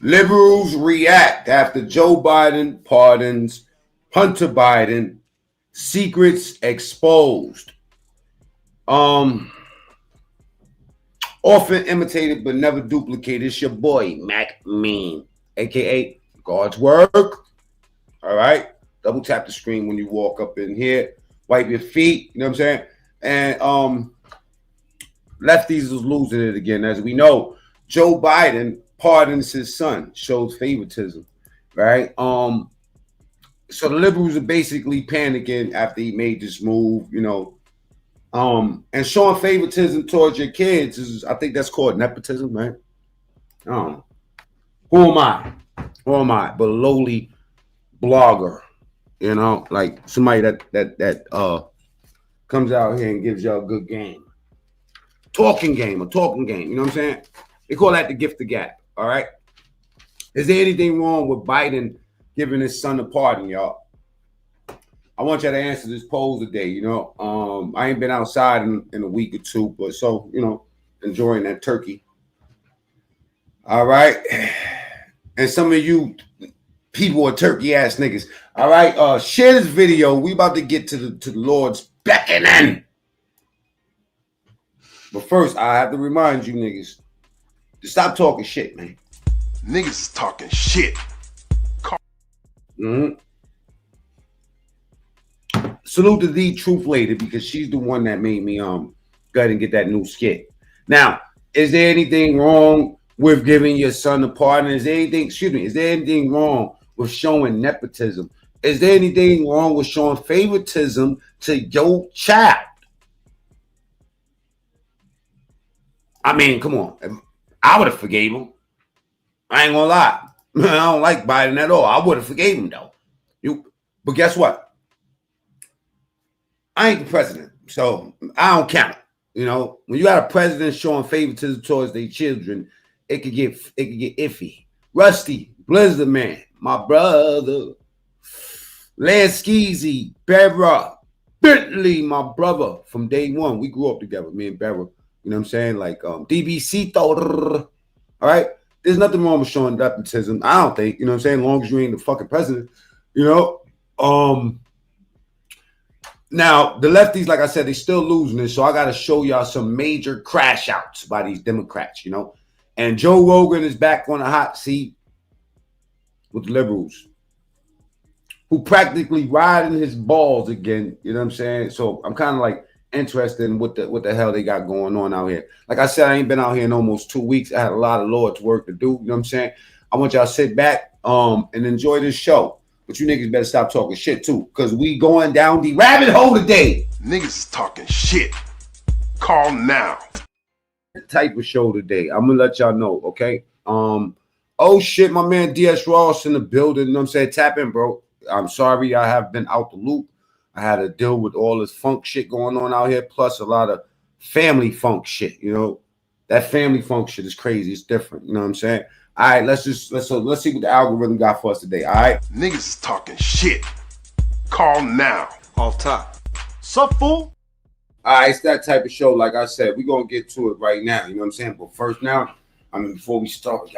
Liberals react after Joe Biden pardons Hunter Biden. Secrets exposed. Often imitated but never duplicated. It's your boy Mac Mean, aka God's Work. All right. Double tap the screen when you walk up in here. Wipe your feet. You know what I'm saying? And lefties is losing it again. As we know, Joe Biden pardons his son, shows favoritism, right? So the liberals are basically panicking after he made this move, you know. And showing favoritism towards your kids is, I think that's called nepotism, right? Who am I? Who am I? But a lowly blogger, you know, like somebody that comes out here and gives y'all a good game. A talking game, you know what I'm saying? They call that the gift of gab, all right? Is there anything wrong with Biden giving his son a pardon, y'all? I want y'all to answer this poll today, you know. I ain't been outside in a week or two, but so, you know, enjoying that turkey. All right. And some of you people are turkey ass niggas. All right. Share this video. We about to get to the Lord's beckoning. But first, I have to remind you niggas to stop talking shit, man. Niggas is talking shit. Salute to the truth lady because she's the one that made me go ahead and get that new skit. Now, is there anything wrong with giving your son a pardon? Is there anything wrong with showing nepotism? Is there anything wrong with showing favoritism to your child? I mean, come on. I would have forgave him. I ain't gonna lie. I don't like Biden at all. I would have forgave him though. But guess what? I ain't the president, so I don't count. You know, when you got a president showing favoritism towards their children, it could get iffy. Rusty, Blizzard Man, my brother, Lanskeezy, Barra, Bentley, my brother from day one. We grew up together, me and Barra. You know what I'm saying? Like DBC, all right? There's nothing wrong with showing nepotism. I don't think, you know what I'm saying? As long as you ain't the fucking president, you know? Now, the lefties, like I said, they still losing this, so I got to show y'all some major crash outs by these Democrats, you know? And Joe Rogan is back on the hot seat with the liberals, who practically riding his balls again, you know what I'm saying? So I'm kind of like interested in what the hell they got going on out here. Like I said, I ain't been out here in almost 2 weeks. I had a lot of Lord's work to do, you know what I'm saying? I want y'all to sit back and enjoy this show. But you niggas better stop talking shit too, because we going down the rabbit hole today. Niggas is talking shit. Call now. Type of show today. I'm gonna let y'all know, okay? Oh shit, my man DS Ross in the building. You know what I'm saying? Tap in, bro. I'm sorry I have been out the loop. I had to deal with all this funk shit going on out here, plus a lot of family funk shit, you know. That family funk shit is crazy. It's different, you know what I'm saying? All right, let's see what the algorithm got for us today. All right, niggas is talking shit. Call now. Off top. Sup, fool? All right, it's that type of show. Like I said, we're gonna get to it right now. You know what I'm saying? But first, now, I mean, before we start,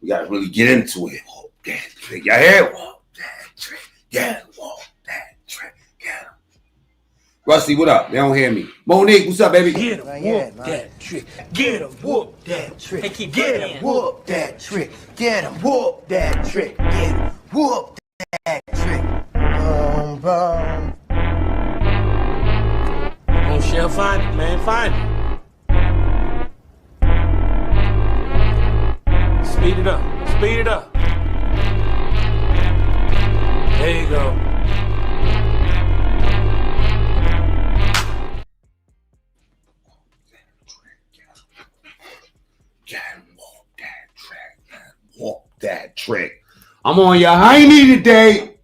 we gotta really get into it. Walk that trick, y'all hear? Walk that trick, yeah, walk that trick, yeah. Rusty, what up? They don't hear me. Monique, what's up, baby? Get him, whoop that trick. Get him, whoop that trick. Get him, whoop that trick. Get him, whoop that trick. Get him, whoop that trick. Boom, boom. Oh, shall find it, man. Find it. Speed it up. Speed it up. There you go. Walk that trick. I'm on your hiney today.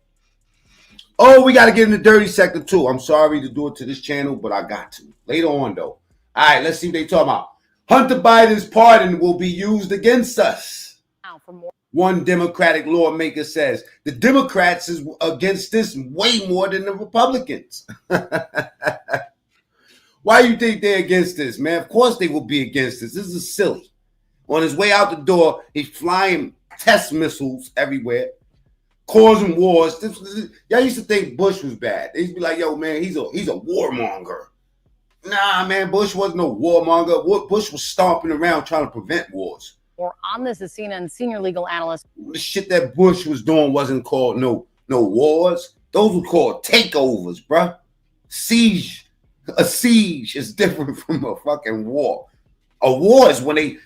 Oh, we got to get in the dirty sector too. I'm sorry to do it to this channel, but I got to. Later on, though. All right, let's see what they talking about. Hunter Biden's pardon will be used against us. One Democratic lawmaker says the Democrats is against this way more than the Republicans. Why do you think they're against this, man? Of course they will be against this. This is silly. On his way out the door, he's flying test missiles everywhere, causing wars. Y'all used to think Bush was bad. They used to be like, yo, man, he's a warmonger. Nah, man, Bush wasn't no warmonger. Bush was stomping around trying to prevent wars. Or on this is CNN's senior legal analyst. The shit that Bush was doing wasn't called no wars. Those were called takeovers, bruh. Siege. A siege is different from a fucking war. A war is when they...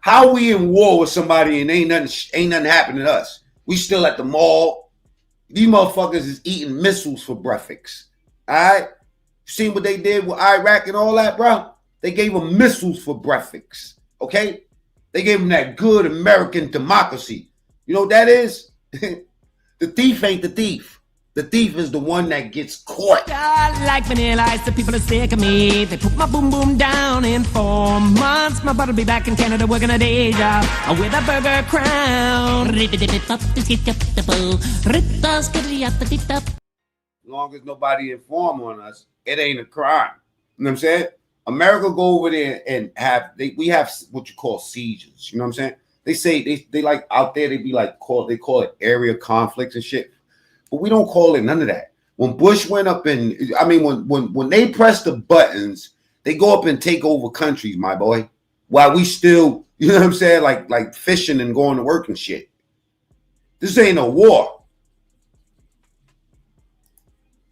How we in war with somebody and ain't nothing happening to us? We still at the mall. These motherfuckers is eating missiles for breakfast. All right? Seen what they did with Iraq and all that, bro? They gave them missiles for breakfast. Okay? They gave them that good American democracy. You know what that is? The thief ain't the thief. The thief is the one that gets caught. I like vanilla ice, the people are sick of me. They put my boom boom down in 4 months. My brother'll be back in Canada working a day job with a burger crown. As long as nobody inform on us, it ain't a crime. You know what I'm saying? America go over there and we have what you call sieges. You know what I'm saying? They say they like out there, they call it area conflicts and shit. But we don't call it none of that. When Bush went up when they press the buttons, they go up and take over countries, my boy. While we still, you know what I'm saying, like fishing and going to work and shit. This ain't no war.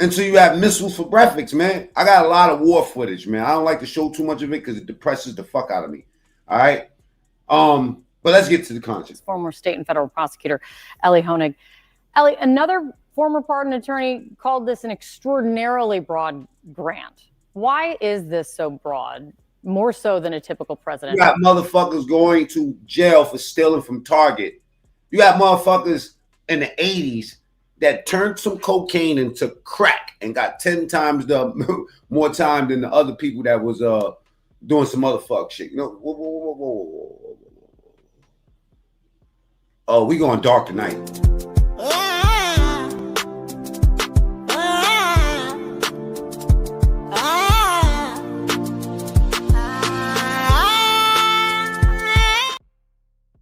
And so you have missiles for breakfast, man. I got a lot of war footage, man. I don't like to show too much of it because it depresses the fuck out of me. All right. But let's get to the content. Former state and federal prosecutor Ellie Honig. Ellie, another former pardon attorney called this an extraordinarily broad grant. Why is this so broad? More so than a typical president. You got motherfuckers going to jail for stealing from Target. You got motherfuckers in the 80s that turned some cocaine into crack and got 10 times the more time than the other people that was doing some other fuck shit. You know, whoa. Oh, we going dark tonight.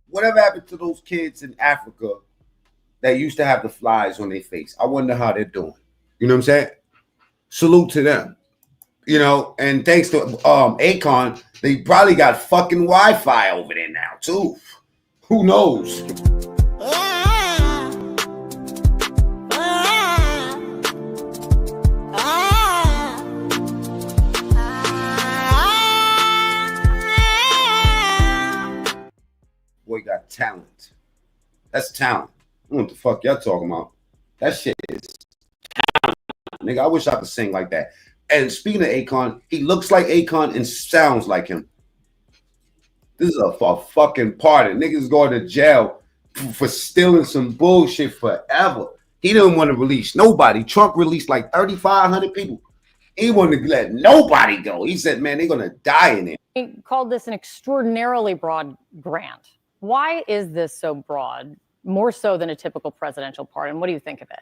Whatever happened to those kids in Africa that used to have the flies on their face? I wonder how they're doing. You know what I'm saying? Salute to them. You know, and thanks to Akon, they probably got fucking Wi-Fi over there now, too. Who knows? Boy got talent. That's talent. I don't know what the fuck y'all talking about. That shit is talent. Nigga, I wish I could sing like that. And speaking of Akon, he looks like Akon and sounds like him. This is a fucking party. Niggas going to jail for stealing some bullshit forever. He didn't want to release nobody. Trump released like 3,500 people. He wanted to let nobody go. He said, man, they're going to die in there. He called this an extraordinarily broad grant. Why is this so broad? More so than a typical presidential pardon. What do you think of it?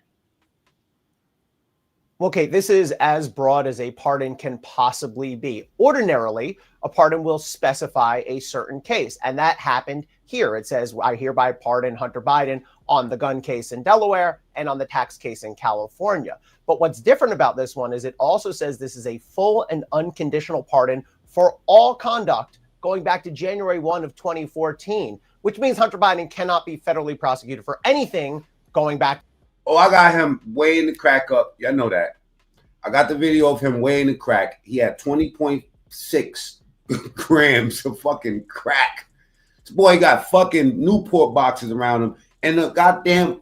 Okay, this is as broad as a pardon can possibly be. Ordinarily, a pardon will specify a certain case, and that happened here. It says, I hereby pardon Hunter Biden on the gun case in Delaware and on the tax case in California. But what's different about this one is it also says this is a full and unconditional pardon for all conduct going back to January 1 of 2014, which means Hunter Biden cannot be federally prosecuted for anything going back. Oh, I got him weighing the crack up. Y'all know that. I got the video of him weighing the crack. He had 20.6 grams of fucking crack. This boy got fucking Newport boxes around him and a goddamn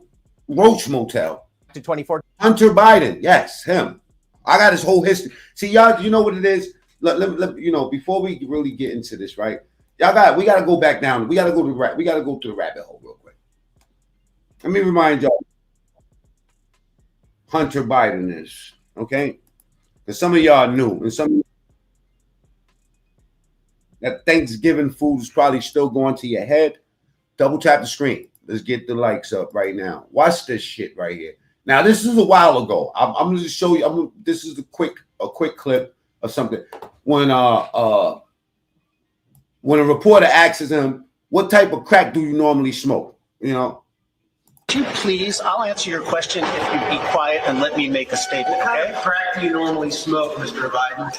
Roach Motel. To 2014. Hunter Biden. Yes, him. I got his whole history. See, y'all, you know what it is? You know, before we really get into this, right? We got to go back down. We got to go to the rabbit hole real quick. Let me remind y'all. Hunter Biden is, okay? Because some of y'all knew, and some that Thanksgiving food is probably still going to your head. Double tap the screen. Let's get the likes up right now. Watch this shit right here. Now, this is a while ago. I'm going to show you. This is a quick clip of something. When a reporter asks him, what type of crack do you normally smoke? You know. Could you please, I'll answer your question if you be quiet and let me make a statement, okay? What kind of crack do you normally smoke, Mr. Biden?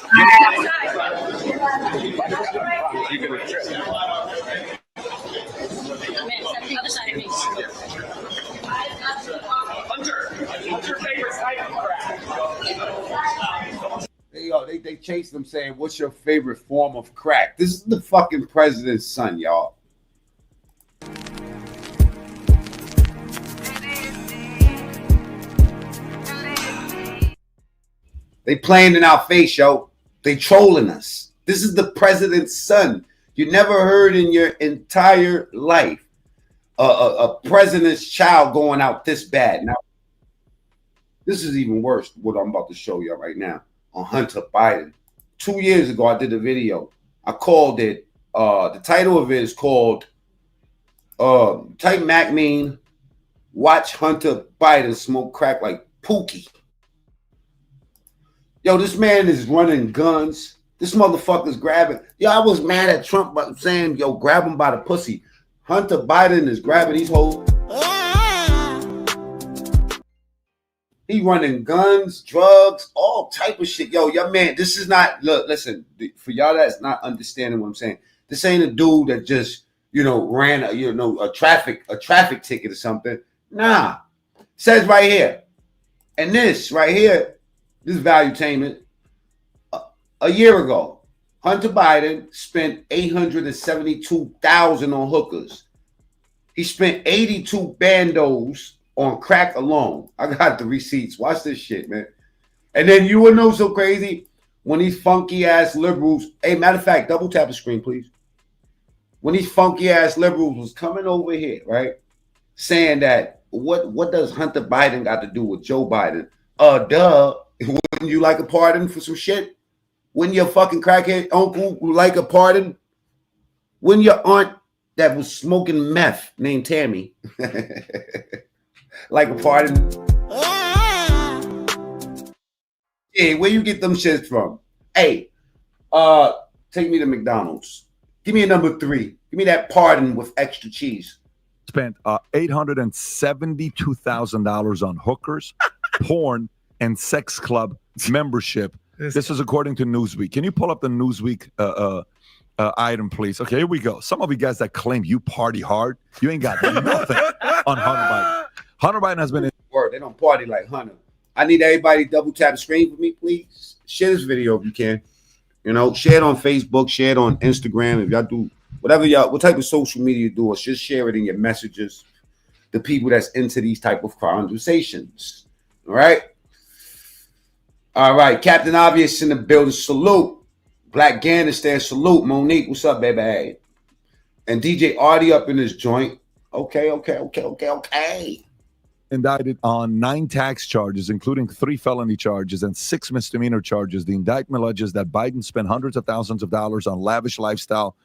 Other side of me. Hunter, what's your favorite type of crack? They chase them saying, "What's your favorite form of crack?" This is the fucking president's son, y'all. They playing in our face, yo. They trolling us. This is the president's son. You never heard in your entire life a president's child going out this bad. Now, this is even worse, what I'm about to show you right now on Hunter Biden. 2 years ago, I did a video. I called it, the title of it is called, type Mac mean, watch Hunter Biden smoke crack like Pookie. Yo, this man is running guns. This motherfucker's grabbing. Yo, I was mad at Trump by saying, yo, grab him by the pussy. Hunter Biden is grabbing these hoes. He running guns, drugs, all type of shit. Yo, young man, this is not, look, listen, for y'all that's not understanding what I'm saying, this ain't a dude that just, ran a traffic ticket or something. Nah. It says right here. And this right here, this valuetainment, a year ago, Hunter Biden spent $872,000 on hookers. He spent 82 bandos on crack alone. I got the receipts. Watch this shit, man. And then you would know so crazy when these funky ass liberals. Hey, matter of fact, double tap the screen, please. When these funky ass liberals was coming over here, right, saying that what does Hunter Biden got to do with Joe Biden? Duh. Wouldn't you like a pardon for some shit? Wouldn't your fucking crackhead uncle like a pardon? Wouldn't your aunt that was smoking meth named Tammy like a pardon? Hey, where you get them shits from? Hey, take me to McDonald's. Give me a number 3. Give me that pardon with extra cheese. Spent $872,000 on hookers, porn, and sex club membership. This is according to Newsweek. Can you pull up the Newsweek item, please? Okay, here we go. Some of you guys that claim you party hard, you ain't got nothing on Hunter Biden. Hunter Biden has been in. Word, they don't party like Hunter. I need everybody double tap the screen for me, please. Share this video if you can. Share it on Facebook, share it on Instagram. If y'all do whatever what type of social media you do, or just share it in your messages. The people that's into these type of conversations. All right. All right, Captain Obvious in the building. Salute. Black Ganistan, salute. Monique, what's up, baby? And DJ Artie up in this joint. Okay. Indicted on 9 tax charges, including 3 felony charges and 6 misdemeanor charges. The indictment alleges that Biden spent hundreds of thousands of dollars on lavish lifestyle,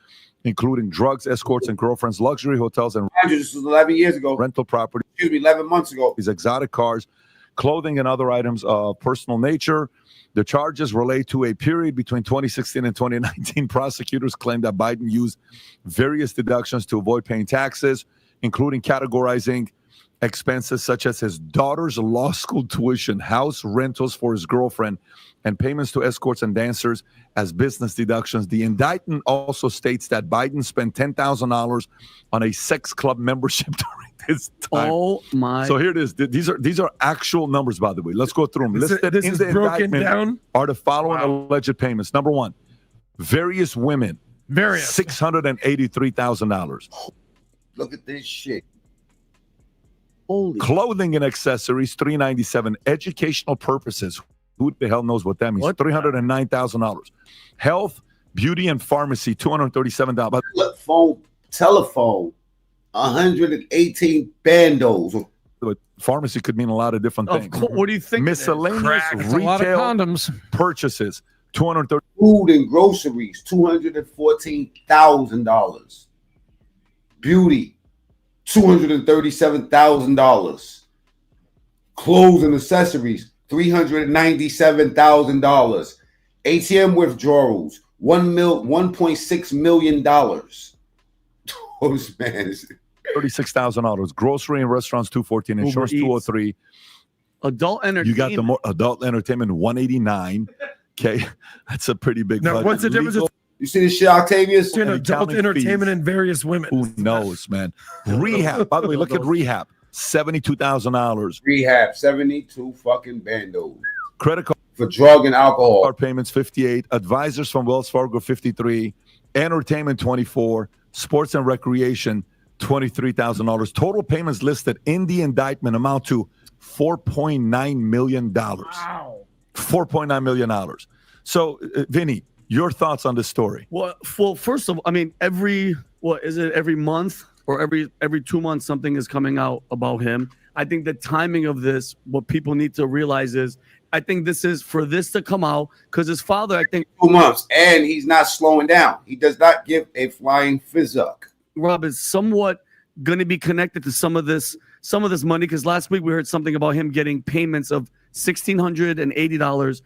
including drugs, escorts, and girlfriends, luxury hotels, and this was 11 years ago. Rental property. 11 months ago. These exotic cars, clothing, and other items of personal nature. The charges relate to a period between 2016 and 2019. Prosecutors claim that Biden used various deductions to avoid paying taxes, including categorizing expenses such as his daughter's law school tuition, house rentals for his girlfriend, and payments to escorts and dancers as business deductions. The indictment also states that Biden spent $10,000 on a sex club membership during this time. Oh my! So here it is. These are actual numbers, by the way. Let's go through them. Listed this in is the broken indictment down. Are the following alleged payments. Number 1, various women, $683,000. Look at this shit. Holy. Clothing and accessories, $397. Educational purposes. Who the hell knows what that means? What? $309,000. Health, beauty, and pharmacy, $237. Telephone, 118 bandos. But pharmacy could mean a lot of different things. What do you think? Miscellaneous It's a lot of retail condoms. purchases, $230. Food and groceries, $214,000. Beauty, $237,000. Clothes and accessories, $397,000. ATM withdrawals, $1.6 million. man. $36,000. Grocery and restaurants, $214. Insurance, Eats. $203. Adult entertainment. You got the adult entertainment, $189. Okay, that's a pretty big. Now, budget. what's the difference Legal- You see this shit, Octavius? between and adult accounting entertainment fees. and various women? Who knows, man? Rehab. By the way, look at rehab. $72,000. Rehab, 72 fucking bandos. Credit card For drug and alcohol. payments, 58. Advisors from Wells Fargo, 53. Entertainment, 24. Sports and recreation, $23,000. Total payments listed in the indictment amount to $4.9 million. Wow. $4.9 million. So, Vinny, your thoughts on this story? Well, first of all, I mean, every month or every 2 months something is coming out about him. I think the timing of this, what people need to realize is, I think this is for this to come out because his father, I think, 2 months, and he's not slowing down. He does not give a flying fizzuck. Rob, is somewhat going to be connected to some of this money because last week we heard something about him getting payments of $1,680.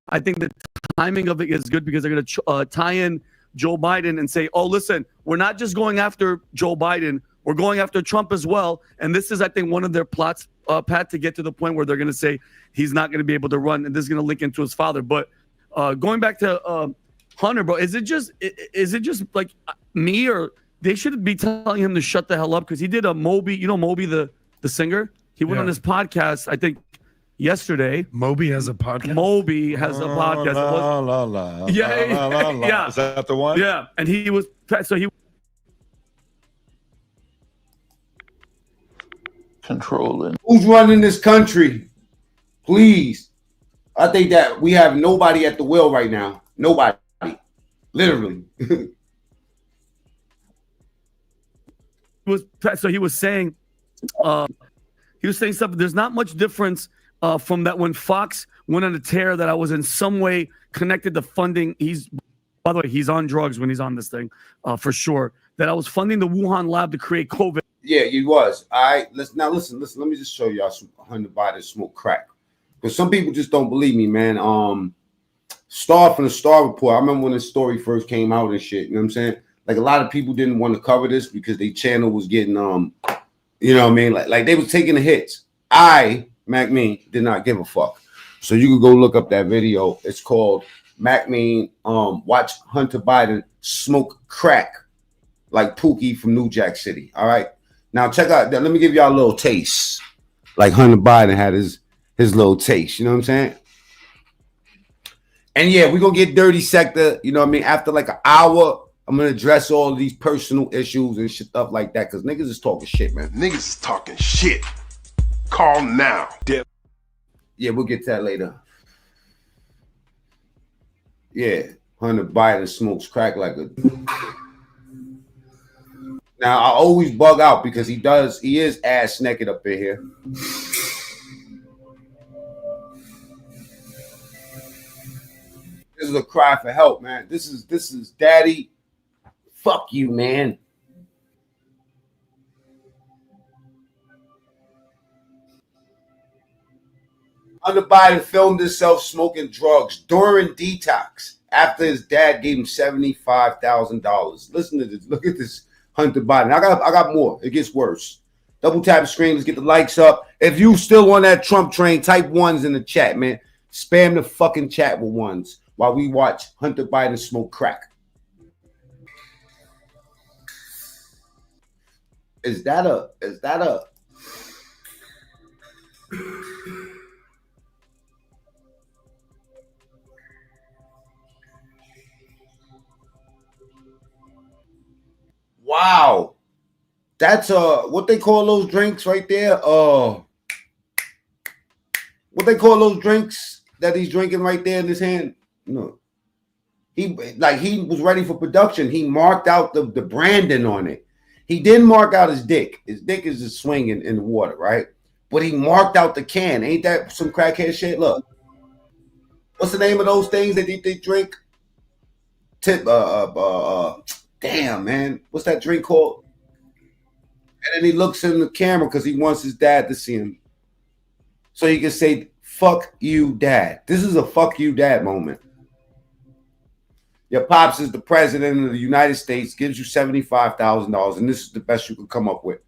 I think the timing of it is good because they're going to tie in Joe Biden and say, oh, listen, we're not just going after Joe Biden. We're going after Trump as well. And this is, I think, one of their plots, Pat, to get to the point where they're going to say he's not going to be able to run. And this is going to link into his father. But going back to Hunter, bro, is it just like me or they should be telling him to shut the hell up? Because he did a Moby, Moby, the singer. He went on his podcast, I think, yesterday. Moby has a podcast. Moby has a podcast. Yeah. Is that the one? Yeah. And he was controlling. Who's running this country? Please. I think that we have nobody at the wheel right now. Nobody. Literally. he was saying something. There's not much difference from that when Fox went on a tear that I was in some way connected to funding. By the way, he's on drugs when he's on this thing, for sure. That I was funding the Wuhan lab to create COVID. Yeah, he was. All right. Listen. Let me just show y'all some Hunter Biden smoke crack. Because some people just don't believe me, man. Star from the Star Report. I remember when this story first came out and shit. You know what I'm saying? Like a lot of people didn't want to cover this because their channel was getting you know what I mean? Like they was taking the hits. Mac Mean, did not give a fuck. So you could go look up that video. It's called Mac Mean watch Hunter Biden smoke crack like Pookie from New Jack City. All right. Now check out that. Let me give y'all a little taste. Like Hunter Biden had his little taste. You know what I'm saying? And yeah, we're gonna get dirty sector, you know what I mean? After like an hour, I'm gonna address all of these personal issues and shit stuff like that. Cause niggas is talking shit, man. Niggas is talking shit. Call now. Yeah, we'll get to that later. Yeah, Hunter Biden smokes crack like a. Now I always bug out because he is ass naked up in here. This is a cry for help, man. This is daddy. Fuck you, man. Hunter Biden filmed himself smoking drugs during detox after his dad gave him $75,000. Listen to this. Look at this, Hunter Biden. I got more. It gets worse. Double tap the screen. Let's get the likes up. If you still on that Trump train, type ones in the chat, man. Spam the fucking chat with ones while we watch Hunter Biden smoke crack. Is that a wow. That's what they call those drinks right there? What they call those drinks that he's drinking right there in his hand? No. He was ready for production. He marked out the branding on it. He didn't mark out his dick. His dick is just swinging in the water, right? But he marked out the can. Ain't that some crackhead shit? Look. What's the name of those things that they drink? Damn, man. What's that drink called? And then he looks in the camera because he wants his dad to see him. So he can say, fuck you, dad. This is a fuck you, dad moment. Your pops is the president of the United States, gives you $75,000, and this is the best you could come up with.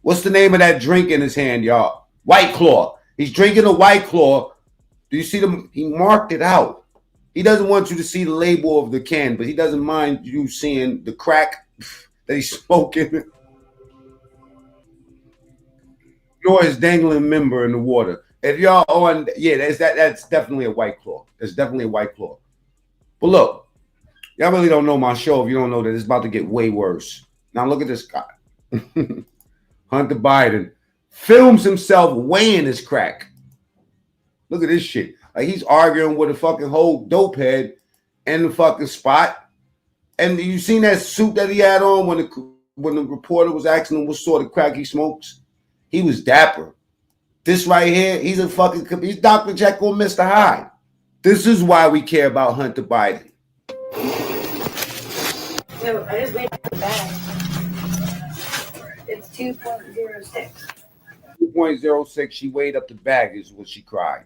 What's the name of that drink in his hand, y'all? White Claw. He's drinking a White Claw. Do you see them? He marked it out. He doesn't want you to see the label of the can, but he doesn't mind you seeing the crack that he's smoking. Nor his dangling member in the water. If y'all on, yeah, that's definitely a White Claw. It's definitely a White Claw. But look, y'all really don't know my show if you don't know that it's about to get way worse. Now look at this guy. Hunter Biden films himself weighing his crack. Look at this shit. Like he's arguing with a fucking whole dope head in the fucking spot. And you seen that suit that he had on when the reporter was asking him what sort of crack he smokes? He was dapper. This right here, he's Dr. Jekyll and Mr. Hyde. This is why we care about Hunter Biden. No, I just made the bag. It's 2.06. 2.06, she weighed up the bag is what she cried.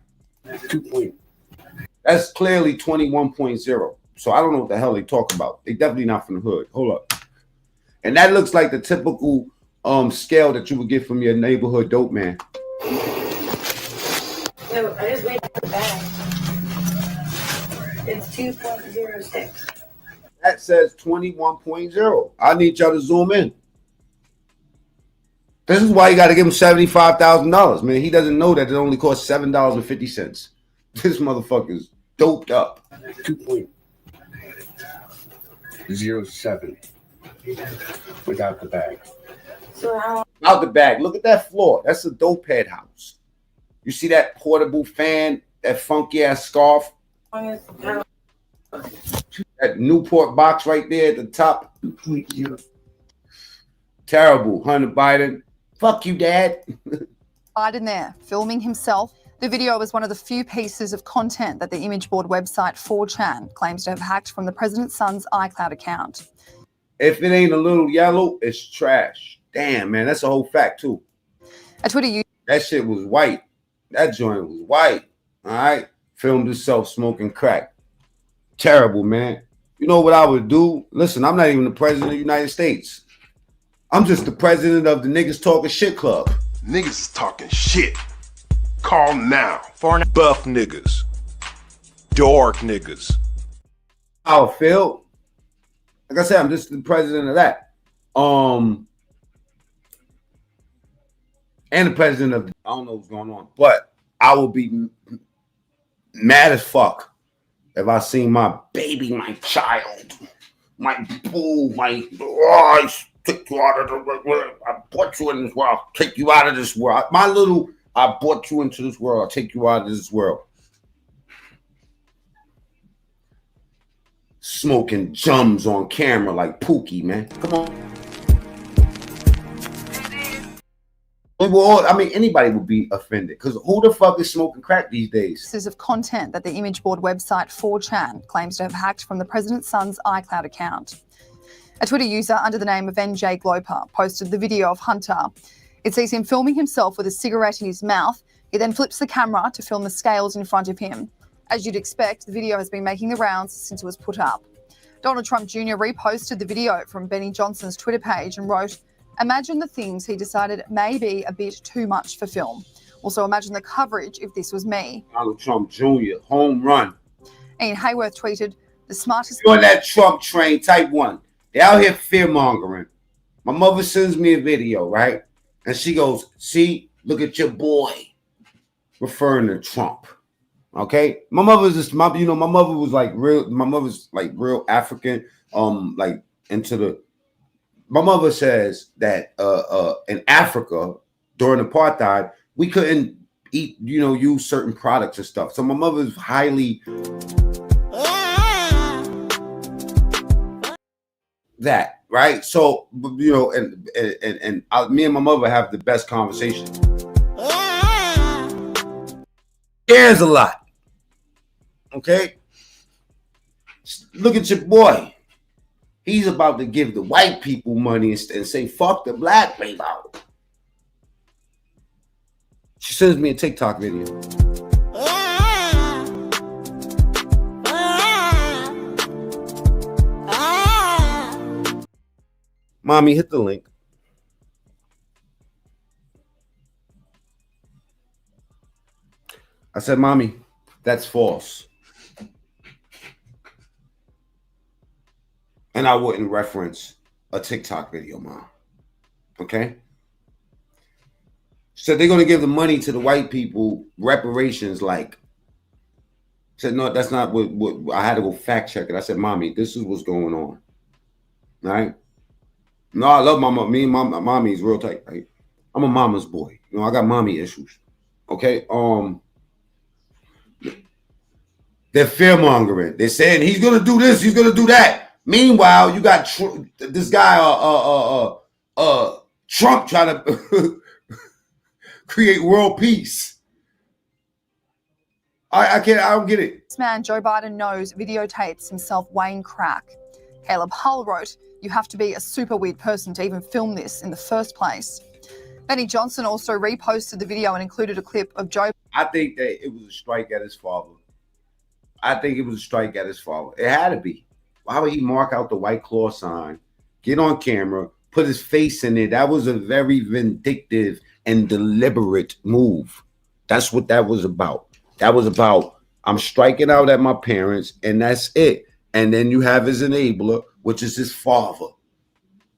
That's clearly 21.0. So I don't know what the hell they talk about. They definitely not from the hood. Hold up. And that looks like the typical scale that you would get from your neighborhood dope man. No, I just made the bag. It's 2.06. That says 21.0. I need y'all to zoom in. This is why you got to give him $75,000, man. He doesn't know that it only costs $7.50. This motherfucker's doped up. 2.07 without the bag. So how? Out the bag. Look at that floor. That's a dope head house. You see that portable fan, that funky ass scarf, that Newport box right there at the top. 2.0. Terrible, Hunter Biden. Fuck you, Dad. Biden there, filming himself. The video was one of the few pieces of content that the image board website 4chan claims to have hacked from the president's son's iCloud account. If it ain't a little yellow, it's trash. Damn, man, that's a whole fact, too. A Twitter user. That shit was white. That joint was white. All right? Filmed himself smoking crack. Terrible, man. You know what I would do? Listen, I'm not even the president of the United States. I'm just the president of the Niggas Talking Shit Club. Niggas is talking shit. Call now. For buff niggas. Dark niggas. How it feel? Like I said, I'm just the president of that. And the president of, I don't know what's going on, but I will be mad as fuck if I seen my baby, my child, my boo, I take you out of the world. I brought you in this world. I'll take you out of this world. My little, I brought you into this world. I'll take you out of this world. Smoking jums on camera like Pookie, man. Come on. Anybody would be offended because who the fuck is smoking crack these days? Pieces of content that the image board website 4chan claims to have hacked from the president's son's iCloud account. A Twitter user under the name of NJ Gloper posted the video of Hunter. It sees him filming himself with a cigarette in his mouth. He then flips the camera to film the scales in front of him. As you'd expect, the video has been making the rounds since it was put up. Donald Trump Jr. reposted the video from Benny Johnson's Twitter page and wrote, "Imagine the things he decided may be a bit too much for film. Also imagine the coverage if this was me." Donald Trump Jr., home run. Ian Hayworth tweeted, "The smartest..." You're on that Trump train, type 1. They out here fear-mongering. My mother sends me a video, right? And she goes, "See, look at your boy," referring to Trump. Okay? My mother's just, my mother was like real, my mother's like real African, like into the, my mother says that in Africa during apartheid, we couldn't eat, use certain products and stuff. So my mother's highly that, right? So, and me and my mother have the best conversation. Cares a lot. Okay? Look at your boy. He's about to give the white people money and say, fuck the black people. She sends me a TikTok video. Mommy, hit the link. I said, Mommy, that's false. And I wouldn't reference a TikTok video, Mom. Okay? So they're going to give the money to the white people, reparations, like. Said, no, that's not what I had to go fact check it. I said, Mommy, this is what's going on. Right? No, I love my mom. Me and mommy is real tight, right? I'm a mama's boy. You know, I got mommy issues. Okay? They're fear mongering. They're saying he's gonna do this, he's gonna do that. Meanwhile, you got this guy, Trump, trying to create world peace. I don't get it. This man, Joe Biden, knows videotapes himself weighing crack. Caleb Hull wrote, "You have to be a super weird person to even film this in the first place." Benny Johnson also reposted the video and included a clip of Joe. I think that it was a strike at his father. I think it was a strike at his father. It had to be. Why would he mark out the White Claw sign, get on camera, put his face in it? That was a very vindictive and deliberate move. That's what that was about. That was about, I'm striking out at my parents, and that's it. And then you have his enabler, which is his father,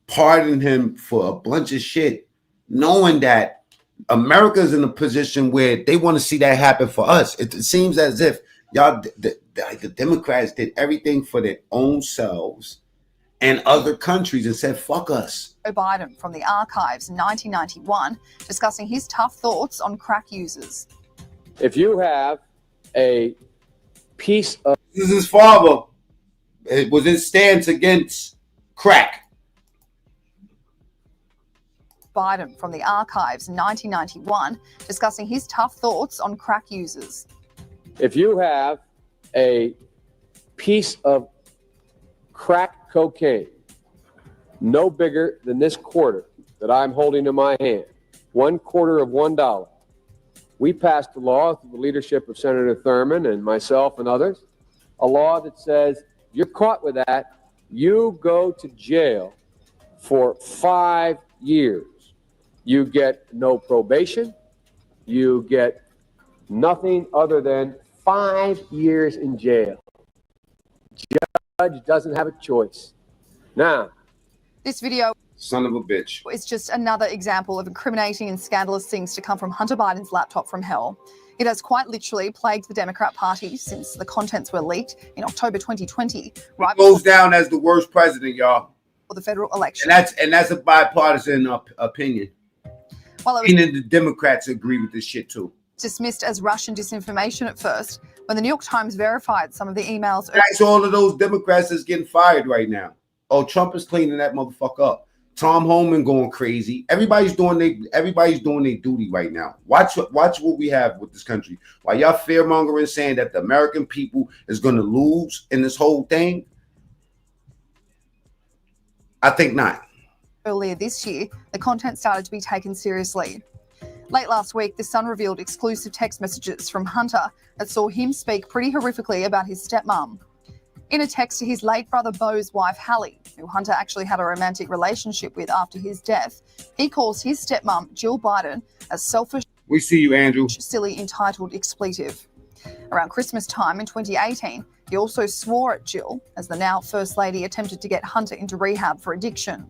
pardon him for a bunch of shit, knowing that America's in a position where they want to see that happen for us. It seems as if y'all, the Democrats did everything for their own selves and other countries and said, fuck us. Joe Biden from the archives in 1991, discussing his tough thoughts on crack users. If you have a piece of... This is his father. It was his stance against crack. Biden from the archives in 1991, discussing his tough thoughts on crack users. If you have a piece of crack cocaine, no bigger than this quarter that I'm holding in my hand, $1/4 of $1, we passed a law through the leadership of Senator Thurmond and myself and others, a law that says you're caught with that, you go to jail for 5 years. You get no probation. You get nothing other than 5 years in jail. Judge doesn't have a choice. Now, this video, son of a bitch, is just another example of incriminating and scandalous things to come from Hunter Biden's laptop from hell. It has quite literally plagued the Democrat Party since the contents were leaked in October 2020. Right, goes down as the worst president, y'all, for the federal election. And that's a bipartisan opinion. Well, it was and the Democrats agree with this shit too. Dismissed as Russian disinformation at first, when the New York Times verified some of the emails. That's all of those Democrats that's getting fired right now. Oh, Trump is cleaning that motherfucker up. Tom Homan going crazy. Everybody's doing their duty right now. Watch what we have with this country. While y'all fear mongering, saying that the American people is going to lose in this whole thing, I think not. Earlier this year, the content started to be taken seriously. Late last week, The Sun revealed exclusive text messages from Hunter that saw him speak pretty horrifically about his stepmom. In a text to his late brother Beau's wife, Hallie, who Hunter actually had a romantic relationship with after his death, he calls his stepmom, Jill Biden, a selfish, we see you, Andrew, silly, entitled expletive. Around Christmas time in 2018, he also swore at Jill as the now First Lady attempted to get Hunter into rehab for addiction.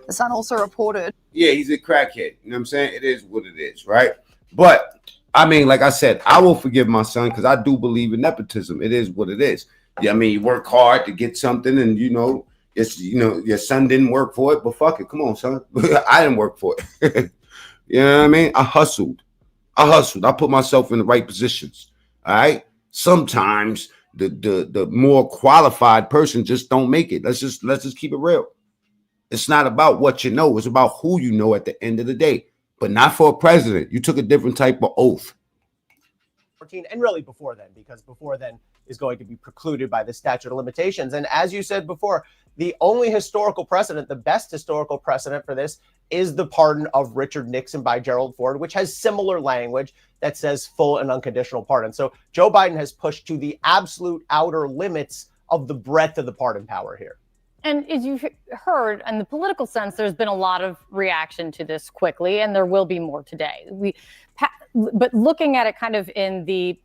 The Sun also reported, yeah, he's a crackhead. You know what I'm saying? It is what it is, right? But, I mean, like I said, I will forgive my son because I do believe in nepotism. It is what it is. Yeah, I mean, you work hard to get something and, your son didn't work for it, but fuck it. Come on, son. I didn't work for it. You know what I mean? I hustled. I put myself in the right positions. All right? Sometimes the more qualified person just don't make it. Let's just keep it real. It's not about what you know. It's about who you know at the end of the day. But not for a president. You took a different type of oath. And really before then, because before then is going to be precluded by the statute of limitations. And as you said before, the only historical precedent, the best historical precedent for this is the pardon of Richard Nixon by Gerald Ford, which has similar language that says full and unconditional pardon. So Joe Biden has pushed to the absolute outer limits of the breadth of the pardon power here. And as you've heard, in the political sense, there's been a lot of reaction to this quickly, and there will be more today. But looking at it kind of in the,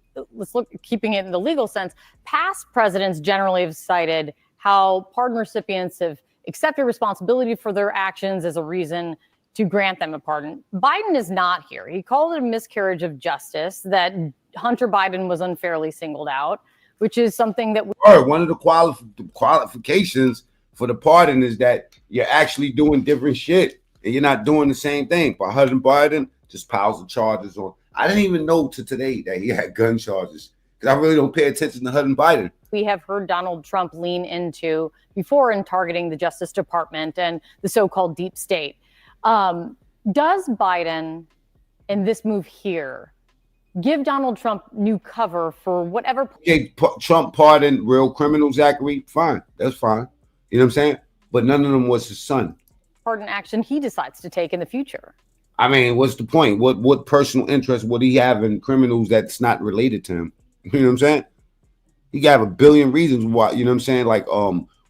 keeping it in the legal sense, past presidents generally have cited how pardon recipients have accepted responsibility for their actions as a reason to grant them a pardon. Biden is not here. He called it a miscarriage of justice that Hunter Biden was unfairly singled out, which is something that one of the qualifications for the pardon is that you're actually doing different shit and you're not doing the same thing. But Hunter Biden just piles the charges on. I didn't even know to today that he had gun charges because I really don't pay attention to Hunter Biden. We have heard Donald Trump lean into before in targeting the Justice Department and the so-called deep state. Does Biden, in this move here, give Donald Trump new cover for whatever? Okay, Trump pardoned real criminals, Zachary. Fine, that's fine. You know what I'm saying? But none of them was his son. Pardon action he decides to take in the future. I mean, what's the point? What personal interest would he have in criminals that's not related to him? You know what I'm saying? He got a billion reasons why. You know what I'm saying? Like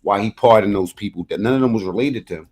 why he pardoned those people that none of them was related to him.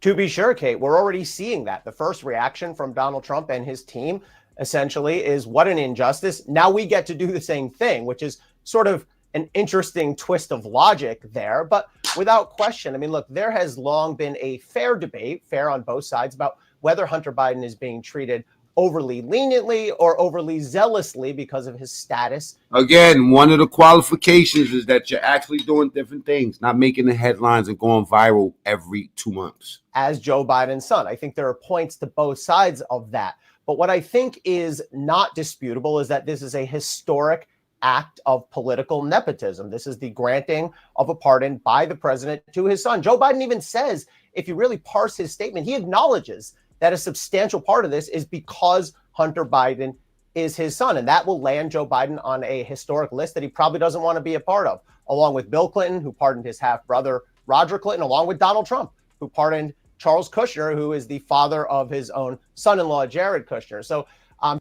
To be sure, Kate, we're already seeing that. The first reaction from Donald Trump and his team essentially is what an injustice. Now we get to do the same thing, which is sort of an interesting twist of logic there. But without question, I mean, look, there has long been a fair debate, fair on both sides, about whether Hunter Biden is being treated overly leniently or overly zealously because of his status. Again, one of the qualifications is that you're actually doing different things, not making the headlines and going viral every 2 months. As Joe Biden's son, I think there are points to both sides of that. But what I think is not disputable is that this is a historic act of political nepotism. This is the granting of a pardon by the president to his son. Joe Biden even says, if you really parse his statement, he acknowledges that a substantial part of this is because Hunter Biden is his son. And that will land Joe Biden on a historic list that he probably doesn't want to be a part of, along with Bill Clinton, who pardoned his half-brother, Roger Clinton, along with Donald Trump, who pardoned Charles Kushner, who is the father of his own son-in-law, Jared Kushner. So I'm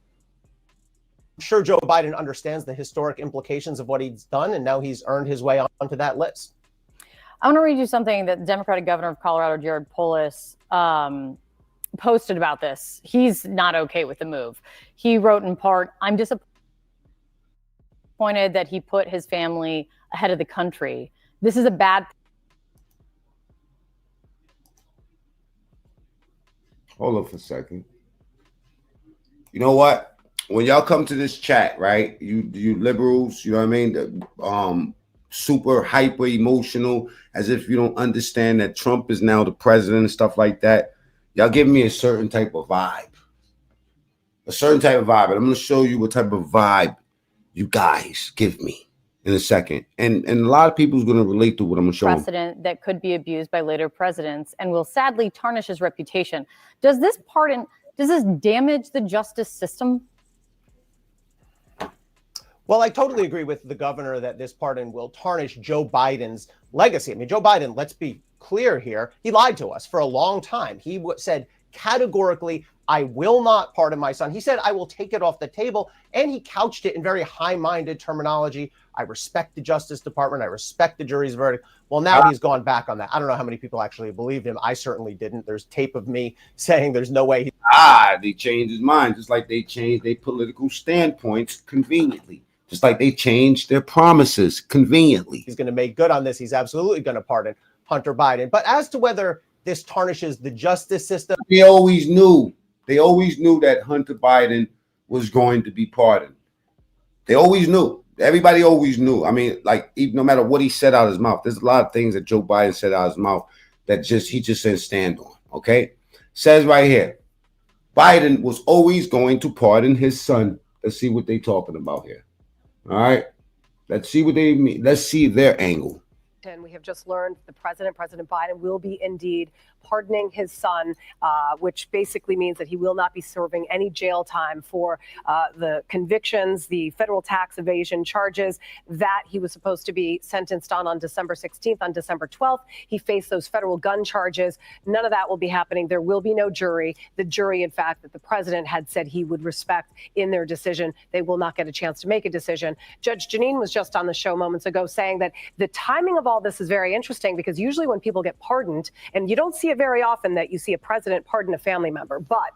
sure Joe Biden understands the historic implications of what he's done, and now he's earned his way onto that list. I want to read you something that the Democratic governor of Colorado, Jared Polis, posted about this. He's not okay with the move. He wrote in part, "I'm disappointed that he put his family ahead of the country. This is a bad..." Hold on for a second. You know what? When y'all come to this chat, right? You liberals, you know what I mean? Super hyper emotional, as if you don't understand that Trump is now the president and stuff like that. Y'all give me a certain type of vibe. A certain type of vibe. And I'm going to show you what type of vibe you guys give me in a second. And a lot of people is going to relate to what I'm going to show them. Precedent that could be abused by later presidents and will sadly tarnish his reputation. Does this damage the justice system? Well, I totally agree with the governor that this pardon will tarnish Joe Biden's legacy. I mean, Joe Biden, let's be clear here, he lied to us for a long time. He said categorically, I will not pardon my son. He said, I will take it off the table. And he couched it in very high-minded terminology. I respect the Justice Department. I respect the jury's verdict. Well, now he's gone back on that. I don't know how many people actually believed him. I certainly didn't. There's tape of me saying there's no way. They changed his mind, just like they changed their political standpoints conveniently. Just like they changed their promises conveniently. He's going to make good on this. He's absolutely going to pardon Hunter Biden. But as to whether this tarnishes the justice system, they always knew that Hunter Biden was going to be pardoned. They always knew. Everybody always knew. I mean, like, even no matter what he said out of his mouth, there's a lot of things that Joe Biden said out of his mouth that he just said stand on. Okay, says right here, Biden was always going to pardon his son. Let's see what they're talking about here. All right, let's see what they mean. Let's see their angle. And we have just learned President Biden will be indeed pardoning his son, which basically means that he will not be serving any jail time for the convictions, the federal tax evasion charges that he was supposed to be sentenced on December 16th. On December 12th, he faced those federal gun charges. None of that will be happening. There will be no jury. The jury, in fact, that the president had said he would respect in their decision, they will not get a chance to make a decision. Judge Janine was just on the show moments ago saying that the timing of all all, this is very interesting because usually when people get pardoned, and you don't see it very often that you see a president pardon a family member, but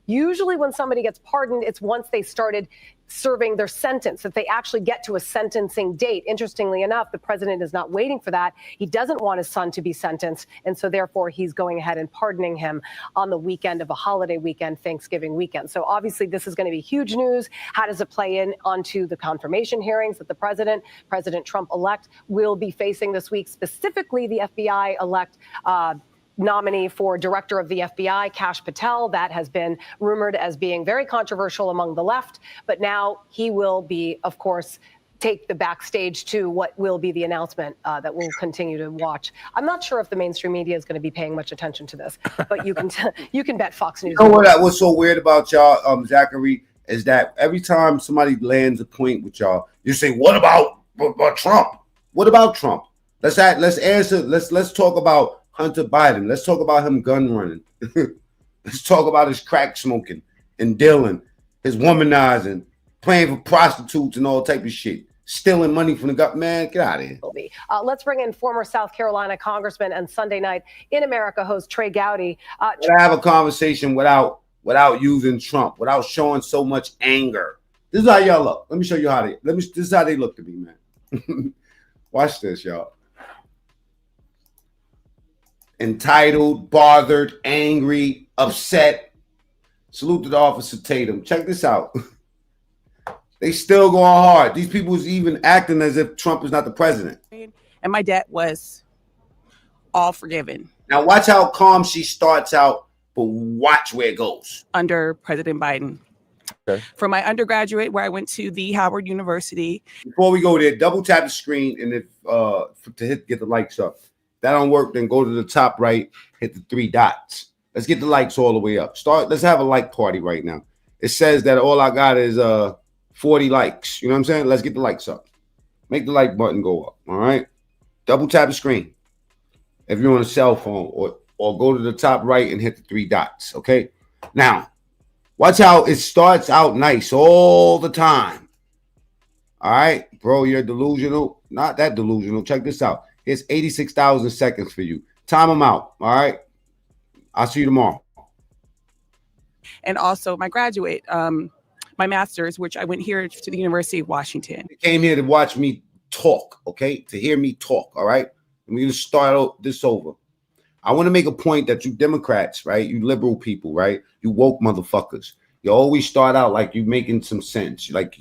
usually when somebody gets pardoned, it's once they started serving their sentence, that they actually get to a sentencing date. Interestingly enough, the president is not waiting for that. He doesn't want his son to be sentenced, and so therefore he's going ahead and pardoning him on the weekend of a holiday weekend, Thanksgiving weekend. So obviously this is going to be huge news. How does it play in onto the confirmation hearings that the President Trump-elect will be facing this week, specifically the FBI-elect nominee for director of the FBI, Kash Patel. That has been rumored as being very controversial among the left, but now he will be, of course, take the backstage to what will be the announcement that we'll continue to watch. I'm not sure if the mainstream media is going to be paying much attention to this, but you can bet Fox News. You know what's so weird about y'all, Zachary, is that every time somebody lands a point with y'all, you say, "What about Trump? What about Trump?" Let's answer. Let's talk about Hunter Biden. Let's talk about him gun running. Let's talk about his crack smoking and dealing, his womanizing, playing for prostitutes and all type of shit, stealing money from the government. Man, get out of here. Let's bring in former South Carolina Congressman and Sunday Night in America host Trey Gowdy. To have a conversation without using Trump, without showing so much anger. This is how y'all look. Let me show you how they. This is how they look to me, man. Watch this, y'all. Entitled, bothered, angry, upset. Salute to the Officer Tatum. Check this out. They still going hard. These people is even acting as if Trump is not the president. And my debt was all forgiven. Now watch how calm she starts out, but watch where it goes. Under President Biden. Okay. From my undergraduate, where I went to the Howard University. Before we go there, double tap the screen, and if get the likes up. If that don't work, then go to the top right, hit the 3 dots. Let's get the likes all the way up. Let's have a like party right now. It says that all I got is 40 likes. You know what I'm saying? Let's get the likes up. Make the like button go up. All right. Double tap the screen. If you're on a cell phone, or go to the top right and hit the 3 dots. Okay. Now, watch how it starts out nice all the time. All right, bro, you're delusional. Not that delusional. Check this out. It's 86,000 seconds for you. Time them out. All right. I'll see you tomorrow. And also my graduate, my master's, which I went here to the University of Washington. You came here to watch me talk, okay? To hear me talk, all right? I'm going to start this over. I want to make a point that you Democrats, right? You liberal people, right? You woke motherfuckers. You always start out like you making some sense. Like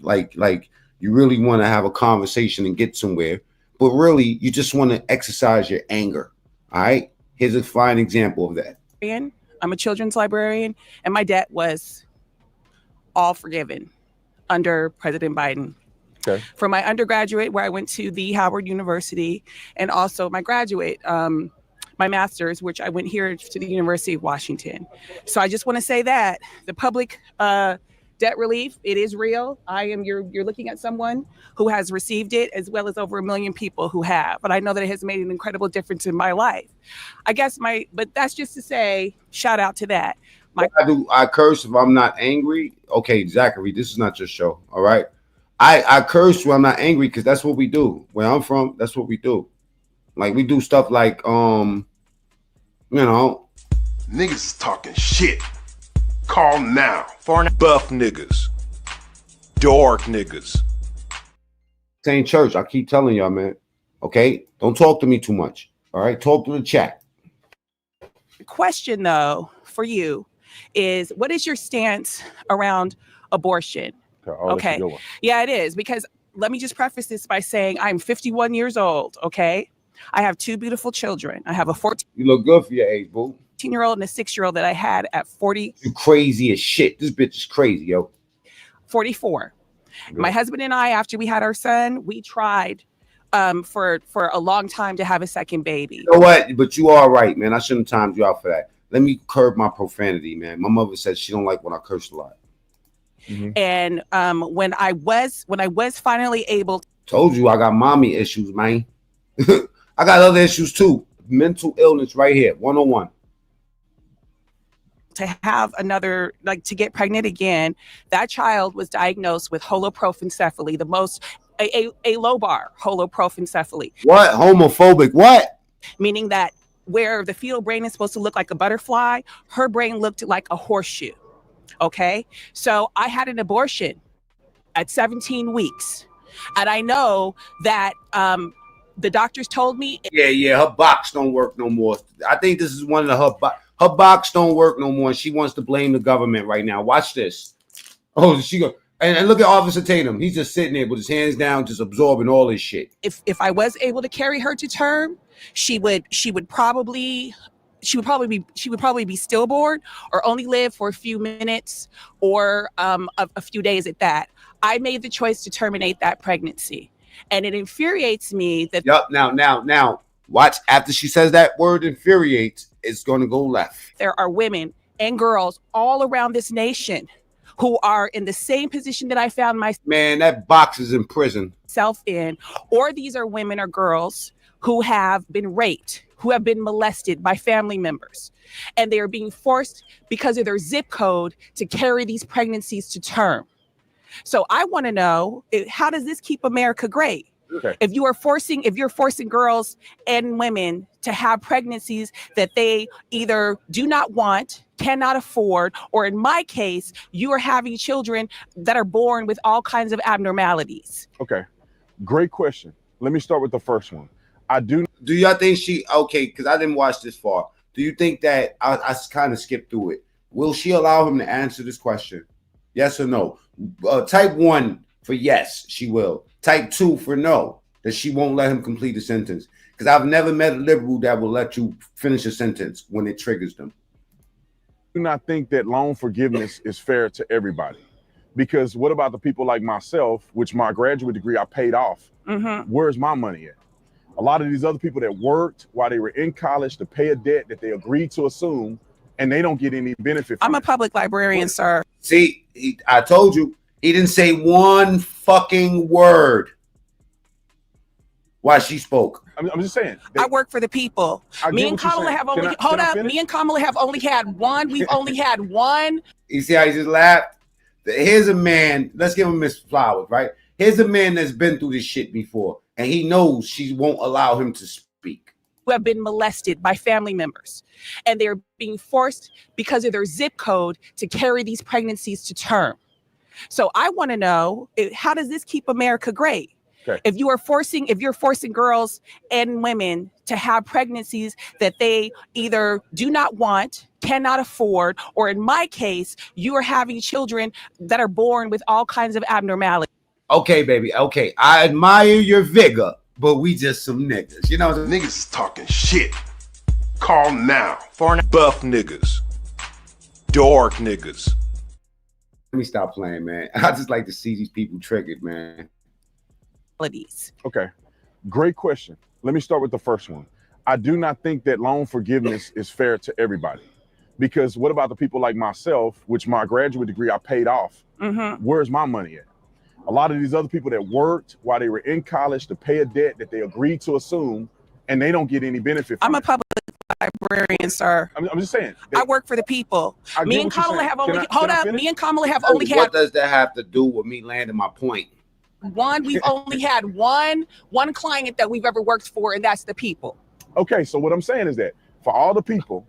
you really want to have a conversation and get somewhere. But really, you just want to exercise your anger, all right? Here's a fine example of that. I'm a children's librarian, and my debt was all forgiven under President Biden. Okay. From my undergraduate, where I went to the Howard University, and also my graduate, my master's, which I went here to the University of Washington. So I just want to say that the public debt relief, it is real. You're looking at someone who has received it, as well as over 1 million people who have. But I know that it has made an incredible difference in my life. I guess but that's just to say, shout out to that. I curse if I'm not angry. Okay, Zachary, this is not your show. All right. I curse when I'm not angry because that's what we do. Where I'm from, that's what we do. Like we do stuff like Niggas is talking shit. Call now. Buff niggas. Dark niggas. Same church. I keep telling y'all, man. Okay? Don't talk to me too much. All right? Talk to the chat. The question, though, for you is, what is your stance around abortion? Okay. Yeah, it is. Because let me just preface this by saying I'm 51 years old. Okay. I have 2 beautiful children. I have a 14. You look good for your age, boo. 18-year-old and a 6-year-old that I had at 40. You crazy as shit. This bitch is crazy, yo. 44. Yeah. My husband and I, after we had our son, we tried for a long time to have a second baby. You know what? But you are right, man. I shouldn't have timed you out for that. Let me curb my profanity, man. My mother said she don't like when I curse a lot. Mm-hmm. And when I was finally able told you I got mommy issues, man. I got other issues too. Mental illness right here, 101. To have another, to get pregnant again, that child was diagnosed with holoprosencephaly, the most a lobar holoprosencephaly. What? Homophobic? What? Meaning that where the fetal brain is supposed to look like a butterfly, her brain looked like a horseshoe. Okay, so I had an abortion at 17 weeks, and I know that the doctors told me. Yeah, her box don't work no more. I think this is one of her box don't work no more. And she wants to blame the government right now. Watch this. Oh, she go and look at Officer Tatum. He's just sitting there with his hands down, just absorbing all this shit. If I was able to carry her to term, she would probably be stillborn or only live for a few minutes or a few days at that. I made the choice to terminate that pregnancy, and it infuriates me that. Yup. Now, watch. After she says that word infuriates, it's going to go left. There are women and girls all around this nation who are in the same position that I found myself. Man, that box is in prison. In, or these are women or girls who have been raped, who have been molested by family members, and they are being forced because of their zip code to carry these pregnancies to term. So I want to know, how does this keep America great? Okay. If you're forcing girls and women to have pregnancies that they either do not want, cannot afford, or in my case, you are having children that are born with all kinds of abnormalities. Okay, great question. Let me start with the first one. Do y'all think because I didn't watch this far. Do you think that I kind of skipped through it? Will she allow him to answer this question? Yes or no? Type 1 for yes, she will. Type 2 for no, that she won't let him complete a sentence. Because I've never met a liberal that will let you finish a sentence when it triggers them. Do not think that loan forgiveness is fair to everybody. Because what about the people like myself, which my graduate degree I paid off? Mm-hmm. Where's my money at? A lot of these other people that worked while they were in college to pay a debt that they agreed to assume, and they don't get any benefit from I'm a public librarian, sir. See, I told you, he didn't say one fucking word while she spoke. I'm just saying. I work for the people. Me and Kamala have only Me and Kamala have only had one. We've only had one. You see how he just laughed? Here's a man. Let's give him Miss Flowers, right? Here's a man that's been through this shit before, and he knows she won't allow him to speak. Who have been molested by family members, and they're being forced because of their zip code to carry these pregnancies to term. So I want to know, how does this keep America great? Okay. If you're forcing girls and women to have pregnancies that they either do not want, cannot afford, or in my case, you are having children that are born with all kinds of abnormalities. Okay, baby. Okay, I admire your vigor, but we just some niggas. You know, niggas is talking shit. Call now. For buff niggas. Dark niggas. Let me stop playing, man. I just like to see these people triggered, man. Okay, great question. Let me start with the first one. I do not think that loan forgiveness is fair to everybody. Because what about the people like myself, which my graduate degree I paid off? Mm-hmm. Where's my money at? A lot of these other people that worked while they were in college to pay a debt that they agreed to assume, and they don't get any benefit from I'm a public librarian, sir. I'm just saying. I work for the people. Me and Kamala have only Me and Kamala have only had. What does that have to do with me landing my point? We've only had one client that we've ever worked for, and that's the people. Okay, so what I'm saying is that for all the people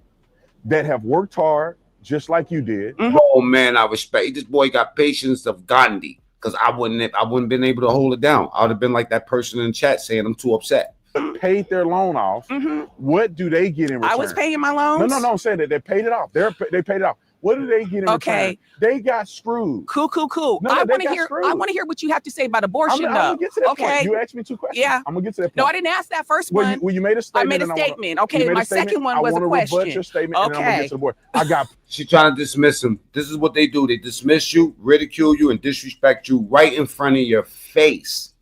that have worked hard, just like you did. Mm-hmm. Oh man, I respect this boy. Got patience of Gandhi, because I wouldn't been able to hold it down. I would have been like that person in the chat saying I'm too upset. Paid their loan off. Mm-hmm. What do they get in return? I was paying my loans. No. I'm saying that they paid it off. They paid it off. What do they get in return? They got screwed. Cool. No, I want to hear what you have to say about abortion, I'm gonna get to that point. You asked me 2 questions. Yeah. I'm gonna get to that point. No, I didn't ask that first one. Well, you made a statement. I made a statement. Okay, my second one was a question. Rebut your statement, and then I'm gonna get to the board. She's trying to dismiss him. This is what they do. They dismiss you, ridicule you, and disrespect you right in front of your face.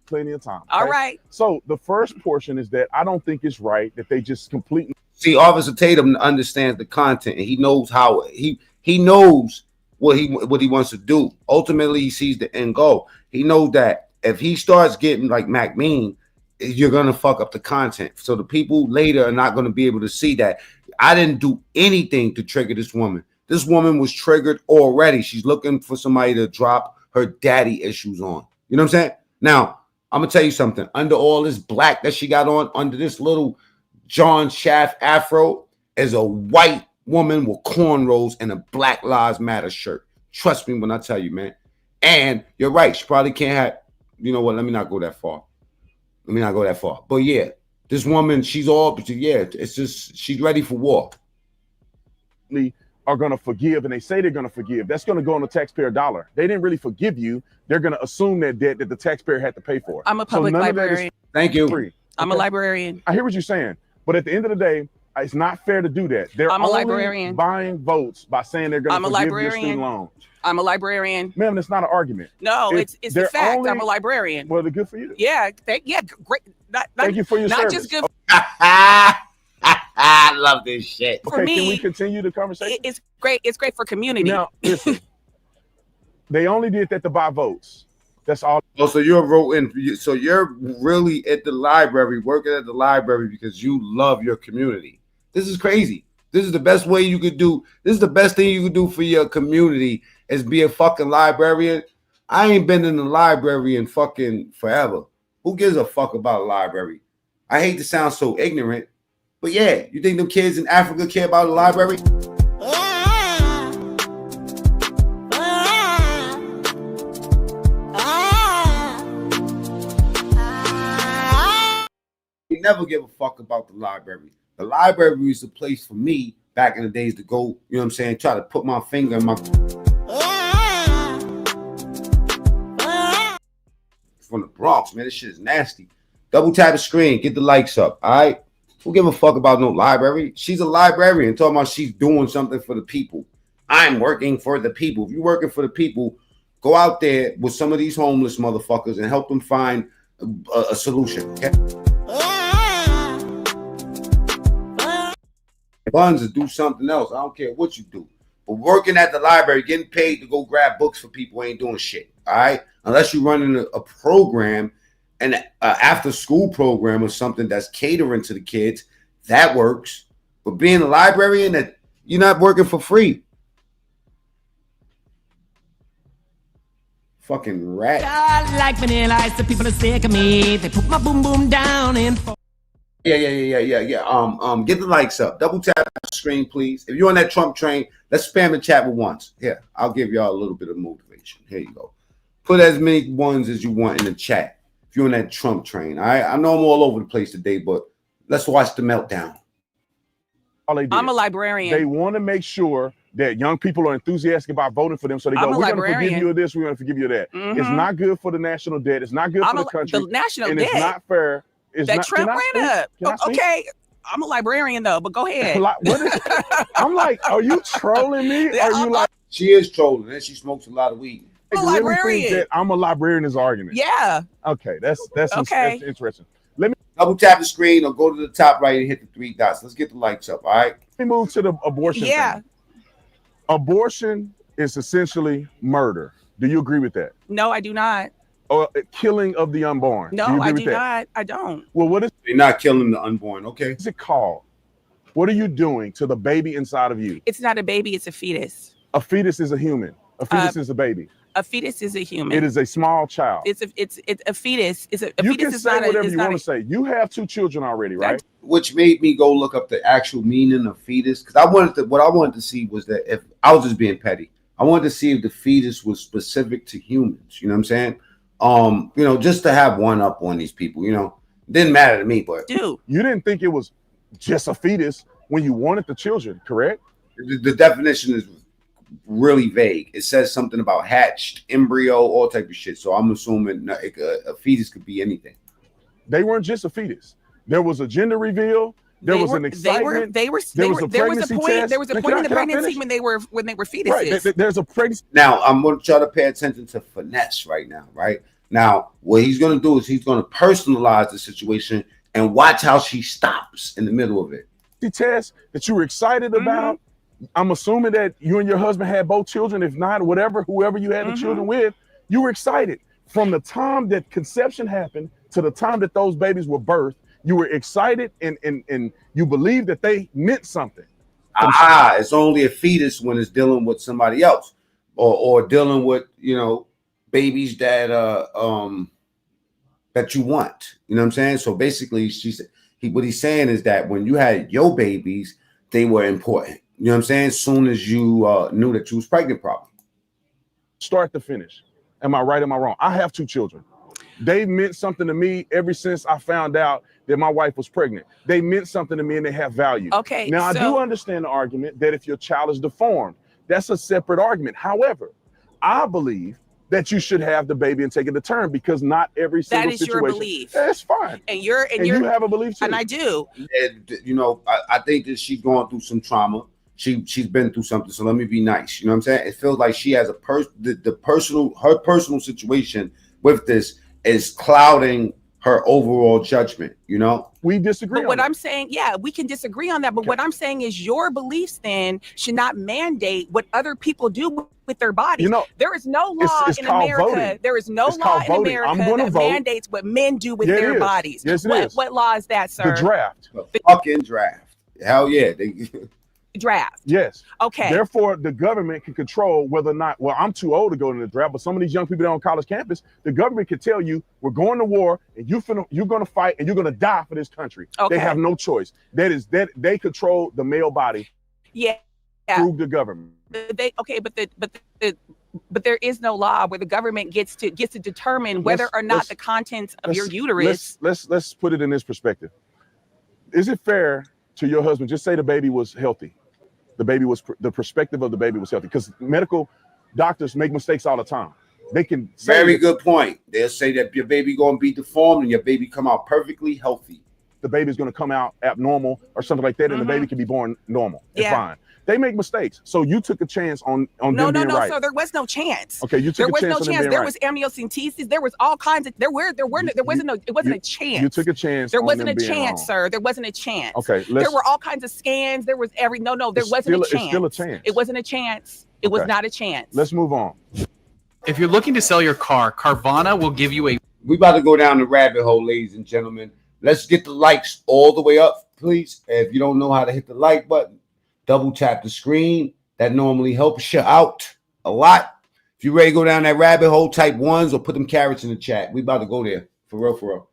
Plenty of time. All right. So the first portion is that I don't think it's right that they just completely. See, Officer Tatum understands the content, and he knows how he knows what he wants to do. Ultimately, he sees the end goal. He knows that if he starts getting like Mac Mean, you're gonna fuck up the content. So the people later are not gonna be able to see that I didn't do anything to trigger this woman. This woman was triggered already. She's looking for somebody to drop her daddy issues on. You know what I'm saying? Now, I'm gonna tell you something. Under all this black that she got on, under this little John Shaft afro, is a white woman with cornrows and a Black Lives Matter shirt. Trust me when I tell you, man. And you're right. She probably can't have. You know what? Let me not go that far. But yeah, this woman, she's all. Yeah, it's just she's ready for war. Are going to forgive, and they say they're going to forgive. That's going to go on the taxpayer dollar. They didn't really forgive you. They're going to assume that debt that the taxpayer had to pay for. I'm a public librarian. Thank you. Free. I'm a librarian. I hear what you're saying, but at the end of the day, it's not fair to do that. They're I'm a only librarian. buying votes by saying they're going to forgive your student loan. I'm a librarian. Ma'am, that's not an argument. No, it's a fact. I'm a librarian. Well, they're good for you. Yeah, great. Thank you for your service. Not just good. I love this shit. For Okay, me, can we continue the conversation? It's great. It's great for community. Now, listen, they only did that to buy votes. That's all. Oh, so you're voting. So you're really at the library, working at the library because you love your community. This is crazy. This is the best way you could do. This is the best thing you could do for your community is be a fucking librarian. I ain't been in the library in fucking forever. Who gives a fuck about a library? I hate to sound so ignorant, but yeah, you think them kids in Africa care about a library? We never give a fuck about the library. The library was the place for me back in the days to go, you know what I'm saying, try to put my finger in my... From the Bronx, man, this shit is nasty. Double tap the screen, get the likes up, all right? Who give a fuck about no library? She's a librarian, talking about she's doing something for the people. I'm working for the people. If you're working for the people, go out there with some of these homeless motherfuckers and help them find a solution, okay? Buns to do something else. I don't care what you do. But working at the library, getting paid to go grab books for people ain't doing shit, all right? Unless you're running a program, an after school program or something that's catering to the kids, that works. But being a librarian, that you're not working for free. Fucking rat. I like vanilla ice, the people are sick of me. They put my boom boom down and Yeah. Get the likes up. Double tap the screen, please. If you're on that Trump train, let's spam the chat with ones. Here, I'll give y'all a little bit of motivation. Here you go. Put as many ones as you want in the chat. If you're on that Trump train, all right? I know I'm all over the place today, but let's watch the meltdown. I'm a librarian. They want to make sure that young people are enthusiastic about voting for them. So they go, we're going to forgive you of this, we're going to forgive you of that. It's not good for the national debt. It's not good for the country. The national and debt. It's not fair. It's that not, Trump ran up. Okay, I'm a librarian though, but go ahead. I'm like, are you trolling me? Are you like? She is trolling, and she smokes a lot of weed. I'm a really librarian. think that I'm a librarian is argument. Yeah. Okay, that's okay. That's interesting. Let me double tap the screen or go to the top right and hit the 3 dots. Let's get the likes up. All right. Let me move to the abortion. Yeah. Thing. Abortion is essentially murder. Do you agree with that? No, I do not. Or killing of the unborn. No, I do not. I don't. Well, what is? They're not killing the unborn. Okay. What's it called? What are you doing to the baby inside of you? It's not a baby. It's a fetus. A fetus is a human. A fetus is a baby. A fetus is a human. It is a small child. It's a fetus. It's a you fetus can is say not whatever a, you want to say. You have 2 children already, right? Which made me go look up the actual meaning of fetus, because I wanted to see was that if I was just being petty, I wanted to see if the fetus was specific to humans. You know what I'm saying? Just to have one up on these people. Didn't matter to me, but dude, you didn't think it was just a fetus when you wanted the children, correct? The definition is really vague. It says something about hatched, embryo, all type of shit. So I'm assuming a fetus could be anything. They weren't just a fetus. There was a gender reveal. There was an excitement. There was a point. There was a point in the pregnancy when they were fetuses. Right. There's a pregnancy. Now I'm going to try to pay attention to finesse right now. Right now, what he's going to do is he's going to personalize the situation and watch how she stops in the middle of it. The test that you were excited about. I'm assuming that you and your husband had both children. If not, whoever you had the children with, you were excited from the time that conception happened to the time that those babies were birthed. You were excited and you believed that they meant something. It's only a fetus when it's dealing with somebody else or dealing with, babies that that you want. You know what I'm saying? So basically, what he's saying is that when you had your babies, they were important. You know what I'm saying? As soon as you knew that you was pregnant, probably. Start to finish. Am I right? Am I wrong? I have 2 children. They meant something to me ever since I found out that my wife was pregnant. They meant something to me and they have value. Okay. Now, I do understand the argument that if your child is deformed, that's a separate argument. However, I believe that you should have the baby and take it to term because not every single That is situation. your belief. That's fine. And you have a belief too. And I do. And, you know, I think that she's going through some trauma. She's been through something. So let me be nice. You know what I'm saying? It feels like she has her personal situation with this is clouding her overall judgment. You know, we disagree. But what I'm saying, yeah, we can disagree on that. But what I'm saying is your beliefs then should not mandate what other people do with their bodies. You know, there is no law in America. Voting. There is no law in America that mandates what men do with their bodies. Yes, it is. What law is that, sir? The draft. The fucking draft. Hell yeah. Draft. Yes. Okay. Therefore, the government can control whether or not, well, I'm too old to go to the draft, but some of these young people that are on college campus, the government can tell you, we're going to war and you're going to fight and you're going to die for this country. Okay. They have no choice. That they control the male body. Yeah. Through the government. But there is no law where the government gets to determine whether or not the contents of your uterus. Let's put it in this perspective. Is it fair to your husband, just say the baby was healthy? The perspective of the baby was healthy, because medical doctors make mistakes all the time. They can say very good point. They'll say that your baby going to be deformed and your baby come out perfectly healthy. The baby's going to come out abnormal or something like that, and the baby can be born normal and fine. They make mistakes. So you took a chance on them being right. So there was no chance. Okay, you took a chance. There was no chance. There right. was amniocentesis. There was all kinds of. It wasn't a chance. You took a chance. There wasn't a chance, wrong. Sir. There wasn't a chance. Okay, there were all kinds of scans. There was there wasn't a chance. It's still a chance. It wasn't a chance. It was not a chance. Let's move on. If you're looking to sell your car, Carvana will give you a. We about to go down the rabbit hole, ladies and gentlemen. Let's get the likes all the way up, please. If you don't know how to hit the like button, double tap the screen. That normally helps you out a lot. If you're ready to go down that rabbit hole, type ones or put them carrots in the chat. We about to go there. For real, for real.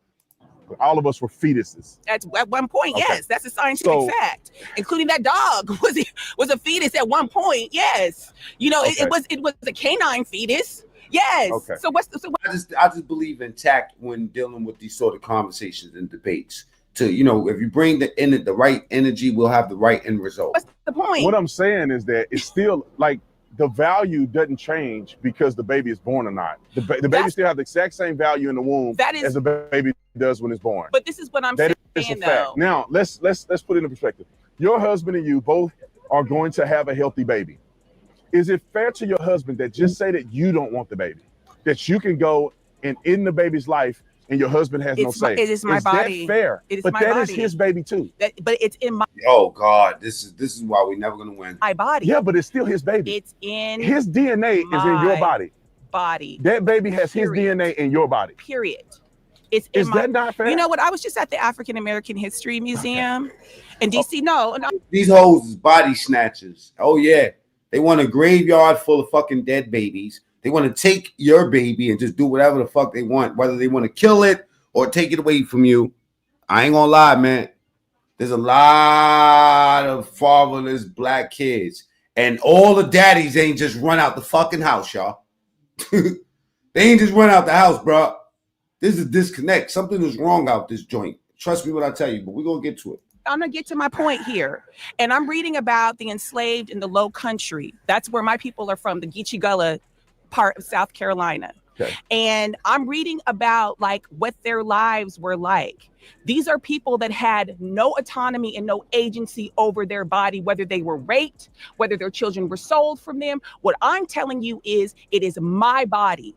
All of us were fetuses. At one point, yes. That's a scientific fact. Including that dog was a fetus at one point. Yes. You know, it was a canine fetus. Yes. Okay. So I just believe in tact when dealing with these sort of conversations and debates. To, you know, if you bring the right energy, we'll have the right end result. What's the point? What I'm saying is that it's still like the value doesn't change because the baby is born or not. The baby still has the exact same value in the womb as the baby does when it's born. But this is what I'm saying, though. Now let's put it in perspective. Your husband and you both are going to have a healthy baby. Is it fair to your husband that just say that you don't want the baby, that you can go and end the baby's life and your husband has no say? It is my body. That fair? It is but my that body. is his baby too. But it's in my. Oh God, this is why we're never gonna win. My body. Yeah, but it's still his baby. It's in his DNA is in your body. Body. That baby has his DNA in your body. Period. Is that not fair? You know what? I was just at the African American History Museum in DC. No, these hoes is body snatchers. Oh yeah, they want a graveyard full of fucking dead babies. They want to take your baby and just do whatever the fuck they want, whether they want to kill it or take it away from you. I ain't gonna lie, man. There's a lot of fatherless black kids, and all the daddies ain't just run out the fucking house, y'all. They ain't just run out the house, bro. This is a disconnect. Something is wrong out this joint. Trust me when I tell you, but we're gonna get to it. I'm gonna get to my point here. And I'm reading about the enslaved in the Low Country. That's where my people are from, the Geechee Gullah part of South Carolina. Okay. And I'm reading about like what their lives were like. These are people that had no autonomy and no agency over their body, whether they were raped, whether their children were sold from them. What I'm telling you is it is my body.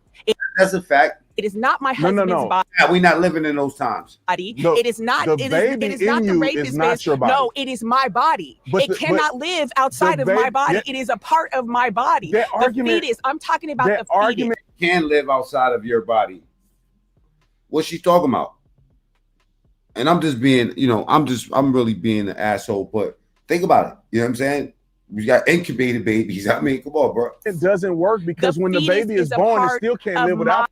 That's a fact. It is not my husband's body. Yeah, we're not living in those times. It is not. It is not the rapist's body. No, it is my body. It cannot live outside of my body. It is a part of my body. The fetus. I'm talking about the argument can live outside of your body. What's she talking about? And I'm just being, I'm really being an asshole. But think about it. You know what I'm saying? We got incubated babies. I mean, come on, bro. It doesn't work because when the baby is born, it still can't live without.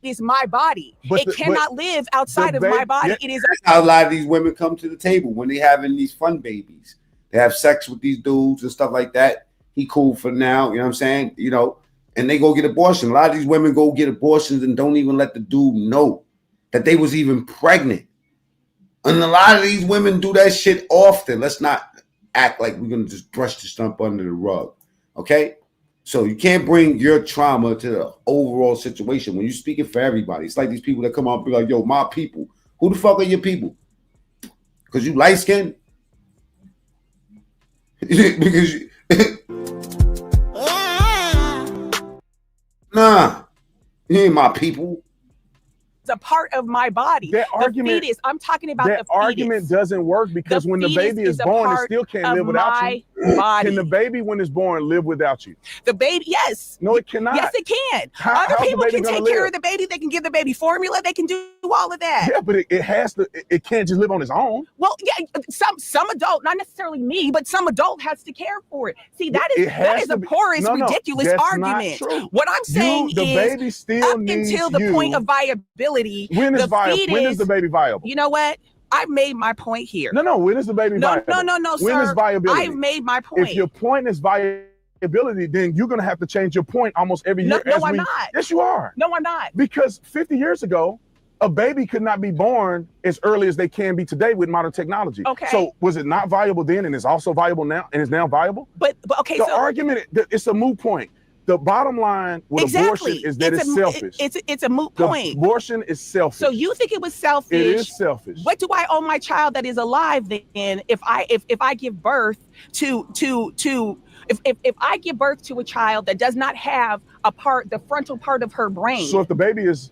is my body. But It cannot live outside of my body. It is. That's how a lot of these women come to the table when they having these fun babies. They have sex with these dudes and stuff like that. He cool for now, you know what I'm saying? You know, and they go get abortion. A lot of these women go get abortions and don't even let the dude know that they was even pregnant. And a lot of these women do that shit often. Let's not act like we're gonna just brush the stump under the rug, okay? So you can't bring your trauma to the overall situation when you're speaking for everybody. It's like these people that come out and be like, yo, my people. Who the fuck are your people? Because you light skinned? Because you nah, you ain't my people. A part of my body. That argument, fetus. I'm talking about that the argument fetus. doesn't work because when the baby is born, it still can't live without you. Body. Can the baby, when it's born, live without you? The baby, yes. No, it cannot. Yes, it can. How's Other the people baby can gonna take care live? of the baby. They can give the baby formula. They can do all of that. Yeah, but it has to. It can't just live on its own. Well, yeah, some adult, not necessarily me, but some adult has to care for it. See, that is a porous, ridiculous argument. What I'm saying the is, baby still up needs until the you. point of viability, When is the viable? fetus, When is the baby viable? You know what? I've made my point here. No. When is the baby viable? No, When sir. is viability? I've made my point. If your point is viability, then you're going to have to change your point almost every year. No, I'm not. Yes, you are. No, I'm not. Because 50 years ago, a baby could not be born as early as they can be today with modern technology. Okay. So was it not viable then and is also viable now and is now viable? But okay, the so argument, it's a moot point. The bottom line with abortion is that it's selfish. It's a moot point. Abortion is selfish. So you think it was selfish? It is selfish. What do I owe my child that is alive then if I give birth to if I give birth to a child that does not have the frontal part of her brain? So if the baby is,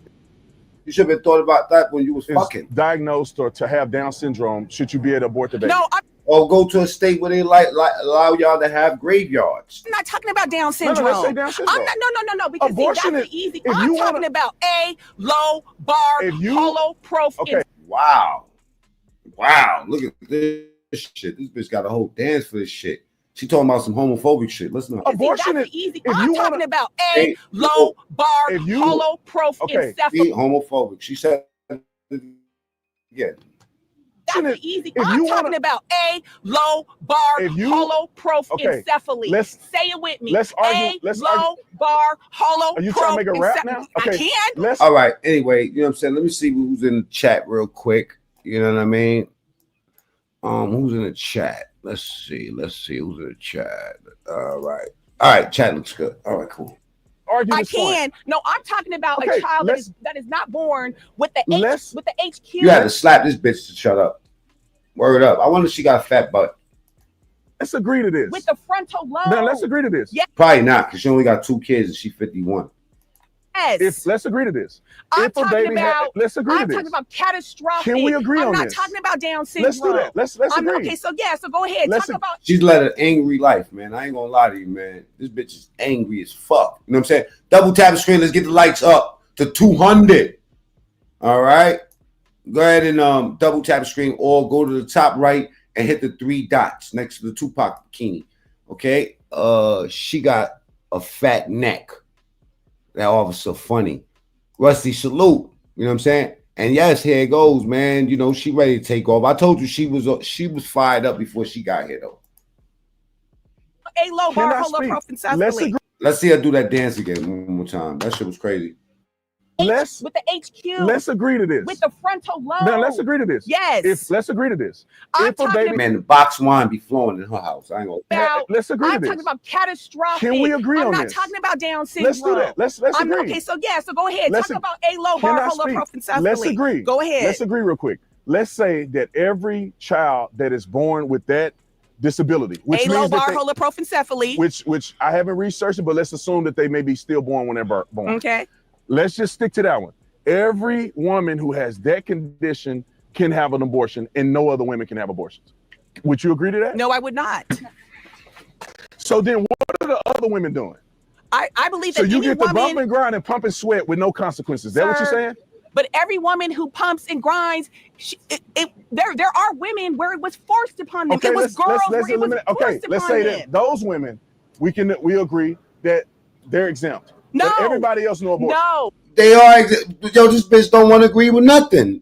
you should have thought about that when you was fucking diagnosed or to have Down syndrome, should you be able to abort the baby? No, or go to a state where they allow y'all to have graveyards. I'm not talking about Down syndrome. let's say Down syndrome. I'm not, no, because Abortion that's is- the easy. if I'm you talking about A, low bar, hollow prof. Okay. Wow. Look at this shit. This bitch got a whole dance for this shit. She talking about some homophobic shit. Listen. Abortion That's is easy. if I'm you talking wanna- about A, Hey, low bar, hollow prof. Okay, be homophobic. She said, yeah. That's easy. I'm talking about A, low bar, hollow prof. Encephaly. Say it with me. Let's argue. A, low bar, hollow. Are you trying to make a rap now? I can. All right. Anyway, you know what I'm saying? Let me see who's in the chat real quick. You know what I mean? Who's in the chat? Let's see who's in the chat. All right. Chat looks good. All right, cool. I can. No, I'm talking about a child that is not born with the HQ. You had to slap this bitch to shut up. Word up. I wonder if she got a fat butt. Let's agree to this. With the frontal lobe. Now let's agree to this. Yeah. Probably not, because she only got 2 kids and she's 51. Yes. Let's agree to this. I'm talking about. Let's agree to I'm this. talking about catastrophic. Can we agree on I'm not this? talking about Down syndrome. Let's do that. Let's agree. Okay, so go ahead. Talk about. She's led an angry life, man. I ain't gonna lie to you, man. This bitch is angry as fuck. You know what I'm saying? Double tap the screen. Let's get the lights up to 200. All right. Go ahead and double tap the screen or go to the top right and hit the 3 dots next to the Tupac bikini. Okay. She got a fat neck. That officer funny. Rusty salute. You know what I'm saying? And yes, here it goes, man. You know, she ready to take off. I told you she was fired up before she got here, though. A low bar, hollow prof. Let's see her do that dance again one more time. That shit was crazy. With the HQ. Let's agree to this. With the frontal lobe. Now let's agree to this. Yes. Let's agree to this. I'm talking Man, the box wine be flowing in her house. I ain't gonna. about. Let's agree to I'm this. talking about catastrophic. Can we agree I'm on not this? talking about Down syndrome. Let's do that. Let's agree. Okay, so go ahead. Let's Talk about A low bar, hollow prof. Let's agree. Go ahead. Let's agree real quick. Let's say that every child that is born with that disability, which A means low that bar, they, hollow prof. which I haven't researched it, but let's assume that they may be still born when they're born. Okay. Let's just stick to that one. Every woman who has that condition can have an abortion, and no other women can have abortions. Would you agree to that? No, I would not. So then, what are the other women doing? I believe that So you any get the woman, bump and grind and pump and sweat with no consequences. Is that what you're saying? But every woman who pumps and grinds, there are women where it was forced upon them. Okay, it was girls where it was eliminate. Okay, forced let's upon say them. that those women, we agree that they're exempt. No. But everybody else know abortion. No. They are. Yo, this bitch don't want to agree with nothing.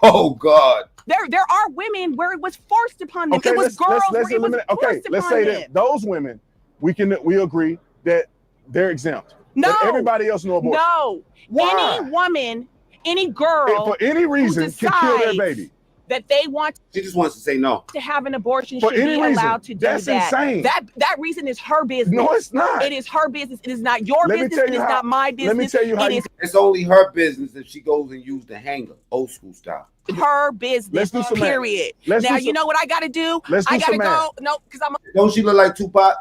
Oh God. There are women where it was forced upon them. Okay, It was girls where it was eliminate. Okay, forced let's upon say them. that those women, we agree that they're exempt. No. But everybody else know abortion. No. Why? Any woman, any girl, for any reason, can kill their baby. That they want She just wants to say no. to have an abortion For should any be reason. allowed to do That's that. insane. That reason is her business. No, it's not. It is her business. It is not your Let me business. tell It you is how- not my business. let me tell you how it you- is It's only her business if she goes and use the hanger, old school style. her business. Let's do some math. Period. Let's Now do you some- know what I got to do. Let's do I got to some go. math. No, because I'm Don't she look like Tupac?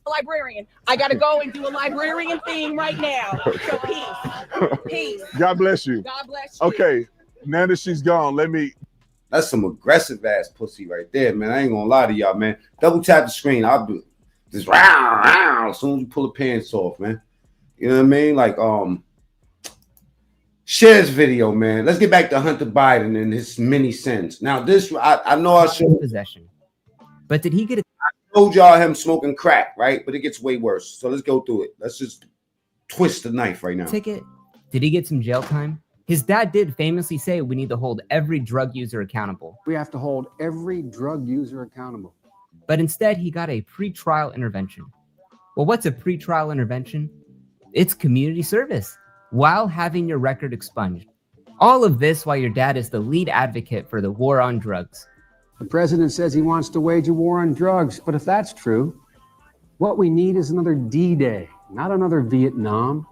a librarian. I got to go and do a librarian thing right now. So peace. Peace. God bless you. God bless you. Okay, now that she's gone, let me. That's some aggressive ass pussy right there, man. I ain't gonna lie to y'all, man. Double tap the screen. I'll do just round as soon as you pull the pants off, man. You know what I mean? Like, share this video, man. Let's get back to Hunter Biden and his many sins. Now, this I know I showed possession, but did he get? I told y'all him smoking crack, right? But it gets way worse. So let's go through it. Let's just twist the knife right now. Ticket? Did he get some jail time? His dad did famously say we need to hold every drug user accountable. We have to hold every drug user accountable. But instead, he got a pretrial intervention. Well, what's a pretrial intervention? It's community service while having your record expunged. All of this while your dad is the lead advocate for the war on drugs. The president says he wants to wage a war on drugs, but if that's true, what we need is another D-Day, not another Vietnam.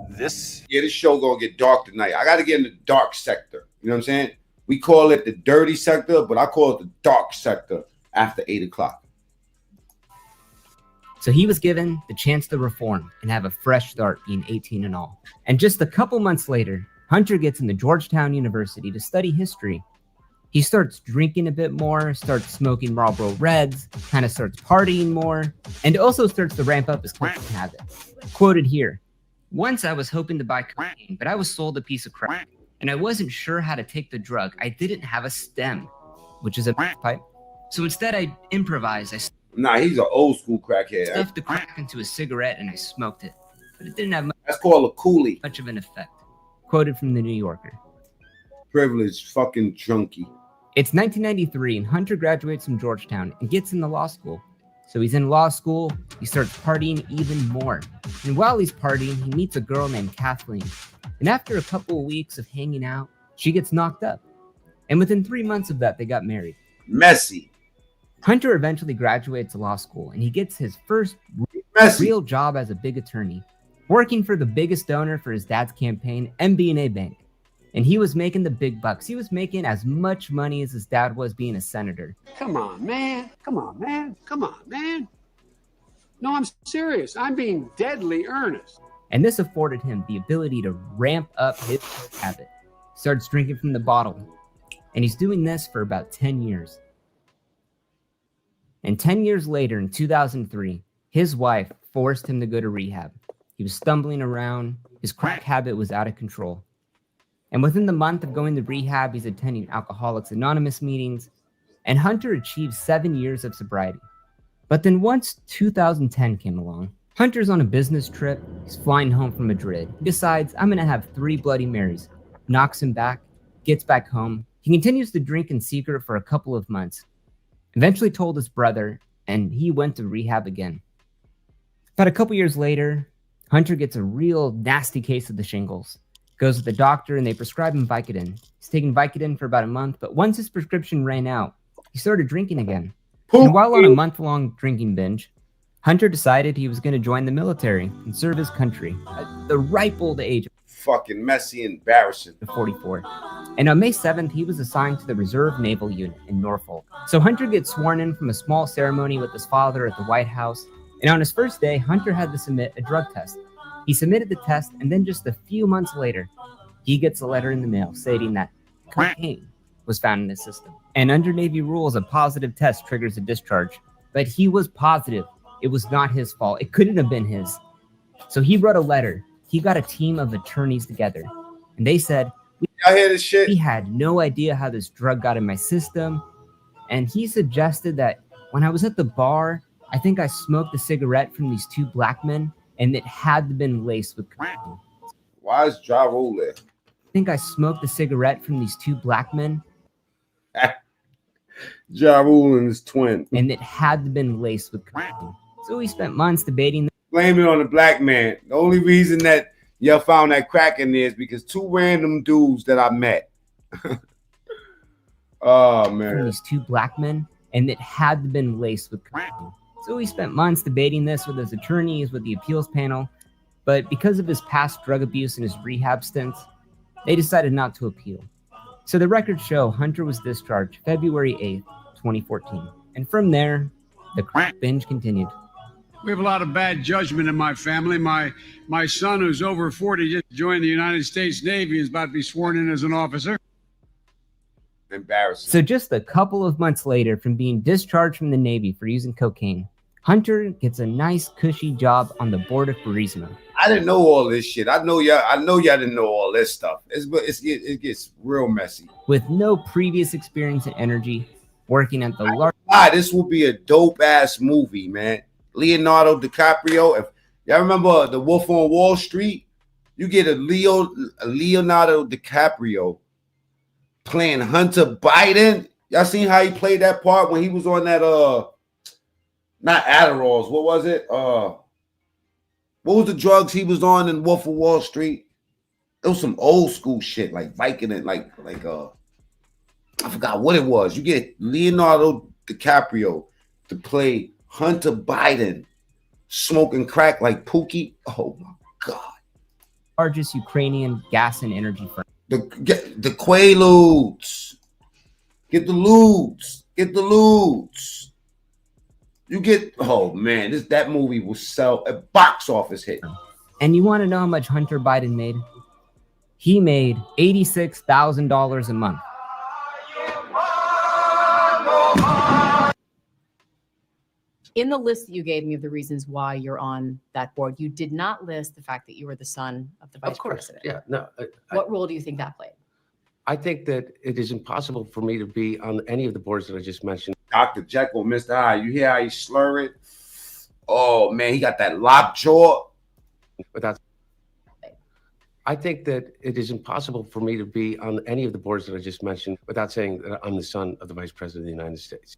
This show gonna get dark tonight. I gotta get in the dark sector. You know what I'm saying? We call it the dirty sector, but I call it the dark sector after 8 o'clock. So he was given the chance to reform and have a fresh start being 18 and all. And just a couple months later, Hunter gets into Georgetown University to study history. He starts drinking a bit more, starts smoking Marlboro Reds, kind of starts partying more, and also starts to ramp up his cooking habits. Quoted here, "Once I was hoping to buy cocaine, but I was sold a piece of crack, and I wasn't sure how to take the drug. I didn't have a stem," which is a pipe. "So instead I improvised. I Nah, he's an old school crackhead. stuffed the crack into a cigarette and I smoked it. But it didn't have That's called a coolie. much of an effect." Quoted from the New Yorker. Privileged fucking junkie. It's 1993 and Hunter graduates from Georgetown and gets into law school. So he's in law school, he starts partying even more. And while he's partying, he meets a girl named Kathleen. And after a couple of weeks of hanging out, she gets knocked up. And within 3 months of that, they got married. Messy. Hunter eventually graduates law school and he gets his first real job as a big attorney, working for the biggest donor for his dad's campaign, MB&A Bank. And he was making the big bucks. He was making as much money as his dad was being a senator. Come on, man. Come on, man. Come on, man. No, I'm serious. I'm being deadly earnest. And this afforded him the ability to ramp up his habit. Starts drinking from the bottle. And he's doing this for about 10 years. And 10 years later, in 2003, his wife forced him to go to rehab. He was stumbling around. His crack habit was out of control. And within the month of going to rehab, he's attending Alcoholics Anonymous meetings. And Hunter achieved 7 years of sobriety. But then once 2010 came along, Hunter's on a business trip. He's flying home from Madrid. He decides, I'm going to have 3 Bloody Marys. Knocks him back, gets back home. He continues to drink in secret for a couple of months. Eventually told his brother, and he went to rehab again. About a couple years later, Hunter gets a real nasty case of the shingles. Goes to the doctor, and they prescribe him Vicodin. He's taking Vicodin for about a month, but once his prescription ran out, he started drinking again. And while on a month-long drinking binge, Hunter decided he was going to join the military and serve his country at the ripe old age of Fucking messy, embarrassing. 44. And on May 7th, he was assigned to the Reserve Naval Unit in Norfolk. So Hunter gets sworn in from a small ceremony with his father at the White House. And on his first day, Hunter had to submit a drug test. He submitted the test, and then just a few months later, he gets a letter in the mail stating that cocaine was found in his system. And under Navy rules, a positive test triggers a discharge. But he was positive. It was not his fault. It couldn't have been his. So he wrote a letter. He got a team of attorneys together. And they said, y'all hear this shit? He had no idea how this drug got in my system. And he suggested that When I was at the bar, I think I smoked a cigarette from these two black men, and it had to have been laced with cocaine. Why is Ja Rule there? I think I smoked a cigarette from these two black men. Ja Rule and his twin. And it had to have been laced with cocaine. So we spent months debating. Blame it on the black man. The only reason that y'all found that crack in there is because two random dudes that I met. Oh, man. From these two black men, and it had to have been laced with cocaine. So we spent months debating this with his attorneys, with the appeals panel, but because of his past drug abuse and his rehab stints, they decided not to appeal. So the records show Hunter was discharged February 8th, 2014. And from there, the crack binge continued. We have a lot of bad judgment in my family. My son, who's over 40, just joined the United States Navy, is about to be sworn in as an officer. Embarrassing. So just a couple of months later from being discharged from the Navy for using cocaine, Hunter gets a nice cushy job on the board of Burisma. I didn't know all this shit. I know y'all didn't know all this stuff. It gets real messy. With no previous experience and energy, working at the large. This will be a dope ass movie, man. Leonardo DiCaprio. If y'all remember The Wolf on Wall Street, you get a Leonardo DiCaprio playing Hunter Biden. Y'all seen how he played that part when he was on that not Adderalls, what was it? What was the drugs he was on in Wolf of Wall Street? It was some old school shit, like Viking and like I forgot what it was. You get Leonardo DiCaprio to play Hunter Biden smoking crack like Pookie. Oh my God. Largest Ukrainian gas and energy firm. The Quaaludes. Get the lewds. Get the lewds. You get, oh man, that movie will sell a box office hit. And you want to know how much Hunter Biden made? He made $86,000 a month. In the list that you gave me of the reasons why you're on that board, you did not list the fact that you were the son of the vice president. Yeah, no. What role do you think that played? I think that it is impossible for me to be on any of the boards that I just mentioned. Dr. Jekyll, Mr. Hyde, you hear how he slur it? Oh man, he got that lockjaw. But I think that it is impossible for me to be on any of the boards that I just mentioned without saying that I'm the son of the vice president of the United States.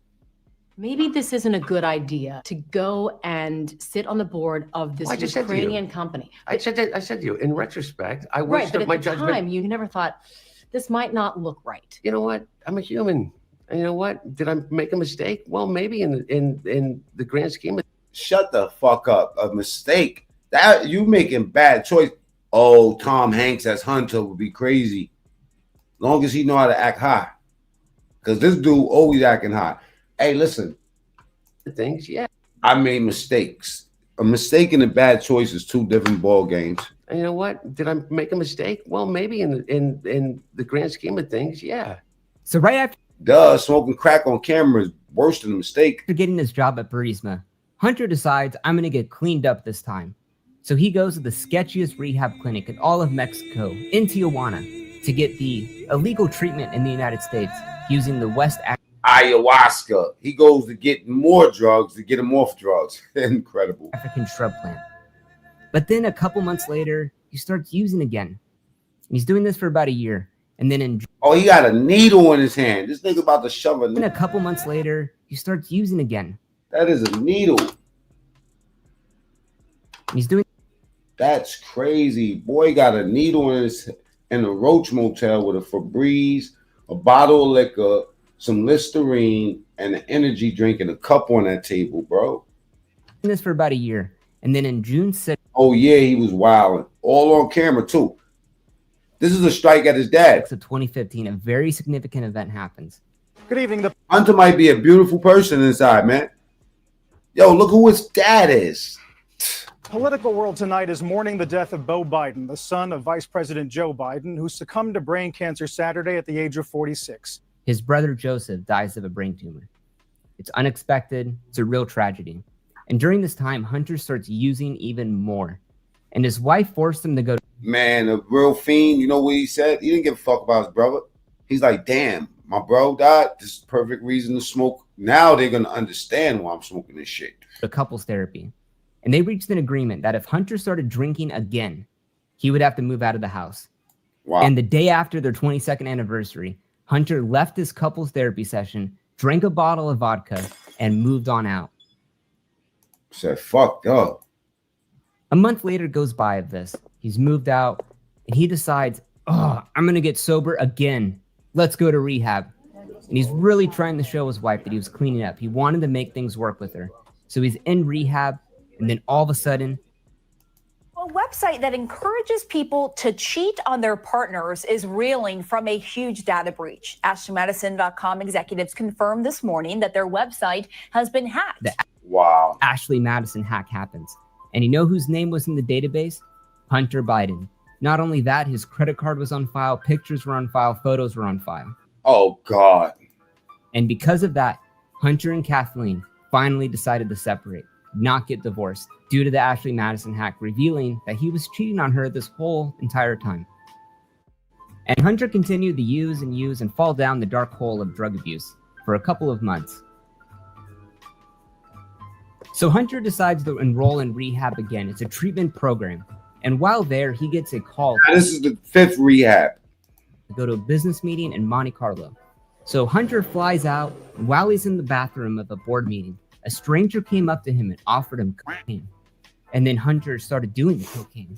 Maybe this isn't a good idea to go and sit on the board of this Ukrainian company. I said to you, in retrospect, I wish Right, but that at my the judgment. time, you never thought this might not look right. You know what? I'm a human. And you know what? Did I make a mistake? Well, maybe in the grand scheme of. Shut the fuck up. A mistake. That you making bad choice. Oh, Tom Hanks as Hunter would be crazy. Long as he know how to act high. Because this dude always acting high. Hey, listen. Things, yeah. I made mistakes. A mistake and a bad choice is two different ball games. And you know what? Did I make a mistake? Well, maybe in the grand scheme of things, yeah. So right after smoking crack on camera is worse than a mistake. After getting his job at Burisma, Hunter decides, I'm going to get cleaned up this time. So he goes to the sketchiest rehab clinic in all of Mexico, in Tijuana, to get the illegal treatment in the United States using the West Ayahuasca. He goes to get more drugs to get him off drugs. Incredible. African shrub plant. But then a couple months later, he starts using again. And he's doing this for about a year. And then he got a needle in his hand. This nigga about to shove it. Then a couple months later, he starts using again. That is a needle. He's doing. That's crazy. Boy got a needle in a Roach Motel with a Febreze, a bottle of liquor, some Listerine, and an energy drink and a cup on that table, bro. This for about a year. And then in June 6th. Oh, yeah, he was wilding. All on camera, too. This is a strike at his dad. Of 2015, a very significant event happens. Good evening. Hunter might be a beautiful person inside, man. Yo, look who his dad is. Political world tonight is mourning the death of Beau Biden, the son of Vice President Joe Biden, who succumbed to brain cancer Saturday at the age of 46. His brother Joseph dies of a brain tumor. It's unexpected. It's a real tragedy. And during this time, Hunter starts using even more. And his wife forced him to go. Man, a real fiend. You know what he said? He didn't give a fuck about his brother. He's like, damn, my bro died. This is the perfect reason to smoke. Now they're gonna understand why I'm smoking this shit. The couples therapy. And they reached an agreement that if Hunter started drinking again, he would have to move out of the house. Wow. And the day after their 22nd anniversary, Hunter left his couples therapy session, drank a bottle of vodka, and moved on out. Said, fucked up. A month later goes by of this. He's moved out, and he decides, oh, I'm going to get sober again. Let's go to rehab. And he's really trying to show his wife that he was cleaning up. He wanted to make things work with her. So he's in rehab, and then all of a sudden, a website that encourages people to cheat on their partners is reeling from a huge data breach. AshleyMadison.com executives confirmed this morning that their website has been hacked. Wow. Ashley Madison hack happens. And you know whose name was in the database? Hunter Biden. Not only that, his credit card was on file, pictures were on file, photos were on file. Oh, God. And because of that, Hunter and Kathleen finally decided to separate, not get divorced, due to the Ashley Madison hack revealing that he was cheating on her this whole entire time. And Hunter continued to use and fall down the dark hole of drug abuse for a couple of months. So Hunter decides to enroll in rehab again. It's a treatment program. And while there, he gets a call. This is the 5th rehab. To go to a business meeting in Monte Carlo. So Hunter flies out, and while he's in the bathroom of a board meeting, a stranger came up to him and offered him cocaine. And then Hunter started doing the cocaine.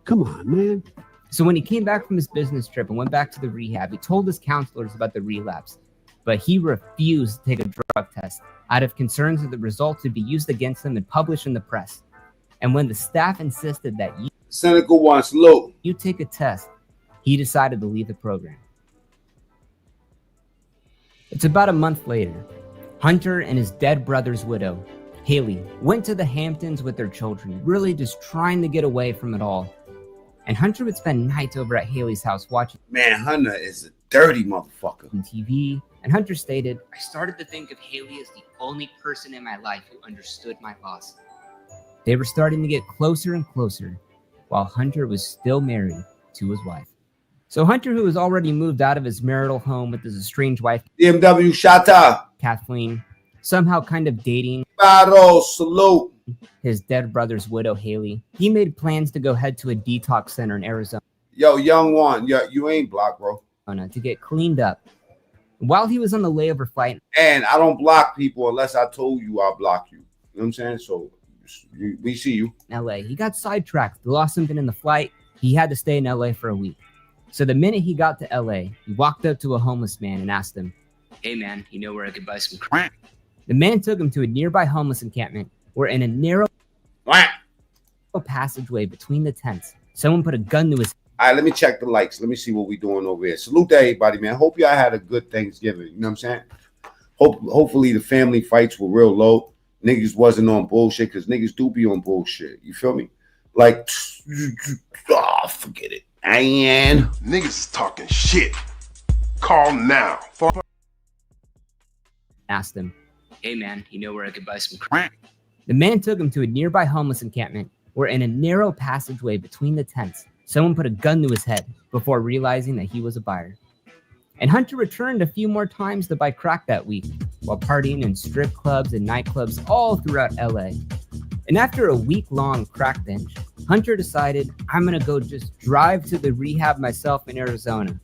Come on, man. So when he came back from his business trip and went back to the rehab, he told his counselors about the relapse, but he refused to take a drug test out of concerns that the results would be used against him and published in the press. And when the staff insisted that Seneca wants low, you take a test, he decided to leave the program. It's about a month later. Hunter and his dead brother's widow, Haley, went to the Hamptons with their children, really just trying to get away from it all. And Hunter would spend nights over at Haley's house watching. Man, Hunter is a dirty motherfucker. TV. And Hunter stated, I started to think of Haley as the only person in my life who understood my loss. They were starting to get closer and closer, while Hunter was still married to his wife. So Hunter, who was already moved out of his marital home with his estranged wife, BMW Shata, Kathleen, somehow kind of dating Baro, salute, his dead brother's widow, Haley, he made plans to go head to a detox center in Arizona. Yo, young one, you ain't blocked, bro. To get cleaned up. While he was on the layover flight, and I don't block people unless I told you I'll block you. You know what I'm saying? So we see you. LA. He got sidetracked. He lost something in the flight. He had to stay in LA for a week. So the minute he got to LA, he walked up to a homeless man and asked him, hey man, you know where I could buy some crack? The man took him to a nearby homeless encampment where in a narrow passageway between the tents, someone put a gun to his head. All right, let me check the likes. Let me see what we doing over here. Salute to everybody, man. Hope y'all had a good Thanksgiving. You know what I'm saying? Hopefully the family fights were real low. Niggas wasn't on bullshit, because niggas do be on bullshit. You feel me? Like, forget it. And niggas is talking shit. Call now. Asked him, hey man, you know where I could buy some crack? The man took him to a nearby homeless encampment where in a narrow passageway between the tents, someone put a gun to his head before realizing that he was a buyer. And Hunter returned a few more times to buy crack that week while partying in strip clubs and nightclubs all throughout LA. And after a week-long crack binge, Hunter decided, I'm going to go just drive to the rehab myself in Arizona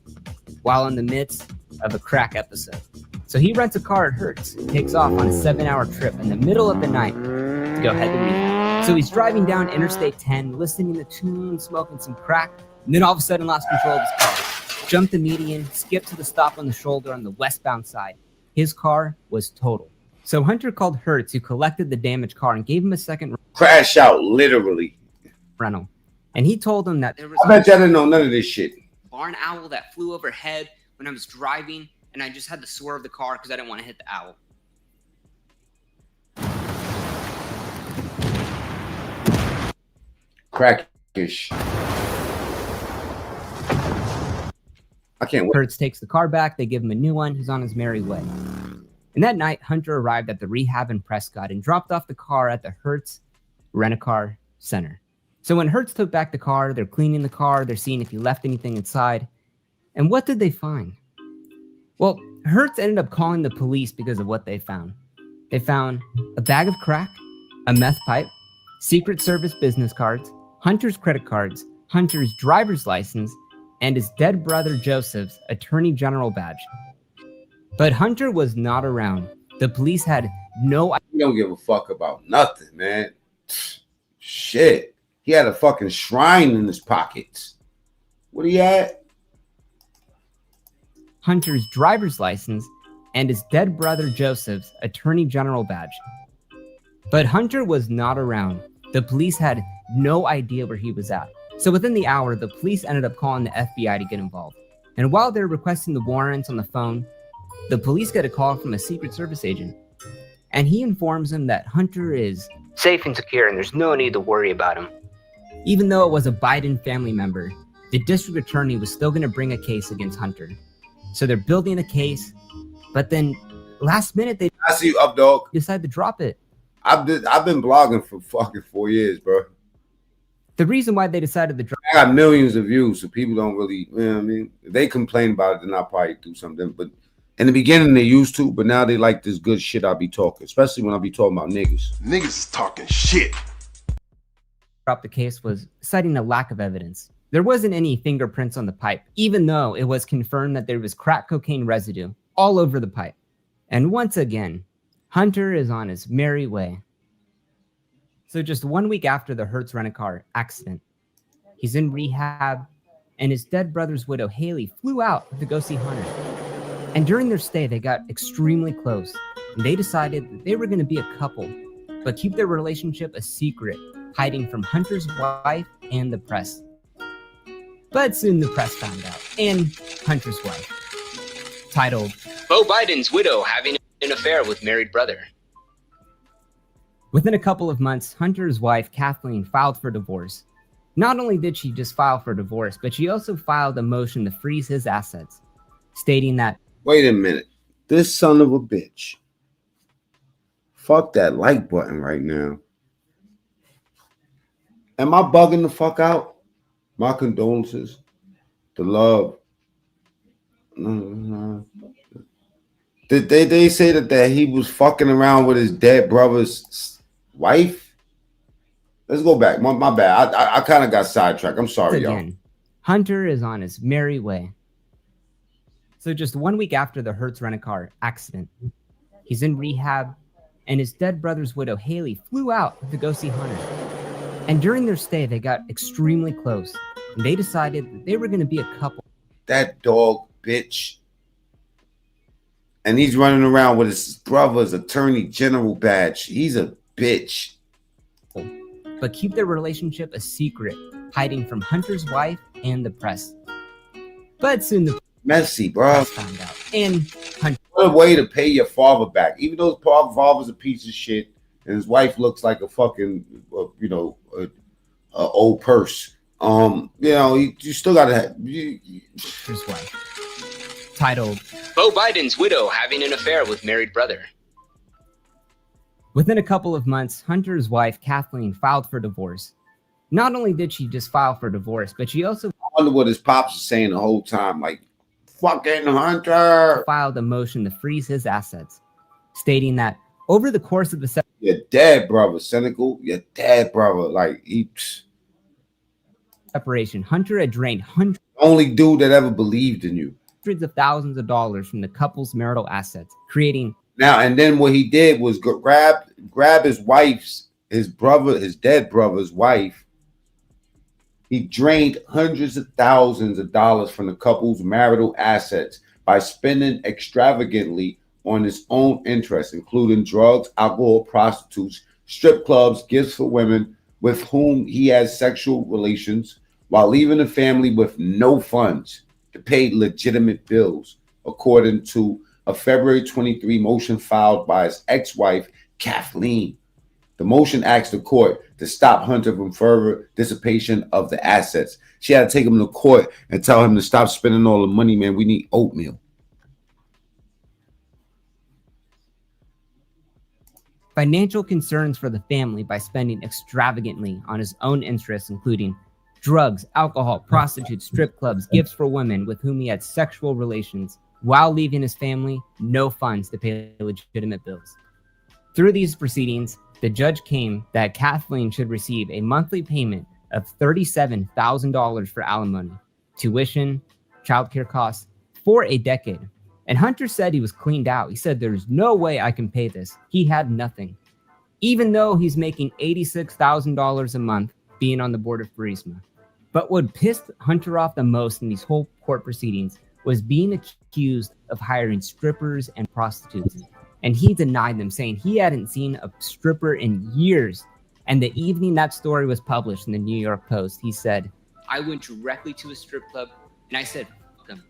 while in the midst of a crack episode. So he rents a car at Hertz, takes off on a 7-hour trip in the middle of the night to go head to rehab. So he's driving down Interstate 10, listening to tunes, smoking some crack, and then all of a sudden lost control of his car. Jumped the median, skipped to the stop on the shoulder on the westbound side. His car was totaled. So Hunter called Hertz, who collected the damaged car and gave him a second crash out, literally. Rental. And he told him that there was I bet you didn't know none of this shit. Barn owl that flew overhead when I was driving, and I just had to swerve the car because I didn't want to hit the owl. Crackish. I can't wait. Hertz takes the car back. They give him a new one. He's on his merry way. And that night, Hunter arrived at the rehab in Prescott and dropped off the car at the Hertz Rent-A-Car Center. So when Hertz took back the car, they're cleaning the car. They're seeing if he left anything inside. And what did they find? Well, Hertz ended up calling the police because of what they found. They found a bag of crack, a meth pipe, Secret Service business cards, Hunter's credit cards, Hunter's driver's license, and his dead brother Joseph's Attorney General badge. But Hunter was not around. The police had no idea. He don't give a fuck about nothing, man. Shit. He had a fucking shrine in his pockets. What he had? Hunter's driver's license and his dead brother Joseph's Attorney General badge. But Hunter was not around. The police had no idea where he was at. So within the hour, the police ended up calling the FBI to get involved. And while they're requesting the warrants on the phone, the police get a call from a Secret Service agent. And he informs them that Hunter is safe and secure and there's no need to worry about him. Even though it was a Biden family member, the district attorney was still going to bring a case against Hunter. So they're building a case, but then last minute they I see you up, dog. Decide to drop it. I've been blogging for fucking 4 years, bro. The reason why they decided to drop I got millions of views, so people don't really, you know what I mean? If they complain about it, then I'll probably do something. But in the beginning, they used to, but now they like this good shit I be talking, especially when I be talking about niggas. Niggas is talking shit. Drop the case was citing a lack of evidence. There wasn't any fingerprints on the pipe, even though it was confirmed that there was crack cocaine residue all over the pipe. And once again, Hunter is on his merry way. So just 1 week after the Hertz rent-a-car accident, he's in rehab, and his dead brother's widow, Haley, flew out to go see Hunter. And during their stay, they got extremely close, and they decided that they were going to be a couple, but keep their relationship a secret, hiding from Hunter's wife and the press. But soon the press found out, and Hunter's wife. Titled, Beau Biden's Widow Having an Affair with Married Brother. Within a couple of months, Hunter's wife, Kathleen, filed for divorce. Not only did she just file for divorce, but she also filed a motion to freeze his assets, stating that, wait a minute, this son of a bitch. Fuck that like button right now. Am I bugging the fuck out? My condolences. The love. Did they say that he was fucking around with his dead brother's wife? Let's go back. My bad. I kind of got sidetracked. I'm sorry, y'all. Hunter is on his merry way. So just 1 week after the Hertz rent-a-car accident, he's in rehab, and his dead brother's widow, Haley, flew out to go see Hunter. And during their stay, they got extremely close, and they decided that they were going to be a couple. That dog bitch. And he's running around with his brother's Attorney General badge. He's a bitch. But keep their relationship a secret, hiding from Hunter's wife and the press. But soon the messy, bro. Found out. And Hunter, what a way to pay your father back. Even though his father's a piece of shit, and his wife looks like a fucking, old purse. You still gotta have his wife. Titled, Beau Biden's Widow Having an Affair with Married Brother. Within a couple of months, Hunter's wife, Kathleen, filed for divorce. Not only did she just file for divorce, but she also... I wonder what his pops was saying the whole time, like, fucking Hunter! Filed a motion to freeze his assets, stating that over the course of the... Your dad brother, cynical, your dad brother, like, separation, Hunter had drained hundreds... Only dude that ever believed in you. Hundreds of thousands of dollars from the couple's marital assets, creating... Now, and then what he did was grab his wife's, his dead brother's wife. He drained hundreds of thousands of dollars from the couple's marital assets by spending extravagantly on his own interests, including drugs, alcohol, prostitutes, strip clubs, gifts for women with whom he has sexual relations, while leaving the family with no funds to pay legitimate bills, according to a February 23 motion filed by his ex-wife, Kathleen. The motion asked the court to stop Hunter from further dissipation of the assets. She had to take him to court and tell him to stop spending all the money, man. We need oatmeal. Financial concerns for the family by spending extravagantly on his own interests, including drugs, alcohol, prostitutes, strip clubs, gifts for women with whom he had sexual relations, while leaving his family no funds to pay legitimate bills. Through these proceedings, the judge came that Kathleen should receive a monthly payment of $37,000 for alimony, tuition, childcare costs for a decade. And Hunter said he was cleaned out. He said, there's no way I can pay this. He had nothing. Even though he's making $86,000 a month being on the board of Burisma. But what pissed Hunter off the most in these whole court proceedings was being accused of hiring strippers and prostitutes. And he denied them, saying he hadn't seen a stripper in years. And the evening that story was published in the New York Post, he said, I went directly to a strip club and I said, fuck them.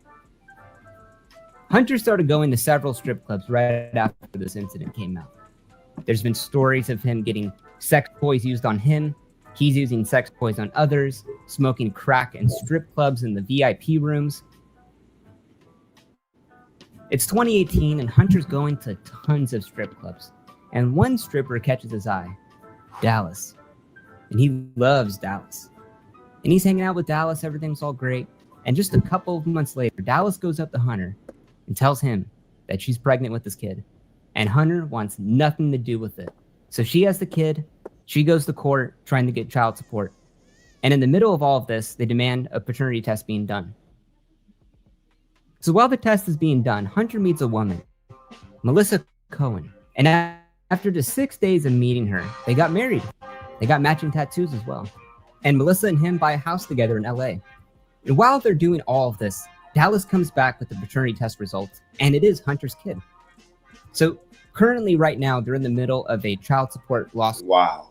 Hunter started going to several strip clubs right after this incident came out. There's been stories of him getting sex toys used on him. He's using sex toys on others, smoking crack in strip clubs in the VIP rooms. It's 2018 and Hunter's going to tons of strip clubs. And one stripper catches his eye, Dallas. And he loves Dallas. And he's hanging out with Dallas, everything's all great. And just a couple of months later, Dallas goes up to Hunter and tells him that she's pregnant with this kid. And Hunter wants nothing to do with it. So she has the kid. She goes to court trying to get child support. And in the middle of all of this, they demand a paternity test being done. So while the test is being done, Hunter meets a woman, Melissa Cohen. And after just 6 days of meeting her, they got married. They got matching tattoos as well. And Melissa and him buy a house together in LA. And while they're doing all of this, Dallas comes back with the paternity test results, and it is Hunter's kid. So currently, right now, they're in the middle of a child support lawsuit. Wow.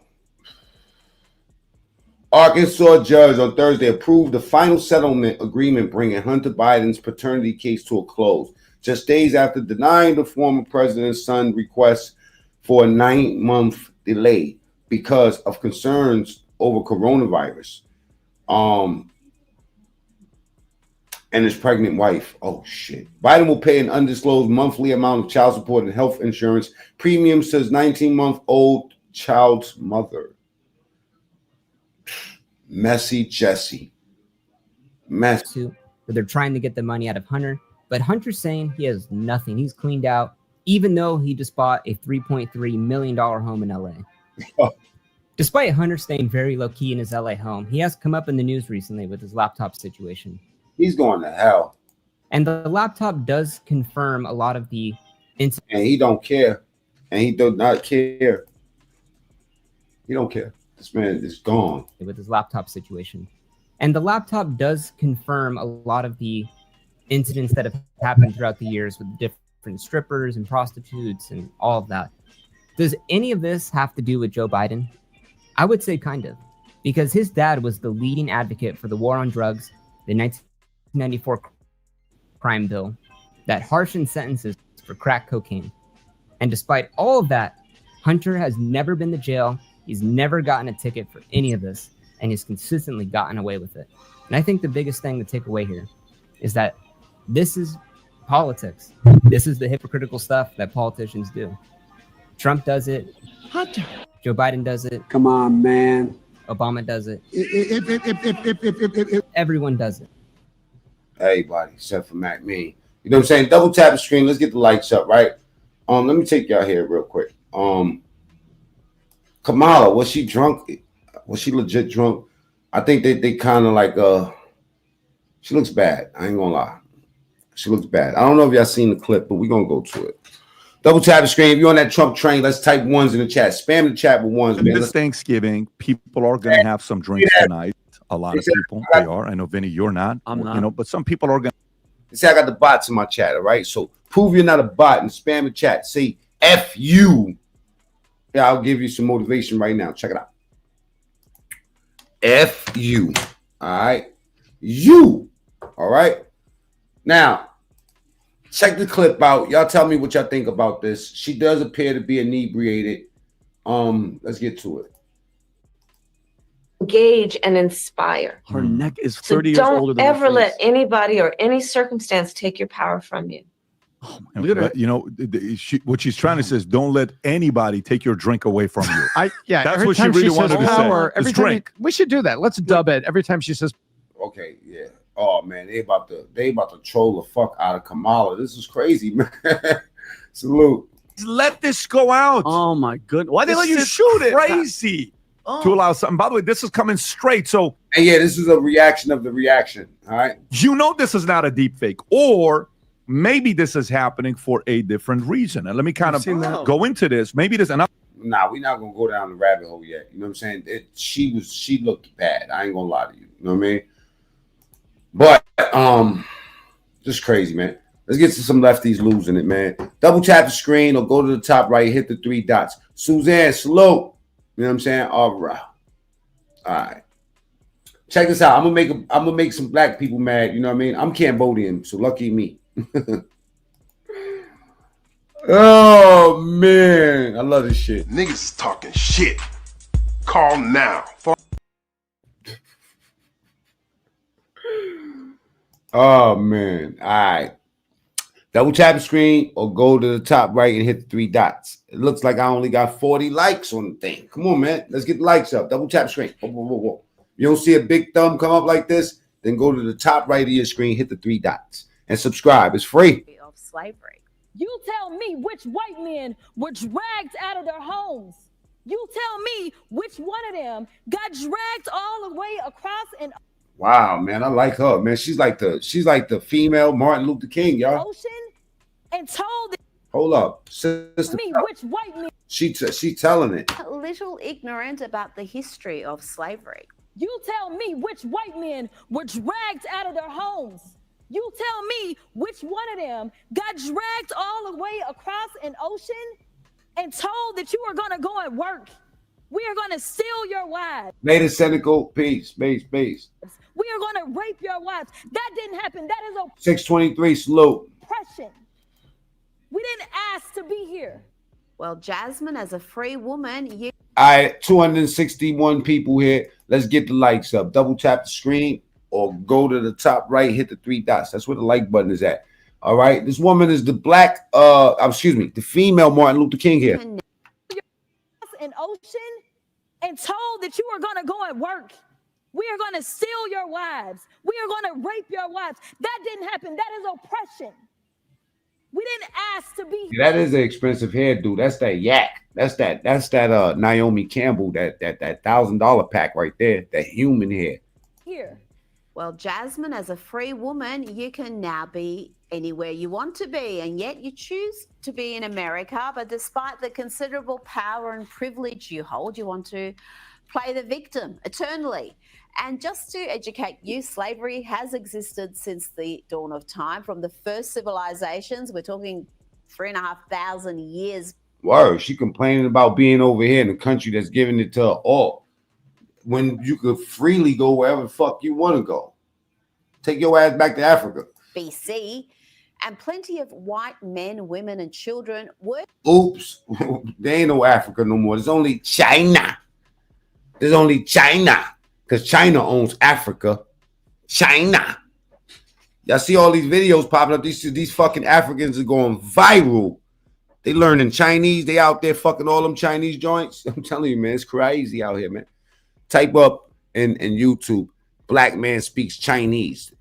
Arkansas judge on Thursday approved the final settlement agreement bringing Hunter Biden's paternity case to a close, just days after denying the former president's son request for a 9-month delay because of concerns over coronavirus. And his pregnant wife. Oh, shit. Biden will pay an undisclosed monthly amount of child support and health insurance premiums to his 19-month-old child's mother. Messy Jesse. Messy. Where they're trying to get the money out of Hunter. But Hunter's saying he has nothing. He's cleaned out, even though he just bought a $3.3 million home in LA. Despite Hunter staying very low-key in his LA home, he has come up in the news recently with his laptop situation. He's going to hell. And the laptop does confirm a lot of the incidents. And he don't care. And he does not care. He don't care. This man is gone. With his laptop situation. And the laptop does confirm a lot of the incidents that have happened throughout the years with different strippers and prostitutes and all of that. Does any of this have to do with Joe Biden? I would say kind of. Because his dad was the leading advocate for the war on drugs, the 1994 crime bill that harshened sentences for crack cocaine. And despite all of that, Hunter has never been to jail. He's never gotten a ticket for any of this, and he's consistently gotten away with it. And I think the biggest thing to take away here is that this is politics. This is the hypocritical stuff that politicians do. Trump does it. Hunter. Joe Biden does it. Come on, man. Obama does it. Everyone does it. Everybody, except for Mac Me. You know what I'm saying? Double tap the screen. Let's get the lights up, right? Let me take y'all here real quick. Kamala, was she drunk? Was she legit drunk? I think they kind of like she looks bad. I ain't gonna lie. She looks bad. I don't know if y'all seen the clip, but we're gonna go to it. Double tap the screen. If you're on that Trump train, let's type ones in the chat. Spam the chat with ones, man. This Thanksgiving, people are going to have some drinks tonight. A lot of people, they are. I know, Vinny, you're not. I'm not. You know, but some people are going to. See, I got the bots in my chat, all right? So prove you're not a bot and spam the chat. Say F you. Yeah, I'll give you some motivation right now. Check it out. F you. All right? You. All right? Now, check the clip out. Y'all tell me what y'all think about this. She does appear to be inebriated. Let's get to it. Engage and inspire. Her neck is 30 years older than her face. Don't ever let anybody or any circumstance take your power from you. You know, what she's trying to say is don't let anybody take your drink away from you. That's what she really wanted to say. Every time we should do that. Let's dub it every time she says. Okay, yeah. oh man, they about to troll the fuck out of Kamala. This is crazy, man. Salute. Let this go out. Oh my goodness. Why they let you This is shoot it? Crazy. To allow something. By the way, this is coming straight. So, and yeah, this is a reaction of the reaction. All right. You know, this is not a deep fake, or maybe this is happening for a different reason. And let me kind of go into this. Maybe this, and nah, we're not gonna go down the rabbit hole yet. You know what I'm saying? She looked bad. I ain't gonna lie to you. You know what I mean? But just crazy, man. Let's get to some lefties losing it, man. Double tap the screen or go to the top right, hit the 3 dots. Suzanne, salute. You know what I'm saying? All right. All right. Check this out. I'm gonna make some black people mad. You know what I mean? I'm Cambodian, so lucky me. Oh man, I love this shit. Niggas is talking shit. Call now. Oh man. All right. Double tap the screen or go to the top right and hit the 3 dots. It looks like I only got 40 likes on the thing. Come on, man. Let's get the likes up. Double tap the screen. Whoa, whoa, whoa, whoa. You don't see a big thumb come up like this? Then go to the top right of your screen, hit the 3 dots, and subscribe. It's free. Of slavery. You tell me which white men were dragged out of their homes. You tell me which one of them got dragged all the way across an Wow, man. I like her, man. She's like the female Martin Luther King, y'all. ocean and told Hold up. Sister, me which white men. she telling it. A little ignorant about the history of slavery. You tell me which white men were dragged out of their homes. You tell me which one of them got dragged all the way across an ocean and told that you are going to go and work. We are going to steal your wives. Made it cynical. Peace. Peace. We are going to rape your wives. That didn't happen. That is 623, salute. oppression. We didn't ask to be here. Well, Jasmine, as a free woman, you. All right, 261 people here. Let's get the likes up. Double tap the screen or go to the top right, hit the 3 dots. That's where the like button is at. All right. This woman is the the female Martin Luther King here. An ocean and told that you are going to go and work. We are going to steal your wives. We are going to rape your wives. That didn't happen. That is oppression. We didn't ask to be here. That is an expensive hairdo. That's that yak. That's that Naomi Campbell, that $1,000 pack right there, that human hair. Here. Well, Jasmine, as a free woman, you can now be anywhere you want to be, and yet you choose to be in America. But despite the considerable power and privilege you hold, you want to play the victim eternally. And just to educate you, slavery has existed since the dawn of time. From the first civilizations, we're talking 3,500 years. Word, she complaining about being over here in a country that's giving it to her all, when you could freely go wherever the fuck you want to go. Take your ass back to Africa. BC, and plenty of white men, women, and children were. Oops, there ain't no Africa no more. There's only China. There's only China, because China owns Africa. China. Y'all see all these videos popping up. These fucking Africans are going viral. They learning Chinese. They out there fucking all them Chinese joints. I'm telling you, man, it's crazy out here, man. Type up in YouTube, black man speaks Chinese.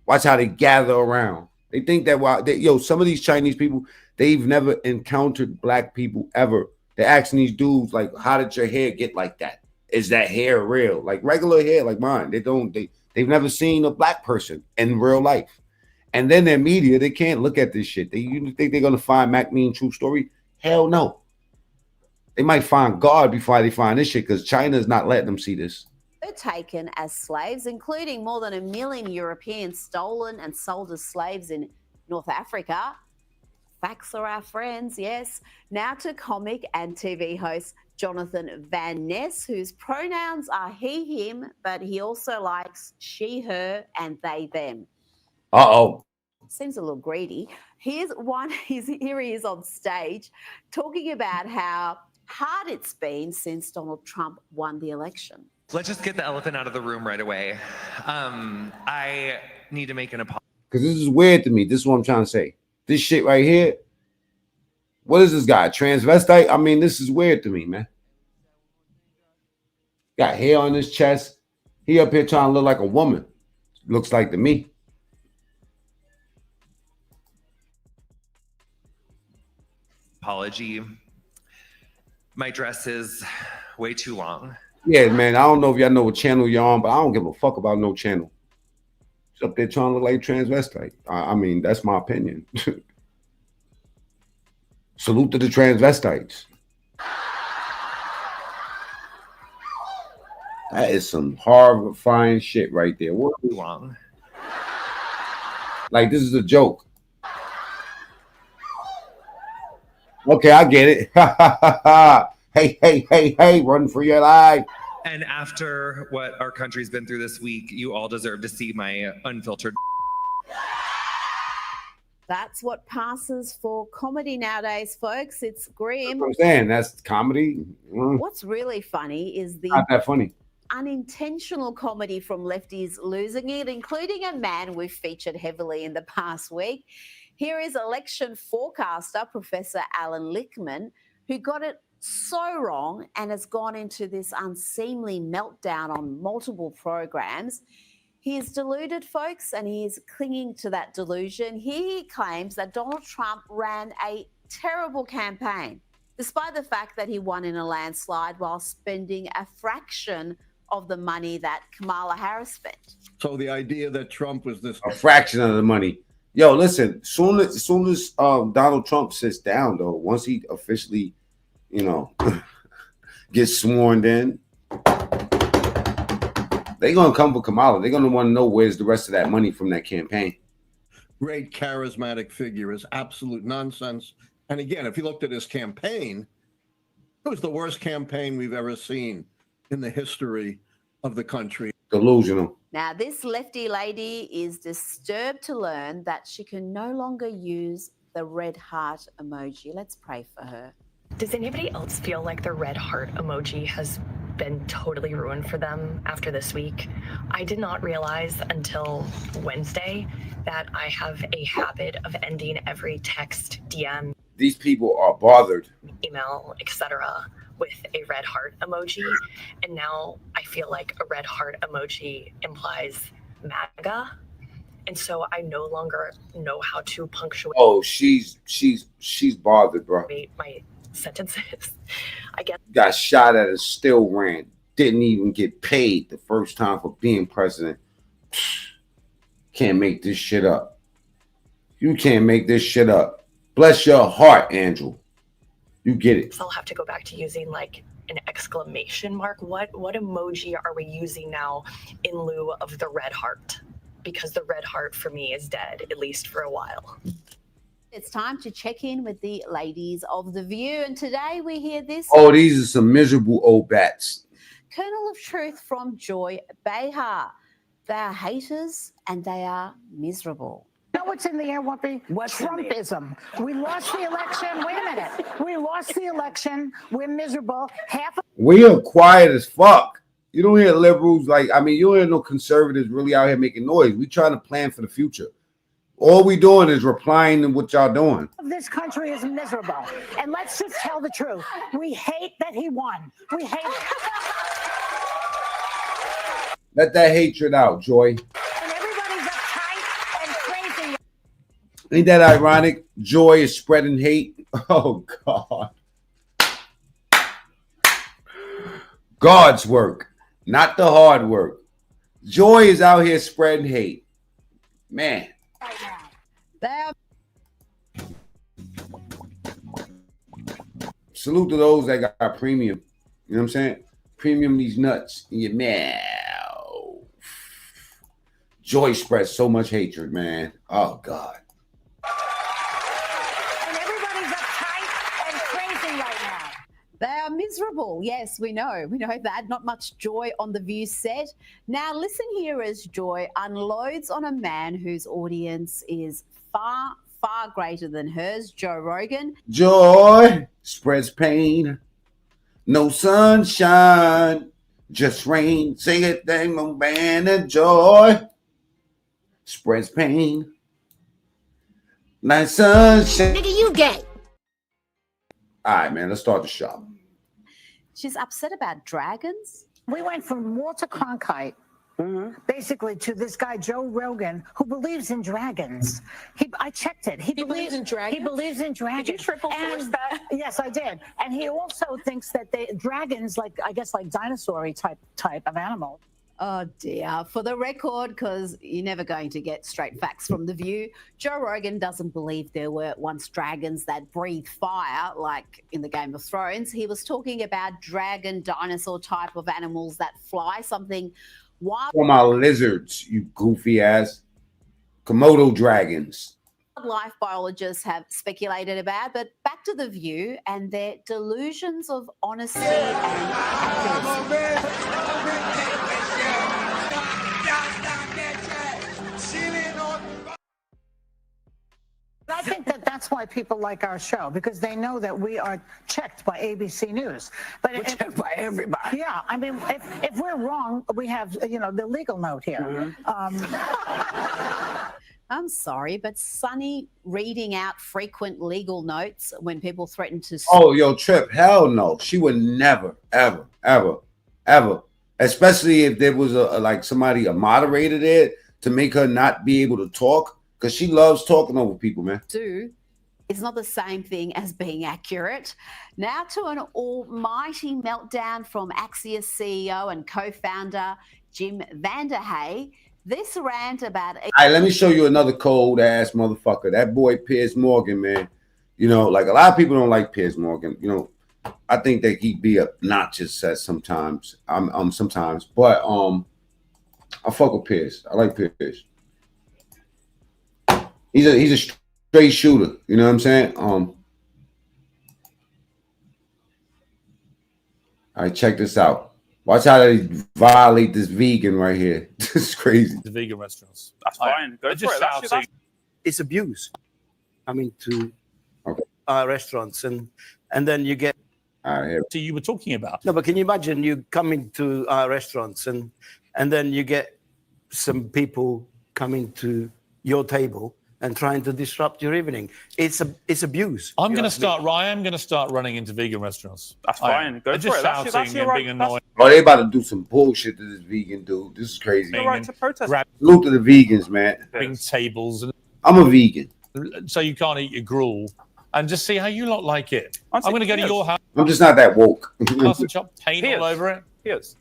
Watch how they gather around. They think that some of these Chinese people, they've never encountered black people ever. They're asking these dudes, like, how did your hair get like that? Is that hair real? Like regular hair, like mine. They've never seen a black person in real life. And then their media, they can't look at this shit. You think they're gonna find Mac Mean True Story? Hell no. They might find God before they find this shit, because China is not letting them see this. Taken as slaves, including more than 1 million Europeans stolen and sold as slaves in North Africa. Facts are our friends, yes. Now to comic and TV host Jonathan Van Ness, whose pronouns are he, him, but he also likes she, her, and they, them. Uh-oh. Seems a little greedy. Here he is on stage talking about how hard it's been since Donald Trump won the election. Let's just get the elephant out of the room right away. I need to make an apology. Because this is weird to me. This is what I'm trying to say. This shit right here. What is this guy? Transvestite? I mean, this is weird to me, man. Got hair on his chest. He up here trying to look like a woman. Looks like to me. Apology. My dress is way too long. Yeah, man. I don't know if y'all know what channel you're on, but I don't give a fuck about no channel. It's up there trying to look like transvestite. I mean, that's my opinion. Salute to the transvestites. That is some horrifying shit right there. What? Too long. Like, this is a joke. Okay, I get it. Hey, hey, hey, hey, run for your life. And after what our country's been through this week, you all deserve to see my unfiltered. That's what passes for comedy nowadays, folks. It's grim. I'm saying that's comedy. What's really funny is the Not that funny. unintentional comedy from lefties losing it, including a man we've featured heavily in the past week. Here is election forecaster Professor Alan Lichtman, who got it so wrong and has gone into this unseemly meltdown on multiple programs. He is deluded, folks, and he is clinging to that delusion. He claims that Donald Trump ran a terrible campaign, despite the fact that he won in a landslide while spending a fraction of the money that Kamala Harris spent. So the idea that Trump was this A fraction of the money. Yo, listen, soon as Donald Trump sits down, though, once he officially, gets sworn in, they're going to come for Kamala. They're going to want to know where's the rest of that money from that campaign. great charismatic figure is absolute nonsense. And again, if you looked at his campaign, it was the worst campaign we've ever seen in the history of the country. Delusional. Now, this lefty lady is disturbed to learn that she can no longer use the red heart emoji. Let's pray for her. Does anybody else feel like the red heart emoji has been totally ruined for them after this week? I did not realize until Wednesday that I have a habit of ending every text, DM, These people are bothered. email, etc. with a red heart emoji. And now I feel like a red heart emoji implies MAGA. And so I no longer know how to punctuate Oh, she's bothered, bro. my sentences. I guess Got shot at and still ran. Didn't even get paid the first time for being president. Can't make this shit up. You can't make this shit up. Bless your heart, Andrew. You get it. I'll have to go back to using like an exclamation mark. What emoji are we using now in lieu of the red heart? Because the red heart for me is dead, at least for a while. It's time to check in with the ladies of The View. And today we hear this. Oh, these are some miserable old bats. Kernel of truth from Joy Behar. They are haters and they are miserable. You know what's in the air, Whoopi? Trumpism. We lost the election. Wait a minute. We lost the election. We're miserable. We are quiet as fuck. You don't hear liberals you don't hear no conservatives really out here making noise. We trying to plan for the future. All we doing is replying to what y'all doing. This country is miserable. And let's just tell the truth. We hate that he won. We hate it. Let that hatred out, Joy. And everybody's uptight and crazy. Ain't that ironic? Joy is spreading hate. Oh, God. God's work, not the hard work. Joy is out here spreading hate. Man. Salute to those that got premium. You know what I'm saying? Premium these nuts in your mouth. Joy spreads so much hatred, man. Oh, God. And everybody's uptight and crazy right now. They are miserable. Yes, we know. We know that. Not much joy on The View set. Now, listen here as Joy unloads on a man whose audience is far, far greater than hers, Joe Rogan. Joy spreads pain. No sunshine, just rain. Sing it, thing, no band of joy. Spreads pain. Nice sunshine. Nigga, you gay. All right, man, let's start the show. She's upset about dragons. We went from Walter Cronkite basically to this guy Joe Rogan, who believes in dragons. I checked it. He believes in dragons. He believes in dragons. Did you triple force that? Yes, I did. And he also thinks that dragons, like I guess like dinosaur type of animal. Oh dear. For the record, because you're never going to get straight facts from The View, Joe Rogan doesn't believe there were once dragons that breathe fire, like in the Game of Thrones. He was talking about dragon, dinosaur type of animals that fly, something wild. For my lizards, you goofy ass. Komodo dragons. Wildlife biologists have speculated about, but back to The View and their delusions of honesty and accuracy. I think that that's why people like our show, because they know that we are checked by ABC News. But we're checked by everybody. Yeah, I mean, if we're wrong, we have the legal note here. I'm sorry, but Sonny reading out frequent legal notes when people threaten to sue. Oh, yo, Trip, hell no. She would never, ever, ever, ever. Especially if there was a moderator there to make her not be able to talk, because she loves talking over people, man. It's not the same thing as being accurate. Now to an almighty meltdown from Axios CEO and co-founder Jim Vanderhey. This rant about... All right, let me show you another cold ass motherfucker. That boy Piers Morgan, man. Like a lot of people don't like Piers Morgan. I think that he be obnoxious at sometimes. Sometimes, but I fuck with Piers. I like Piers. He's a straight shooter. You know what I'm saying? All right, check this out. Watch how they violate this vegan right here. This is crazy. The vegan restaurants. That's fine. Go for it. It's abuse. Coming to restaurants and then you get. So you were talking about. No, but can you imagine you coming to restaurants and then you get some people coming to your table and trying to disrupt your evening? It's abuse. I'm going to start running into vegan restaurants. That's fine. Go for just it. Shouting and being annoying. Oh, they about to do some bullshit to this vegan dude. This is crazy. You're right to protest. Salute to the vegans, man. Grabbing tables. I'm a vegan. So you can't eat your gruel. And just see how you lot like it. I'm going to go to your house. I'm just not that woke. Paint all over it. Yes.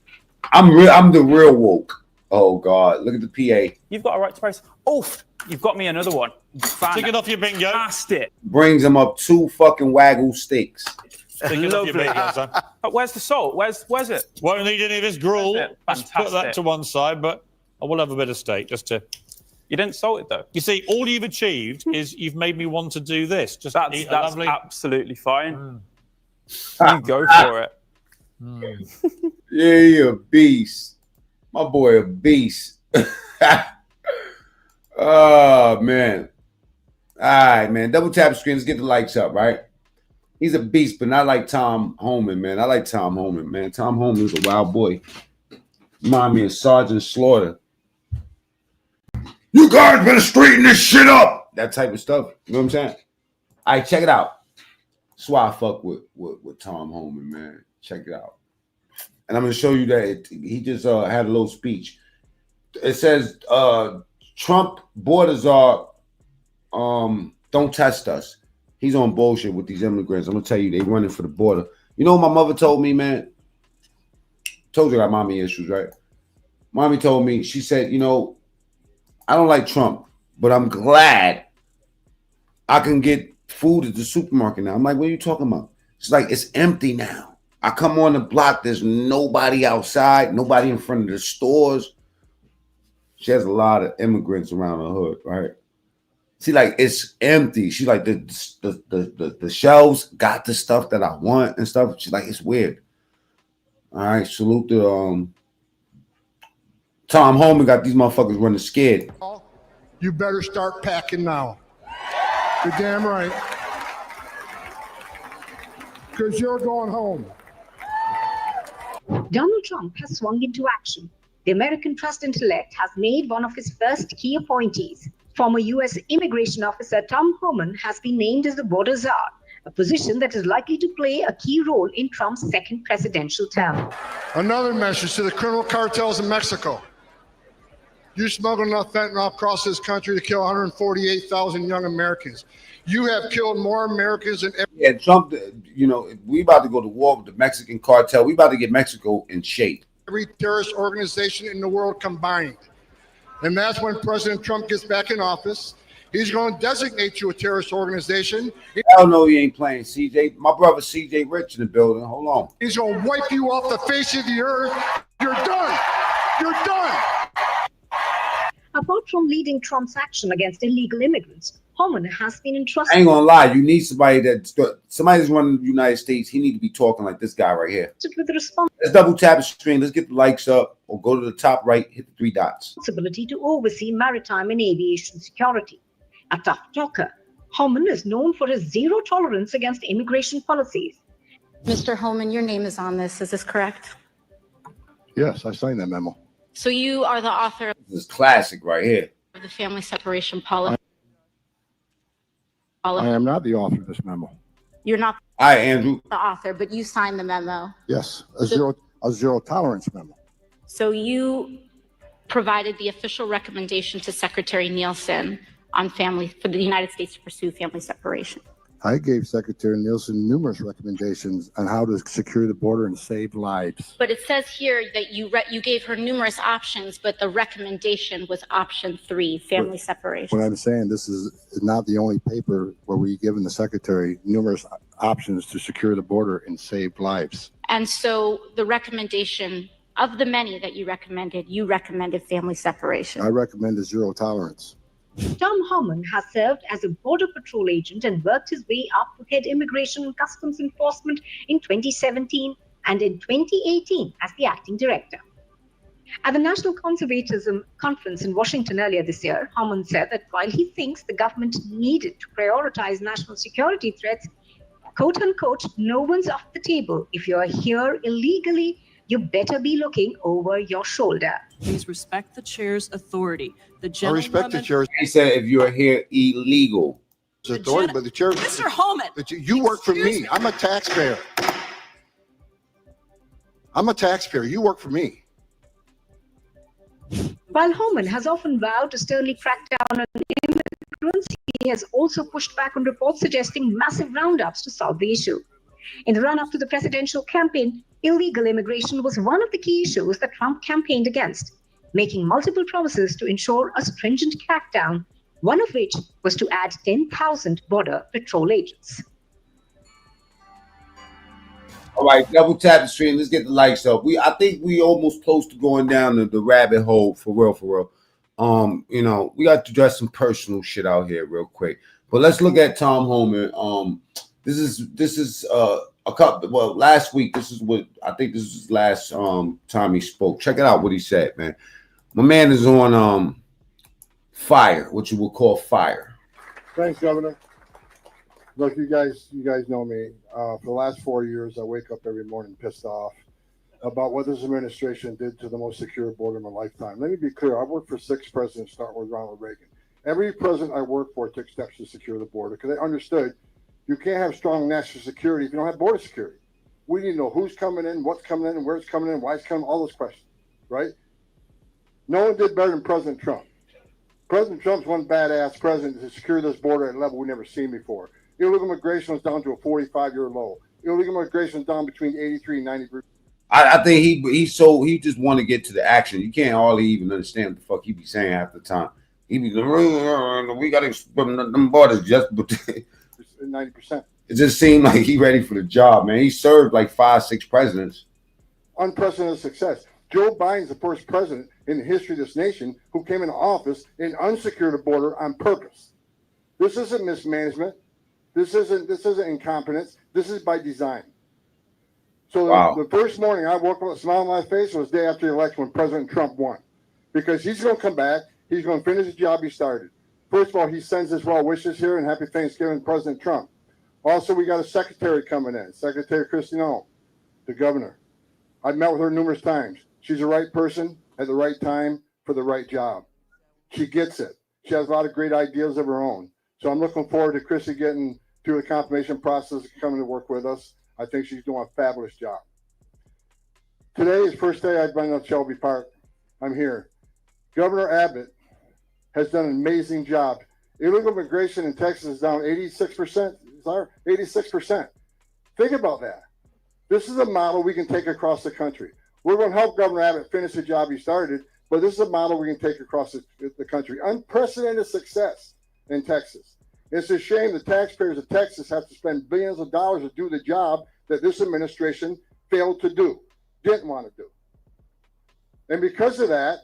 I'm the real woke. Oh God, look at the PA. You've got a right to protest. Oof, you've got me another one. Stick it off your bingo. Past it. Brings them up 2 fucking Wagyu steaks. Stick it off your bingo, son. But where's the salt? Where's it? Won't need any of his gruel. Let's put that Fantastic. to one side, but I will have a bit of steak just to... You didn't salt it though. You see, all you've achieved is you've made me want to do this. Just eat a that's lovely... absolutely fine. You go for it. Yeah, you're a beast. My boy a beast. Oh, man. All right, man. Double tap the screen. Let's get the likes up, right? He's a beast, but not like Tom Homan, man. I like Tom Homan, man. Tom Homan's a wild boy. Remind me of Sergeant Slaughter. You guys better straighten this shit up. That type of stuff. You know what I'm saying? All right, check it out. That's why I fuck with Tom Homan, man. Check it out. And I'm going to show you that he just had a little speech. It says, Trump borders are, don't test us. He's on bullshit with these immigrants. I'm going to tell you, they running for the border. You know what my mother told me, man? Told you I got mommy issues, right? Mommy told me, she said, I don't like Trump, but I'm glad I can get food at the supermarket now. I'm like, what are you talking about? It's like, it's empty now. I come on the block, there's nobody outside, nobody in front of the stores. She has a lot of immigrants around the hood, right? See, like, it's empty. She like, the shelves got the stuff that I want and stuff. She's like, it's weird. All right, salute to Tom Homan got these motherfuckers running scared. You better start packing now. You're damn right. Because you're going home. Donald Trump has swung into action. The American Trust-Elect has made one of his first key appointees. Former U.S. immigration officer Tom Homan has been named as the border czar, a position that is likely to play a key role in Trump's second presidential term. Another message to the criminal cartels in Mexico. You smuggled enough fentanyl across this country to kill 148,000 young Americans. You have killed more Americans than ever. Yeah, Trump, you know, we about to go to war with the Mexican cartel. We about to get Mexico in shape. Every terrorist organization in the world combined. And that's when President Trump gets back in office. He's going to designate you a terrorist organization. Hell no, he ain't playing, CJ. My brother CJ Rich in the building. Hold on. He's going to wipe you off the face of the earth. You're done. You're done. Apart from leading Trump's action against illegal immigrants, Homan has been I entrusted ain't gonna lie. You need somebody that's running the United States. He need to be talking like this guy right here. with the responsibility Let's double tap the screen. Let's get the likes up, or go to the top right, hit the 3 dots. to oversee maritime and aviation security. A tough talker, Homan is known for his zero tolerance against immigration policies. Mr. Homan, your name is on this. Is this correct? Yes, I signed that memo. So you are the author This is classic right here. of the family separation policy. I am not the author of this memo. You're not All right, Andrew. the author, but you signed the memo. Yes, a zero tolerance memo. So you provided the official recommendation to Secretary Nielsen on family for the United States to pursue family separation. I gave Secretary Nielsen numerous recommendations on how to secure the border and save lives. But it says here that you gave her numerous options, but the recommendation was option 3, family separation. What I'm saying, this is not the only paper where we've given the Secretary numerous options to secure the border and save lives. And so the recommendation of the many that you recommended family separation. I recommend a zero tolerance. Tom Homan has served as a border patrol agent and worked his way up to head immigration and customs enforcement in 2017 and in 2018 as the acting director. At the National Conservatism Conference in Washington earlier this year, Homan said that while he thinks the government needed to prioritize national security threats, quote unquote, no one's off the table. If you're here illegally, you better be looking over your shoulder. Please respect the chair's authority. The I respect the chair's He said if you're here illegal. authority, but the chair. Mr. Homan. You work for me. I'm a taxpayer. I'm a taxpayer. You work for me. While Homan has often vowed to sternly crack down on immigrants, he has also pushed back on reports suggesting massive roundups to solve the issue. In the run-up to the presidential campaign, illegal immigration was one of the key issues that Trump campaigned against, making multiple promises to ensure a stringent crackdown, one of which was to add 10,000 border patrol agents. All right, double tap the screen. Let's get the likes up. I think we almost close to going down the rabbit hole for real. You know, we got to address some personal shit out here real quick. But let's look at Tom Homan. This is a couple. Well, last week. This is what I think. This is his last time he spoke. Check it out. What he said, man. My man is on fire, what you would call fire. Thanks, Governor. Look, you guys know me. For the last 4 years, I wake up every morning pissed off about what this administration did to the most secure border in my lifetime. Let me be clear. I worked for 6 presidents, starting with Ronald Reagan. Every president I worked for took steps to secure the border because they understood you can't have strong national security if you don't have border security. We need to know who's coming in, what's coming in, and where it's coming in, why it's coming, all those questions, right? No one did better than President Trump. President Trump's one badass president to secure this border at a level we've never seen before. Illegal immigration was down to a 45-year low. Illegal immigration is down between 83 and 90%. I think he just want to get to the action. You can't hardly even understand what the fuck he be saying half the time. He be we got to them borders just 90%. It just seemed like he ready for the job, man. He served like 5-6 presidents. Unprecedented success. Joe Biden's the first president in the history of this nation who came into office and unsecured the border on purpose. This isn't mismanagement. This isn't incompetence. This is by design. So the first morning I woke up with a smile on my face was the day after the election when President Trump won. Because he's going to come back. He's going to finish the job he started. First of all, he sends his well wishes here and happy Thanksgiving to President Trump. Also, we got a secretary coming in, Secretary Christine, the governor. I've met with her numerous times. She's the right person at the right time for the right job. She gets it. She has a lot of great ideas of her own. So I'm looking forward to Chrissy getting through the confirmation process and coming to work with us. I think she's doing a fabulous job. Today is the first day I've been at Shelby Park. I'm here. Governor Abbott has done an amazing job. Illegal immigration in Texas is down 86%. 86%. Think about that. This is a model we can take across the country. We're going to help Governor Abbott finish the job he started, but this is a model we can take across the country. Unprecedented success in Texas. It's a shame the taxpayers of Texas have to spend billions of dollars to do the job that this administration failed to do, didn't want to do. And because of that,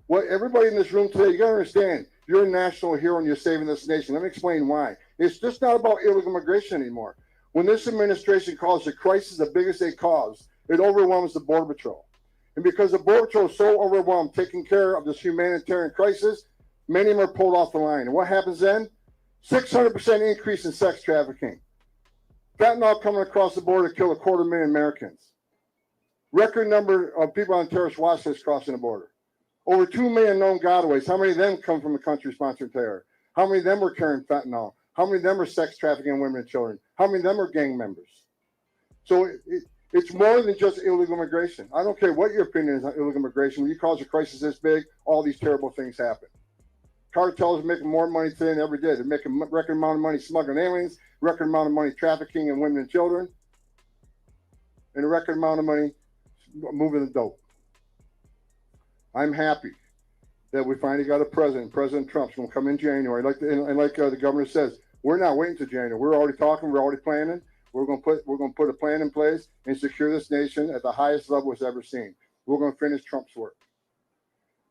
what everybody in this room today, you got to understand, you're a national hero and you're saving this nation. Let me explain why. It's just not about illegal immigration anymore. When this administration calls the crisis the biggest they caused, it overwhelms the Border Patrol. And because the Border Patrol is so overwhelmed taking care of this humanitarian crisis, many of them are pulled off the line. And what happens then? 600% increase in sex trafficking. Fentanyl coming across the border to kill 250,000 Americans. Record number of people on terrorist watch lists crossing the border. Over 2 million known gotaways. How many of them come from a country sponsored terror? How many of them were carrying fentanyl? How many of them are sex trafficking women and children? How many of them are gang members? So it's more than just illegal immigration. I don't care what your opinion is on illegal immigration. When you cause a crisis this big, all these terrible things happen. Cartels are making more money today than ever did. They're making a record amount of money smuggling aliens, record amount of money trafficking in women and children, and a record amount of money moving the dope. I'm happy that we finally got a president. President Trump's going to come in January. Like the governor says, we're not waiting till January. We're already talking. We're already planning. We're going to put a plan in place and secure this nation at the highest level it's ever seen. We're going to finish Trump's work.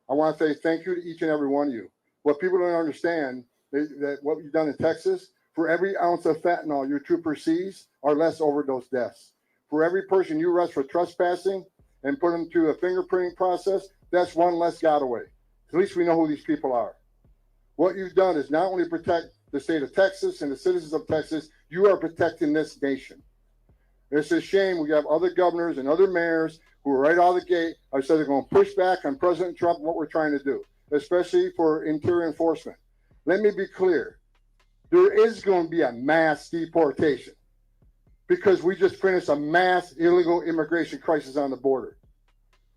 I want to say thank you to each and every one of you. What people don't understand is that what you've done in Texas, for every ounce of fentanyl your trooper sees, are less overdose deaths. For every person you arrest for trespassing and put them through a fingerprinting process, that's one less gotaway. At least we know who these people are. What you've done is not only protect the state of Texas and the citizens of Texas, you are protecting this nation. It's a shame we have other governors and other mayors who are right out of the gate. I said they're going to push back on President Trump and what we're trying to do, especially for interior enforcement. Let me be clear. There is going to be a mass deportation because we just finished a mass illegal immigration crisis on the border,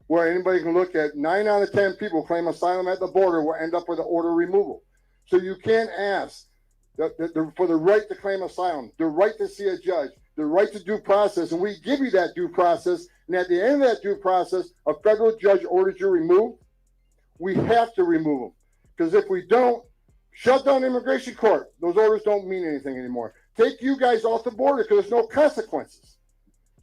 where anybody can look at 9 out of 10 people who claim asylum at the border will end up with an order removal. So you can't ask for the right to claim asylum, the right to see a judge, the right to due process, and we give you that due process, and at the end of that due process, a federal judge orders you removed, we have to remove them. Because if we don't, shut down immigration court. Those orders don't mean anything anymore. Take you guys off the border because there's no consequences.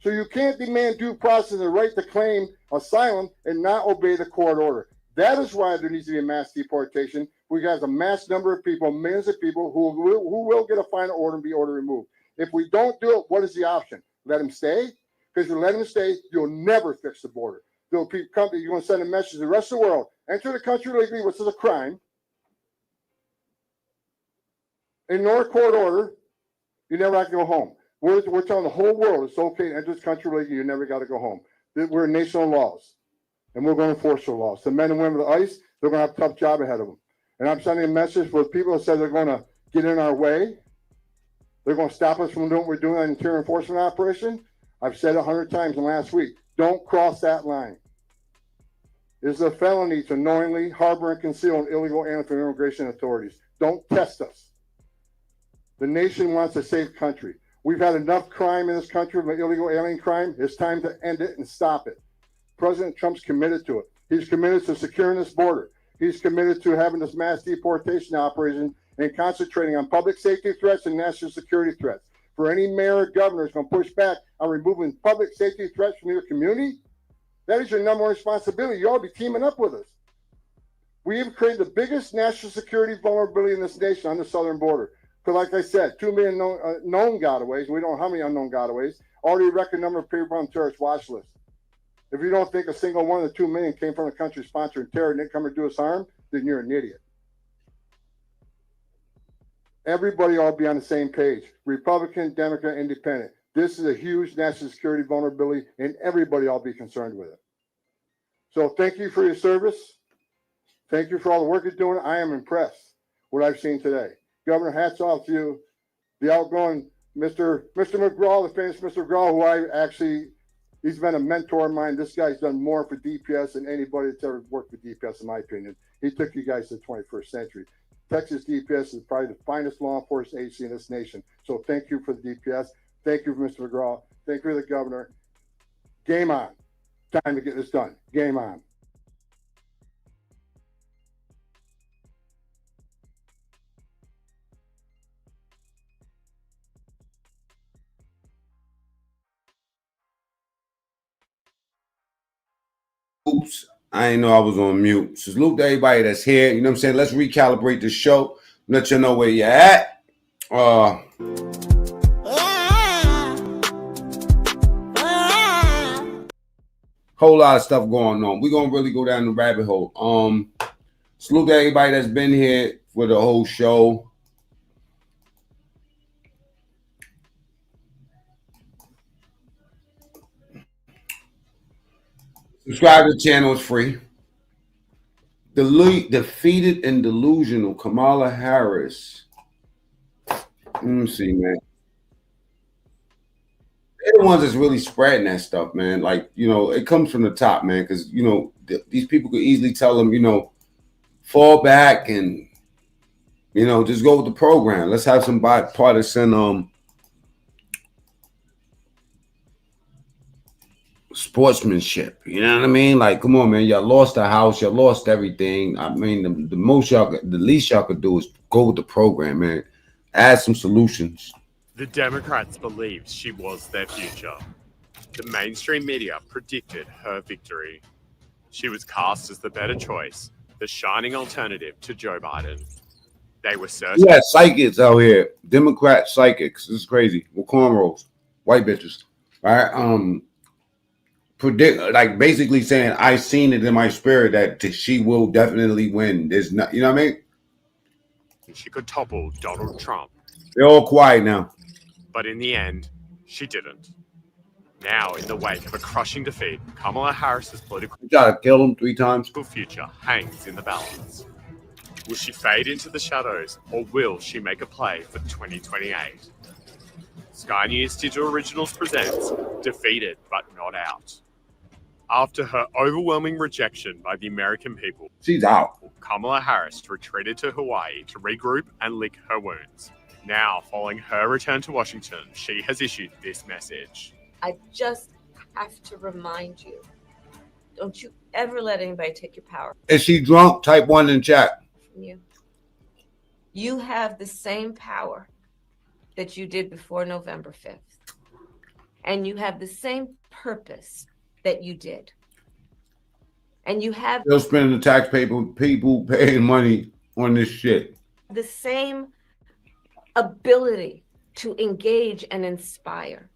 So you can't demand due process and the right to claim asylum and not obey the court order. That is why there needs to be a mass deportation. We have a mass number of people, millions of people who will get a final order and be ordered removed. If we don't do it, what is the option? Let them stay? Because if you let them stay, you'll never fix the border. You're going to send a message to the rest of the world. Enter the country legally, which is a crime. Ignore court order, you never have to go home. We're telling the whole world it's okay to enter this country legally, you never got to go home. We're a nation of laws, and we're going to enforce the laws. The men and women of the ICE, they're going to have a tough job ahead of them. And I'm sending a message for people that said they're going to get in our way. They're going to stop us from doing what we're doing on interior enforcement operation. I've said 100 times in the last week, don't cross that line. It is a felony to knowingly harbor and conceal an illegal alien from immigration authorities. Don't test us. The nation wants a safe country. We've had enough crime in this country, illegal alien crime. It's time to end it and stop it. President Trump's committed to it. He's committed to securing this border. He's committed to having this mass deportation operation and concentrating on public safety threats and national security threats. For any mayor or governor who's going to push back on removing public safety threats from your community, that is your number one responsibility. You ought to be teaming up with us. We have created the biggest national security vulnerability in this nation on the southern border. Because like I said, 2 million known gotaways, we don't know how many unknown gotaways, already a record number of people on terrorist watch lists. If you don't think a single one of the 2 million came from a country sponsoring terror and didn't come to do us harm, then you're an idiot. Everybody ought to be on the same page. Republican, Democrat, Independent. This is a huge national security vulnerability, and everybody ought to be concerned with it. So thank you for your service. Thank you for all the work you're doing. I am impressed with what I've seen today. Governor, hats off to you. The outgoing Mr. McGraw, the famous Mr. McGraw, who I actually He's been a mentor of mine. This guy's done more for DPS than anybody that's ever worked with DPS, in my opinion. He took you guys to the 21st century. Texas DPS is probably the finest law enforcement agency in this nation. So thank you for the DPS. Thank you, Mr. McGraw. Thank you, the governor. Game on. Time to get this done. Game on. Oops, I didn't know I was on mute. So salute to everybody that's here. You know what I'm saying? Let's recalibrate the show. Let you know where you're at. Whole lot of stuff going on. We're gonna really go down the rabbit hole. Salute to everybody that's been here for the whole show. Subscribe to the channel, it's free. Defeated and delusional Kamala Harris. Let me see, man. They're the ones that's really spreading that stuff, man. Like, you know, it comes from the top, man, because, you know, these people could easily tell them, you know, fall back and, you know, just go with the program. Let's have some bipartisan sportsmanship. You know what I mean? Like, come on, man. Y'all lost the House. Y'all lost everything. I mean, the least y'all could do is go with the program, man. Add some solutions. The Democrats believed she was their future. The mainstream media predicted her victory. She was cast as the better choice, the shining alternative to Joe Biden. They were certain. Yeah, psychics out here. Democrat psychics. This is crazy. With cornrows. White bitches. All right. Predict, like, basically saying, I seen it in my spirit that she will definitely win. There's not, you know what I mean? She could topple Donald Trump. They're all quiet now. But in the end, she didn't. Now, in the wake of a crushing defeat, Kamala Harris's political You gotta kill him 3 times. future hangs in the balance. Will she fade into the shadows, or will she make a play for 2028? Sky News Digital Originals presents Defeated But Not Out. After her overwhelming rejection by the American people, she's out. Kamala Harris retreated to Hawaii to regroup and lick her wounds. Now, following her return to Washington, she has issued this message. I just have to remind you, don't you ever let anybody take your power Is she drunk? Type 1 in chat. from you. You have the same power that you did before November 5th. And you have the same purpose that you did. And you have They'll spend the taxpayer people paying money on this shit. the same ability to engage and inspire.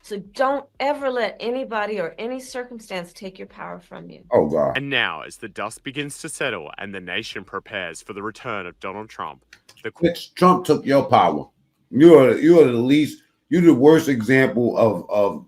So don't ever let anybody or any circumstance take your power from you. Oh, God. And now, as the dust begins to settle and the nation prepares for the return of Donald Trump, Bitch, Trump took your power. You're the worst example of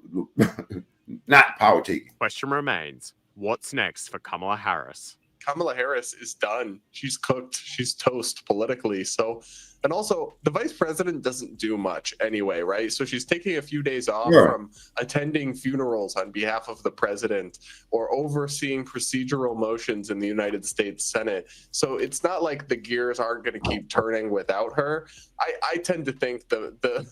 not power taking. question remains, what's next for Kamala Harris? Kamala Harris is done. She's cooked. She's toast politically. So, and also the vice president doesn't do much anyway, right? So she's taking a few days off from attending funerals on behalf of the president or overseeing procedural motions in the United States Senate. So it's not like the gears aren't going to keep turning without her. I tend to think the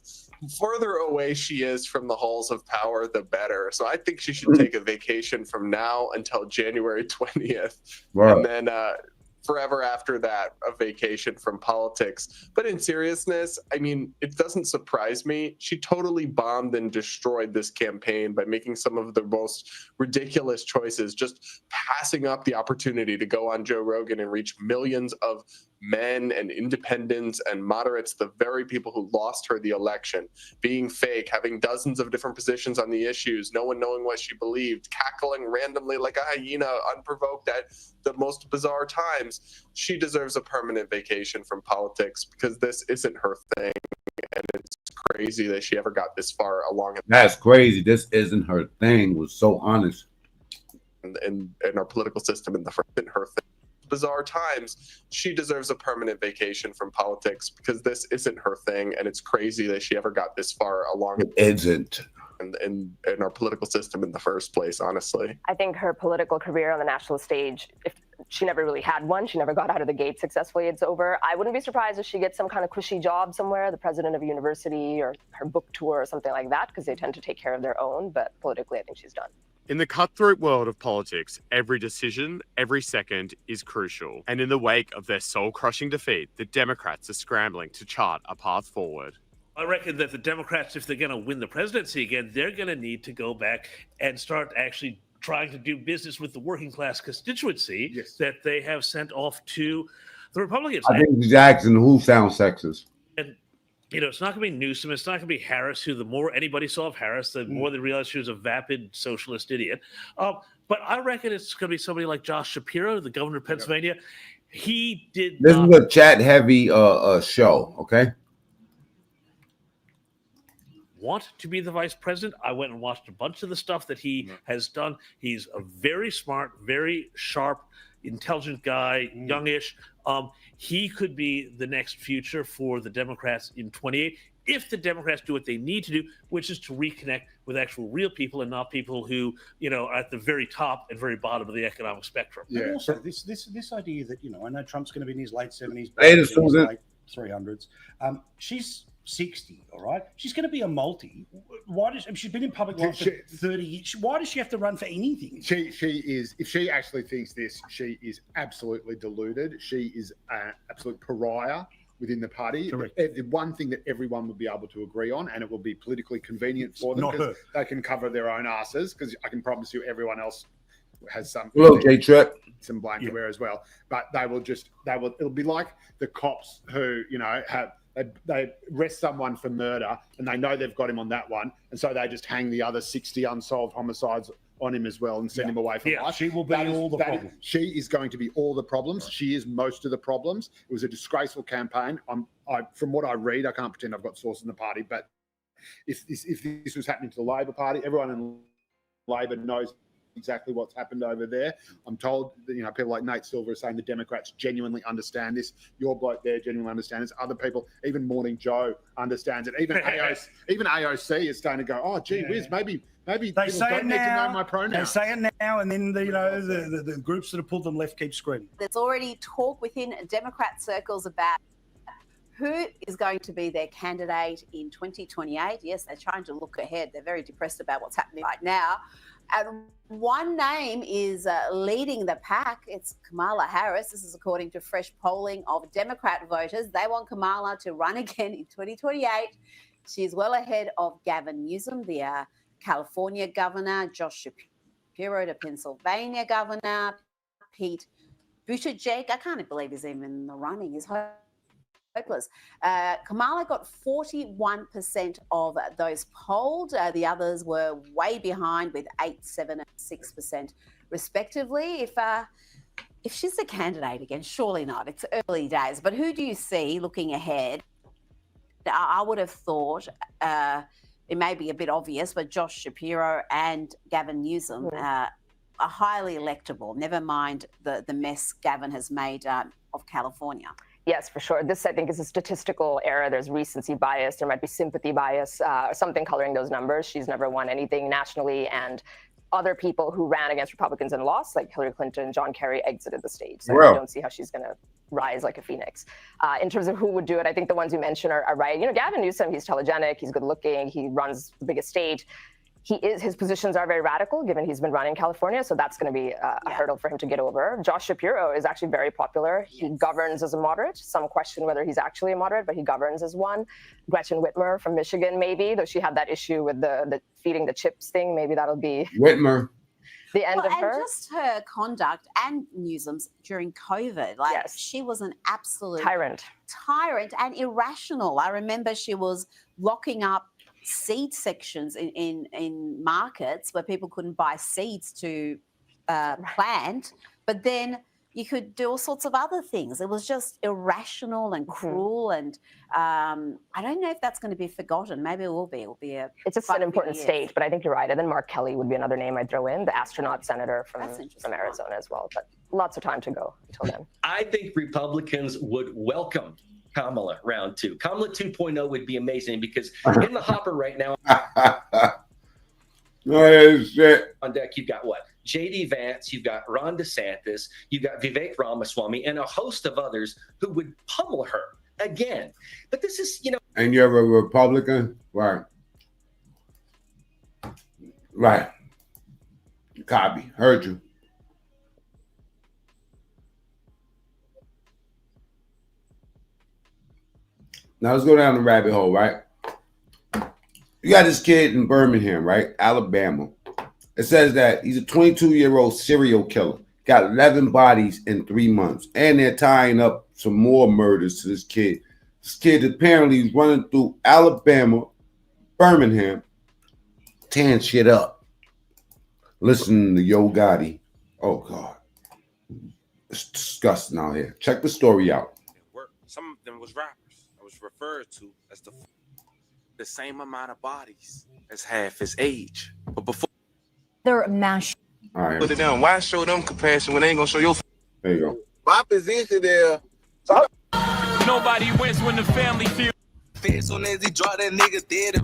further away she is from the halls of power, the better. So I think she should take a vacation from now until January 20th. Right. And then forever after that, a vacation from politics. But in seriousness, I mean, it doesn't surprise me. She totally bombed and destroyed this campaign by making some of the most ridiculous choices, just passing up the opportunity to go on Joe Rogan and reach millions of men and independents and moderates, the very people who lost her the election, being fake, having dozens of different positions on the issues, no one knowing what she believed, cackling randomly like a hyena unprovoked at the most bizarre times. She deserves a permanent vacation from politics because this isn't her thing, and it's crazy that she ever got this far along. That's crazy. This isn't her thing. Was so honest. In our political system, in her thing. Bizarre times, she deserves a permanent vacation from politics because this isn't her thing, and it's crazy that she ever got this far along. It isn't. in our political system in the first place, honestly. I think her political career on the national stage, if she never really had one, she never got out of the gate successfully, it's over. I wouldn't be surprised if she gets some kind of cushy job somewhere, the president of a university or her book tour or something like that, because they tend to take care of their own. But politically, I think she's done. In the cutthroat world of politics, every decision, every second is crucial. And in the wake of their soul-crushing defeat, the Democrats are scrambling to chart a path forward. I reckon that the Democrats, if they're going to win the presidency again, they're going to need to go back and start actually trying to do business with the working class constituency that they have sent off to the Republicans. I think Jackson who sounds sexist. And, you know, it's not going to be Newsom. It's not going to be Harris, who the more anybody saw of Harris, the more they realized she was a vapid socialist idiot. But I reckon it's going to be somebody like Josh Shapiro, the governor of Pennsylvania. He did This not... is a chat-heavy show, okay? Want to be the vice president. I went and watched a bunch of the stuff that he has done. He's a very smart, very sharp, intelligent guy, youngish. He could be the next future for the Democrats in 28 if the Democrats do what they need to do, which is to reconnect with actual real people and not people who, you know, are at the very top and very bottom of the economic spectrum. And also, this idea that, you know, I know Trump's going to be in his late 70s, Later, Biden's in his Susan. late 300s. She's 60, all right? She's going to be a multi. Why does she's been in public life for 30 years? Why does she have to run for anything? She is, if she actually thinks this, she is absolutely deluded. She is an absolute pariah within the party. Correct. The one thing that everyone will be able to agree on, and it will be politically convenient for them Not because her. they can cover their own asses, because I can promise you everyone else has some Hello, J-Trip. some blanket wear as well. But it'll be like the cops who, you know, they arrest someone for murder and they know they've got him on that one, and so they just hang the other 60 unsolved homicides on him as well and send him away for life. She will be all the problems. She is going to be all the problems. Right. She is most of the problems. It was a disgraceful campaign. From what I read, I can't pretend I've got sources in the party, but if this was happening to the Labor Party, everyone in Labor knows exactly what's happened over there. I'm told that, you know, people like Nate Silver are saying the Democrats genuinely understand this. Your bloke there genuinely understands this. Other people, even Morning Joe understands it. Even AOC is starting to go, oh, gee whiz, maybe they people say don't it need to know now. my pronouns. They say it now, and then the groups that have pulled them left keep screaming. There's already talk within Democrat circles about who is going to be their candidate in 2028. Yes, they're trying to look ahead. They're very depressed about what's happening right now. And one name is leading the pack. It's Kamala Harris. This is according to fresh polling of Democrat voters. They want Kamala to run again in 2028. She's well ahead of Gavin Newsom, the California governor, Josh Shapiro, the Pennsylvania governor, Pete Buttigieg. I can't believe he's even in the running. He's hopeless. Kamala got 41% of those polled. The others were way behind with 8%, 7%, and 6% respectively. If she's the candidate again, surely not. It's early days. But who do you see looking ahead? I would have thought, it may be a bit obvious, but Josh Shapiro and Gavin Newsom are highly electable. Never mind the mess Gavin has made of California. Yes, for sure. This, I think, is a statistical error. There's recency bias. There might be sympathy bias, something coloring those numbers. She's never won anything nationally, and other people who ran against Republicans and lost, like Hillary Clinton, John Kerry, exited the stage. So I don't see how she's going to rise like a phoenix. In terms of who would do it, I think the ones you mentioned are right. You know, Gavin Newsom, he's telegenic, he's good looking, he runs the biggest state. His positions are very radical, given he's been running California, so that's going to be a hurdle for him to get over. Josh Shapiro is actually very popular. He governs as a moderate. Some question whether he's actually a moderate, but he governs as one. Gretchen Whitmer from Michigan, maybe, though she had that issue with the feeding the chips thing. Maybe that'll be Whitmer. The end of her. And just her conduct and Newsom's during COVID. Like, she was an absolute tyrant and irrational. I remember she was locking up seed sections in markets where people couldn't buy seeds to plant, but then you could do all sorts of other things. It was just irrational and cruel, and I don't know if that's going to be forgotten. Maybe it will be. It will be it's just an important state, but I think you're right. And then Mark Kelly would be another name I'd throw in, the astronaut senator from Arizona as well. But lots of time to go until then. I think Republicans would welcome Kamala round 2. Kamala 2.0 would be amazing because in the hopper right now. Oh, shit. On deck, you've got what? J.D. Vance, you've got Ron DeSantis, you've got Vivek Ramaswamy, and a host of others who would pummel her again. But this is, And you're a Republican? Right. Right. Copy. Heard you. Now let's go down the rabbit hole, right? You got this kid in Birmingham, right? Alabama. It says that he's a 22-year-old serial killer. Got 11 bodies in 3 months. And they're tying up some more murders to this kid. This kid apparently is running through Alabama, Birmingham, tearing shit up. Listening to Yo Gotti. Oh, God. It's disgusting out here. Check the story out. Some of them was rappers. I was referred to as the same amount of bodies as half his age. But before they're mash. All right. Put it down. Why show them compassion when they ain't gonna show your? There you go. My position there. So nobody wins when the family feels. Soon as he drop that nigga dead,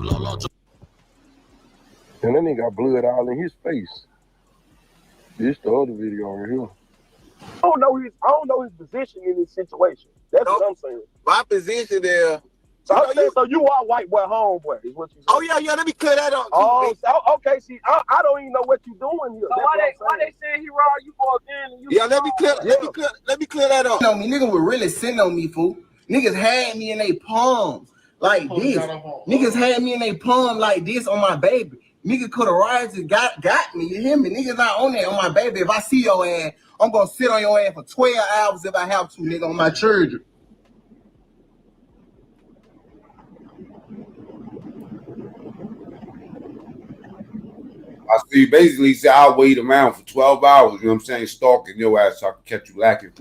and that nigga got blood all in his face. This the other video right here. I don't know his position in this situation. That's what I'm saying. My position there. So I'm saying, so you are white boy, homeboy, is what you saying. Oh yeah, let me clear that up. Oh, okay. See, I don't even know what you're doing here. So why they saying he raw you for again? And you let me clear that up. You know me, niggas were really sitting on me, fool. Niggas had me in their palms like this. Niggas had me in their palm like this on my baby. Nigga could have rised got me. You hear me? Niggas not on that on my baby. If I see your ass, I'm gonna sit on your ass for 12 hours if I have to, nigga, on my children. I see. Basically, say I'll wait around for 12 hours. You know what I'm saying? Stalking your ass so I can catch you lacking.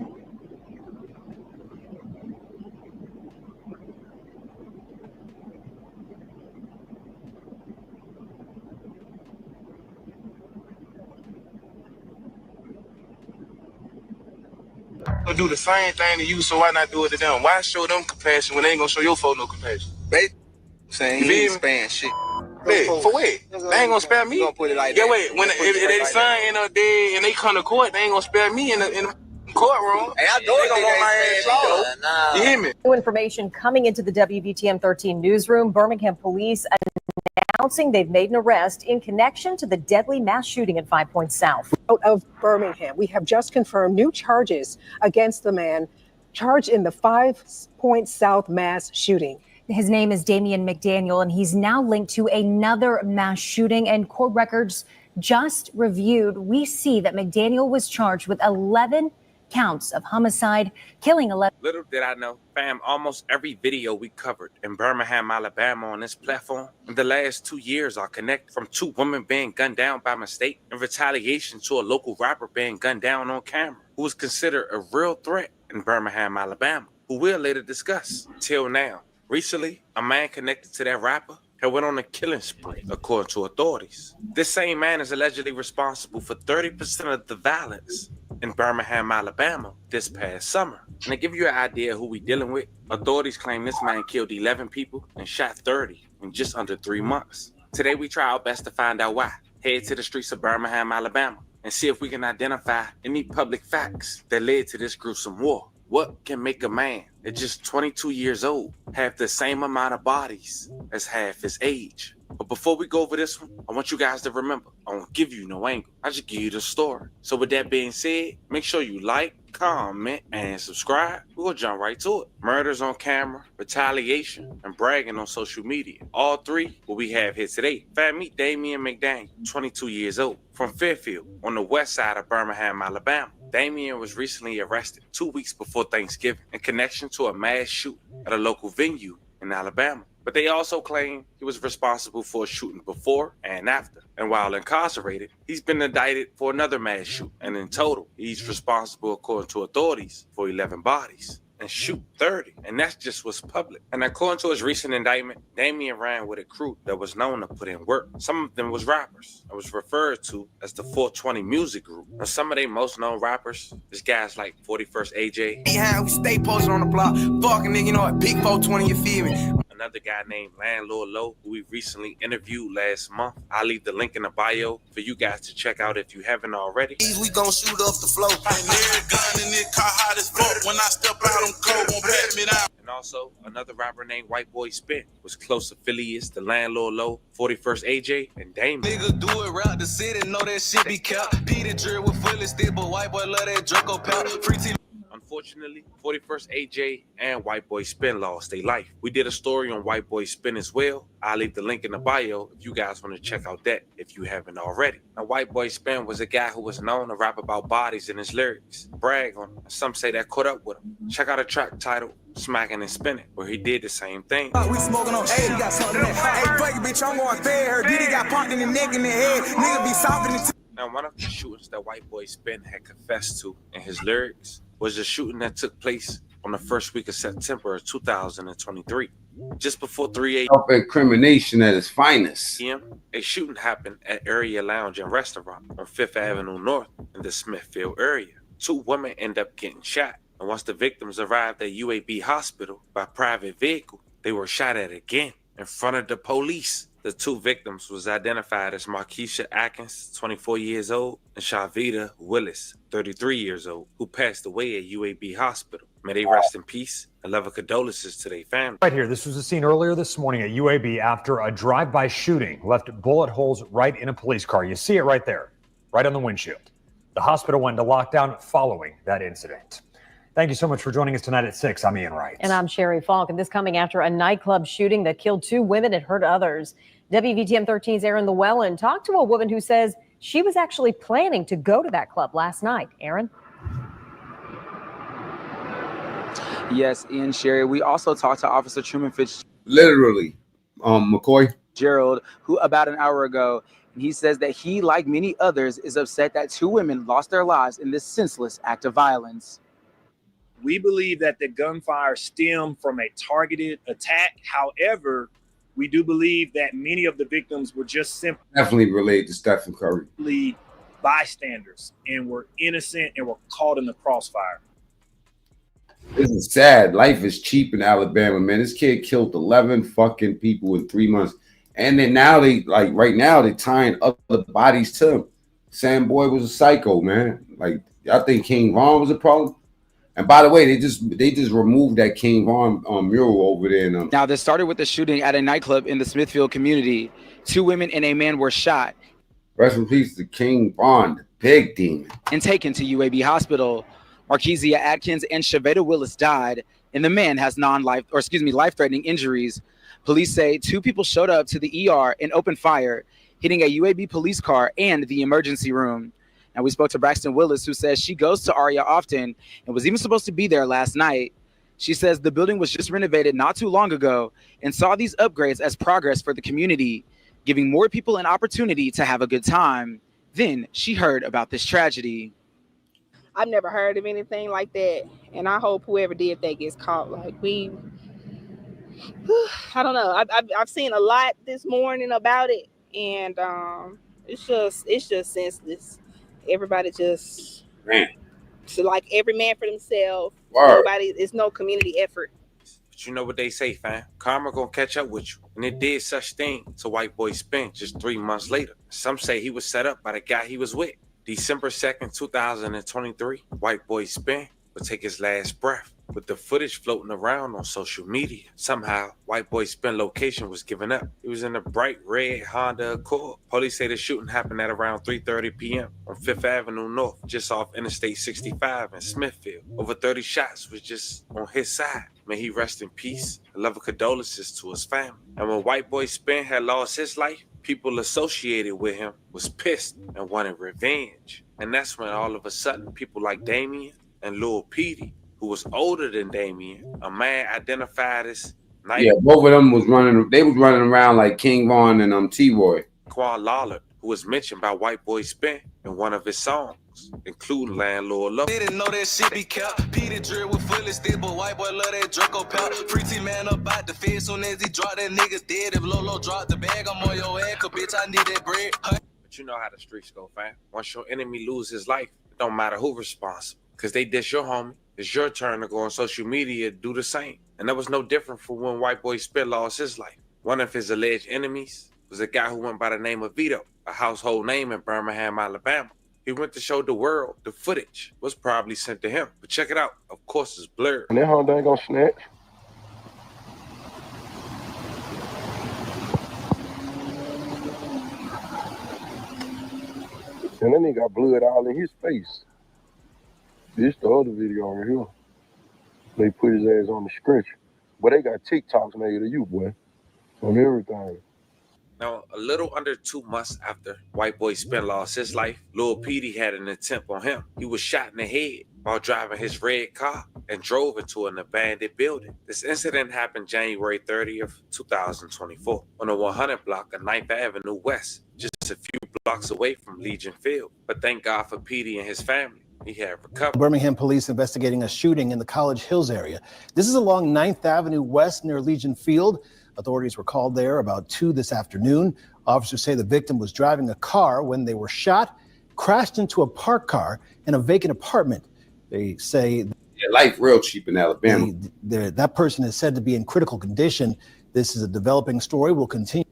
Gonna do the same thing to you, so why not do it to them? Why show them compassion when they ain't gonna show your folk no compassion? Saying he ain't sparing shit. For what? They ain't gonna spare me. Like yeah, wait. When if their son end up dead and they come to court, they ain't gonna spare me in the courtroom. Hey, I know they gonna want my ass. You hear me? New information coming into the WBTM 13 newsroom. Birmingham police announcing they've made an arrest in connection to the deadly mass shooting at 5 Points South. Out of Birmingham, we have just confirmed new charges against the man charged in the 5 Points South mass shooting. His name is Damian McDaniel, and he's now linked to another mass shooting. And court records just reviewed, we see that McDaniel was charged with 11 counts of homicide, killing 11. Little did I know, fam, almost every video we covered in Birmingham, Alabama on this platform in the last 2 years are connected, from 2 women being gunned down by mistake in retaliation to a local rapper being gunned down on camera, who was considered a real threat in Birmingham, Alabama, who we'll later discuss. Till now, recently, a man connected to that rapper had went on a killing spree, according to authorities. This same man is allegedly responsible for 30% of the violence in Birmingham, Alabama this past summer. And to give you an idea of who we dealing with, authorities claim this man killed 11 people and shot 30 in just under 3 months. Today, we try our best to find out why. Head to the streets of Birmingham, Alabama, and see if we can identify any public facts that led to this gruesome war. What can make a man at just 22 years old have the same amount of bodies as half his age? But before we go over this one, I want you guys to remember, I won't give you no angle. I just give you the story. So with that being said, make sure you like, comment, and subscribe. We'll jump right to it. Murders on camera, retaliation, and bragging on social media. All 3 what we have here today. Fam, meet Damian McDaniel, 22 years old, from Fairfield on the west side of Birmingham, Alabama. Damian was recently arrested 2 weeks before Thanksgiving in connection to a mass shooting at a local venue in Alabama. But they also claim he was responsible for a shooting before and after. And while incarcerated, he's been indicted for another mass shoot. And in total, he's responsible, according to authorities, for 11 bodies and shoot 30. And that's just what's public. And according to his recent indictment, Damian ran with a crew that was known to put in work. Some of them was rappers. It was referred to as the 420 Music Group. Now, some of their most known rappers is guys like 41st AJ. Yeah, we stay posted on the block. Fucking nigga, you know what? Big 420, you feel me? another guy named Landlord Low, who we recently interviewed last month. I'll leave the link in the bio for you guys to check out if you haven't already. We gon' shoot up the floor. And every gun in this car hot as fuck. When I step out, I'm cold, won't pat me down. And also, another rapper named White Boy Spin was close affiliates to Landlord Low, 41st AJ, and Damon. Niggas do it round the city, know that shit be kept. Peter drill with fully stick, but White Boy love that Draco pal. Free team. Unfortunately, 41st AJ and White Boy Spin lost their life. We did a story on White Boy Spin as well. I'll leave the link in the bio if you guys want to check out that if you haven't already. Now, White Boy Spin was a guy who was known to rap about bodies in his lyrics, brag on them. Some say that caught up with him. Check out a track titled Smacking and Spinning, where he did the same thing. We smoking on shit, got something in that. Hey, fuck bitch, I'm going fed. Her Diddy got popped in the neck and the head. Nigga be soft in the Now, one of the shootings that White Boy Spin had confessed to in his lyrics was the shooting that took place on the first week of September of 2023. Just before 3 a.m. Self-incrimination at its finest. A shooting happened at Area Lounge and Restaurant on 5th Avenue North in the Smithfield area. 2 women end up getting shot. And once the victims arrived at UAB Hospital by private vehicle, they were shot at again in front of the police. The 2 victims was identified as Markeisha Atkins, 24 years old, and Shavita Willis, 33 years old, who passed away at UAB Hospital. May they rest in peace and love and condolences to their family. Right here, this was a scene earlier this morning at UAB after a drive-by shooting left bullet holes right in a police car. You see it right there, right on the windshield. The hospital went into lockdown following that incident. Thank you so much for joining us tonight at 6. I'm Ian Wright. And I'm Sherry Falk. And this coming after a nightclub shooting that killed 2 women and hurt others. WVTM 13's Aaron Llewellyn talked to a woman who says she was actually planning to go to that club last night. Aaron? Yes, Ian, Sherry. We also talked to Officer Truman Literally, McCoy. Gerald, who about an hour ago, and he says that he, like many others, is upset that 2 women lost their lives in this senseless act of violence. We believe that the gunfire stemmed from a targeted attack. However, we do believe that many of the victims were just simply Definitely related to Stephen Curry. bystanders and were innocent and were caught in the crossfire. This is sad. Life is cheap in Alabama, man. This kid killed 11 fucking people in 3 months. And then now right now they're tying other bodies to him. Sam Boy was a psycho, man. Like, I think King Von was a problem. And by the way, they just removed that King Von mural over there. Now, this started with the shooting at a nightclub in the Smithfield community. 2 women and a man were shot. Rest in peace to King Von, the big demon. And taken to UAB Hospital. Markeisha Atkins and Shavita Willis died, and the man has life-threatening injuries. Police say 2 people showed up to the ER and opened fire, hitting a UAB police car and the emergency room. Now, we spoke to Braxton Willis, who says she goes to ARIA often and was even supposed to be there last night. She says the building was just renovated not too long ago and saw these upgrades as progress for the community, giving more people an opportunity to have a good time. Then she heard about this tragedy. I've never heard of anything like that, and I hope whoever did that gets caught. Like, I don't know. I've seen a lot this morning about it, and it's just senseless. Everybody just, so like every man for themselves. Nobody, it's no community effort. But you know what they say, fam. Karma gonna catch up with you. And it did such thing to White Boy Spin just 3 months later. Some say he was set up by the guy he was with. December 2nd, 2023, White Boy Spin would take his last breath. With the footage floating around on social media, somehow White Boy Spin location was given up. It was in a bright red Honda Accord. Police say the shooting happened at around 3:30 p.m. on 5th Avenue North, just off Interstate 65 in Smithfield. Over 30 shots was just on his side. May he rest in peace and love and condolences to his family. And when White Boy Spin had lost his life, people associated with him was pissed and wanted revenge. And that's when all of a sudden people like Damien and Lil Petey, who was older than Damien, a man identified as Yeah, both of them was running. They was running around like King Von and T-Roy. Quan Lawler, who was mentioned by White Boy Spin in one of his songs, including Landlord Love. Didn't know that shit be kept. Peter drill with fully stick, but White Boy love that Draco pal. Pretty man about the face soon as he drop that nigga dead. If Lolo drop the bag, I'm on your ass, cause bitch, I need that bread. But you know how the streets go, fam. Once your enemy lose his life, it don't matter who responsible. because they diss your homie. It's your turn to go on social media do the same. And that was no different from when White Boy Spit lost his life. One of his alleged enemies was a guy who went by the name of Vito, a household name in Birmingham, Alabama. He went to show the world the footage was probably sent to him. But check it out. Of course, it's blurred. And that hoe ain't gonna snatch. And then he got blood all in his face. This the other video right here. They put his ass on the stretcher. But they got TikToks made of you, boy. On everything. Now, a little under 2 months after White Boy Spin lost his life, Lil Petey had an attempt on him. He was shot in the head while driving his red car and drove into an abandoned building. This incident happened January 30th, 2024 on the 100 block of 9th Avenue West, just a few blocks away from Legion Field. But thank God for Petey and his family. He had recovered. Birmingham police investigating a shooting in the College Hills area. This is along 9th Avenue West near Legion Field. Authorities were called there about 2 this afternoon. Officers say the victim was driving a car when they were shot, crashed into a parked car in a vacant apartment. They say life real cheap in Alabama. That person is said to be in critical condition. This is a developing story. We'll continue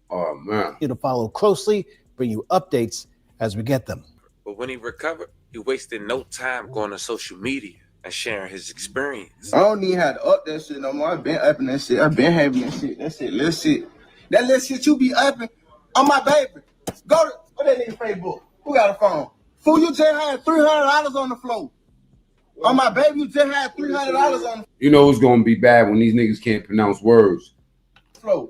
to follow closely, bring you updates as we get them. But when he recovered, he wasted no time going to social media and sharing his experience. I don't even have to up that shit no more. I've been upping that shit. I've been having that shit. That shit, little shit. That little shit you be upping on my baby. Go to that nigga Facebook. Who got a phone? Fool, you just had $300 on the floor. On my baby, you just had $300 on the You know it's gonna be bad when these niggas can't pronounce words. floor.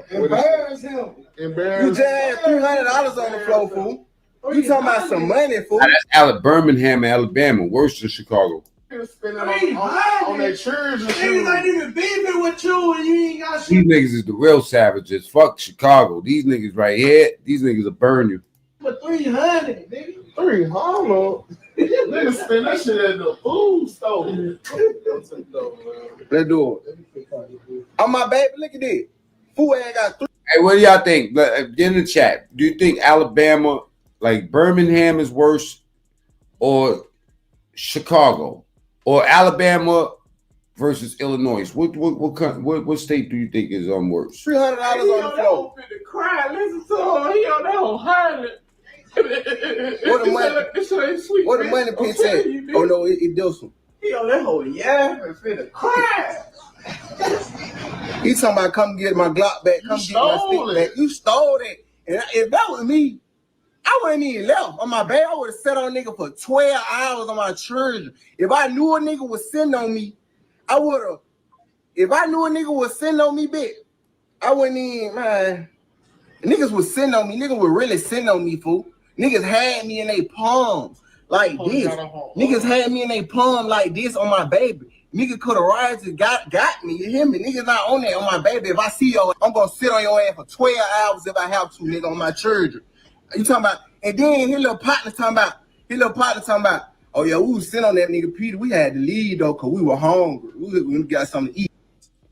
Embarrass him. You just had $300 on the floor, fool. You talking about some money, fool? Now, that's Birmingham, Alabama, worse than Chicago. Spending on that church. Niggas ain't even beefing with you and you ain't got These niggas is the real savages. Fuck Chicago. These niggas right here, these niggas will burn you. for 300, nigga. 300? Nigga spend that shit at the food store. Let's do it. On my baby, look at this. Food ain't got 3. Hey, what do y'all think? Get in the chat. Do you think Alabama, like Birmingham, is worse, or Chicago, or Alabama versus Illinois? What state do you think is worse? $300 on the floor. Cry. Listen to him. He on that whole hundred. What the money? What the money pin said? Oh no, it does some. He on that whole finna cry. He talking about come get my Glock back, come get my stick back. You stole it. And if that was me, I wouldn't even left on my bed. I would have sat on a nigga for 12 hours on my children. If I knew a nigga was sitting on me, I would have. If I knew a nigga was sitting on me, bitch, I wouldn't even, man. Niggas was sitting on me. Niggas were really sitting on me, fool. Niggas had me in their palms like this. Niggas had me in their palm like this on my baby. Nigga could have rised got me. You hear me? Niggas not on that on my baby. If I see yo, I'm gonna sit on your ass for 12 hours if I have to, nigga, on my children. You talking about? And then his little partner talking about, oh yeah, we was sitting on that nigga Peter. We had to leave though, cause we were hungry. We got something to eat.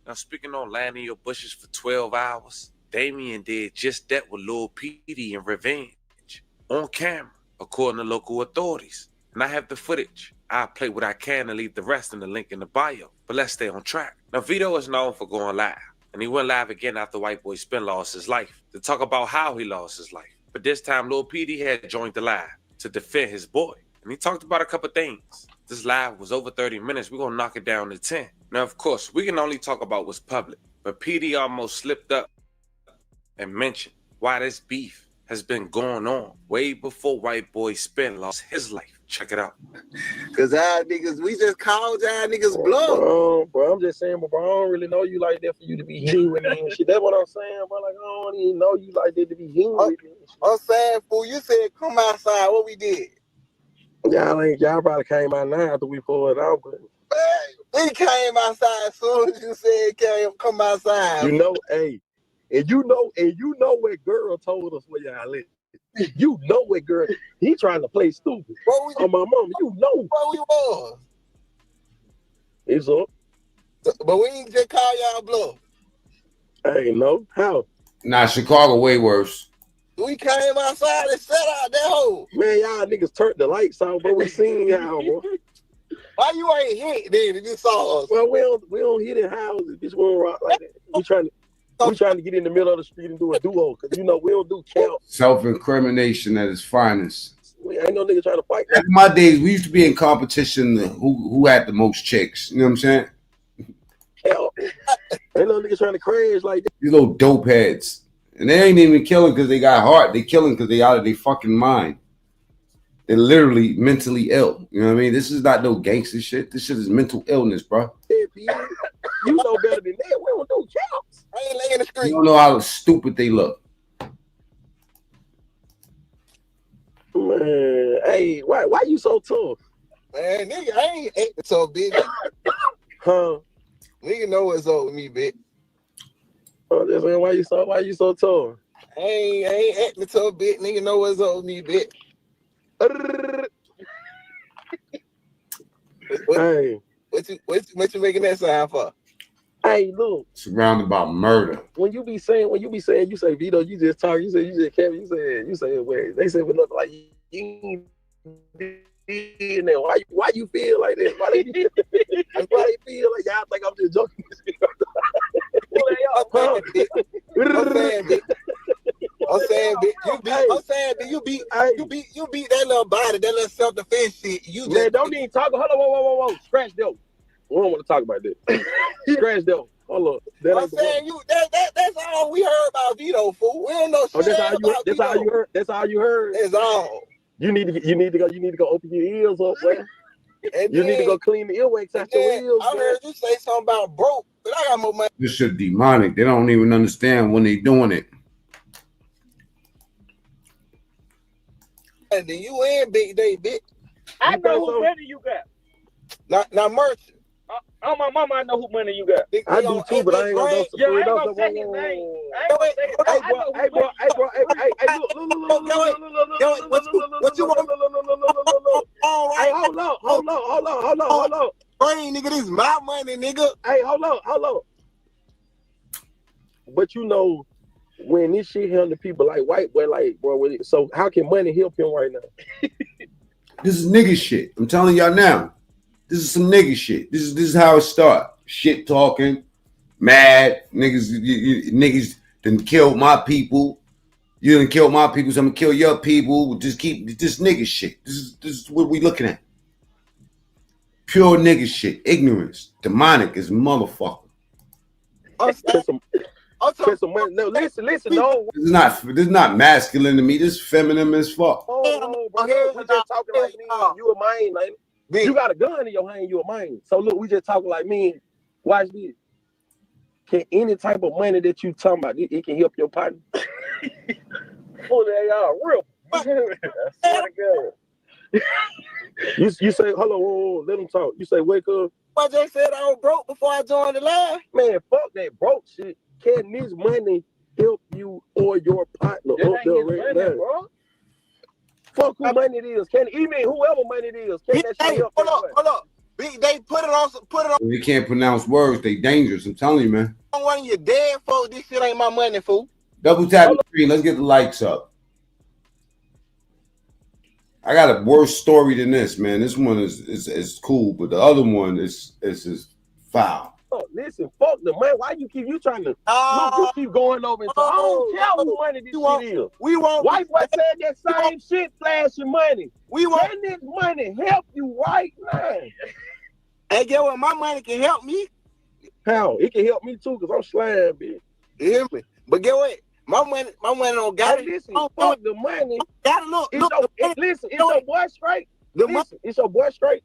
Now speaking on landing your bushes for 12 hours, Damien did just that with Lil Petey in revenge. On camera, according to local authorities. And I have the footage. I'll play what I can and leave the rest in the link in the bio. But let's stay on track. Now, Vito is known for going live. And he went live again after White Boy Spin lost his life to talk about how he lost his life. But this time, Lil Petey had joined the live to defend his boy. And he talked about a couple things. This live was over 30 minutes. We're going to knock it down to 10. Now, of course, we can only talk about what's public. But Petey almost slipped up and mentioned why this beef has been going on way before White Boy Spin lost his life. Check it out. Cause y'all niggas, we just called y'all niggas bluff. Bro, I'm just saying, bro, I don't really know you like that for you to be human and shit. That's what I'm saying, bro. Like, I don't even know you like that to be human. I'm saying, fool, you said come outside. What we did? Y'all probably came out now after we pulled it out, but we came outside as soon as you said come outside. You know, hey. And you know what girl told us where y'all live. You know what girl. He trying to play stupid. On my mama, you know. Where we was. It's up. But we ain't just call y'all bluff. Hey, no. How? Nah, Chicago way worse. We came outside and set out that hole. Man, y'all niggas turned the lights off, but we seen y'all, bro. Why you ain't hit then if you saw us? Well, we don't hit in houses. Bitch, we don't rock like that. We trying to get in the middle of the street and do a duo, because you know we don't do count. Self-incrimination at its finest. We ain't no nigga trying to fight. Back in my days, we used to be in competition who had the most chicks. You know what I'm saying? Hell, ain't no nigga trying to crash like that. These little dope heads. And they ain't even killing because they got heart. They killing because they out of their fucking mind. They're literally mentally ill. You know what I mean? This is not no gangster shit. This shit is mental illness, bro. You know better than that. We don't do counts. I ain't laying in the street. You don't know how stupid they look. Man, hey, why you so tough? Man, nigga, I ain't acting so big. Huh? Nigga know what's up with me, bitch. Oh, that's man, why you so tough? I ain't acting tough, bitch. Nigga know what's up with me, bitch. What you making that sound for? Hey, look. Surrounded by murder. When you be saying, you say Vito, you just talk, you say Kevin, you say wait. They say we look like you ain't there. Why you feel like that? Why they feel like y'all think I'm just joking? I'm saying, you beat that little body, that little self-defense shit. You just, man, don't even talk. Hold on, whoa. Scratch that. We don't want to talk about that. Scratch that. Hold up. I'm saying that's all we heard about Vito, fool. We don't know shit about Vito. That's all you heard. That's all you heard. That's all. You need to go open your ears up, man. You need to go clean the earwax out your ears. I heard you say something about broke, but I got more money. This shit demonic. They don't even understand when they doing it. And then you in Big Day, bitch. I know who money you got. Not merchant. Oh, my mama, I know who money you got. I do too, but I ain't gonna know. I ain't gonna say his name. Hey, bro. What you want? Hey, hold on. Brain, nigga, this is my money, nigga. Hey, hold on. But you know, when this shit held to people like white boy, like, bro, so how can money help him right now? This is nigga shit. I'm telling y'all now. This is some nigga shit. This is how it start. Shit talking, mad niggas done killed my people. You done killed my people, so I'm gonna kill your people. Just keep this nigga shit. This is what we looking at. Pure nigga shit. Ignorance. Demonic as motherfucker. Listen, no. This is not masculine to me. This is feminine as fuck. Oh, bro, we just talking like me. You a man, man. You got a gun in your hand, you a man. So look, we just talking like men. Watch this. Can any type of money that you talking about, it can help your partner? Oh, they are real. I swear to God. You say, hold on, whoa, let them talk. You say, wake up. I just said I was broke before I joined the line. Man, fuck that broke shit. Can this money help you or your partner up there right now? Bro. Fuck who money it is. Can even whoever money it is? Can that shit help? Hold up. They put it on. You can't pronounce words. They dangerous. I'm telling you, man. One of your dead folks. This shit ain't my money, fool. Double tap the screen. Let's get the likes up. I got a worse story than this, man. This one is cool, but the other one is foul. Oh, listen, fuck the man. Why you trying to look? You keep going over and I don't care who money this shit is. White boy said that same shit, flashing money. Can this money help you right now? Hey, get what? My money can help me. How? It can help me too, because I'm slab, bitch. You hear me? But get what? My money don't got it. Listen, fuck the money. Gotta look. Listen, it's your boy straight. It's your boy straight.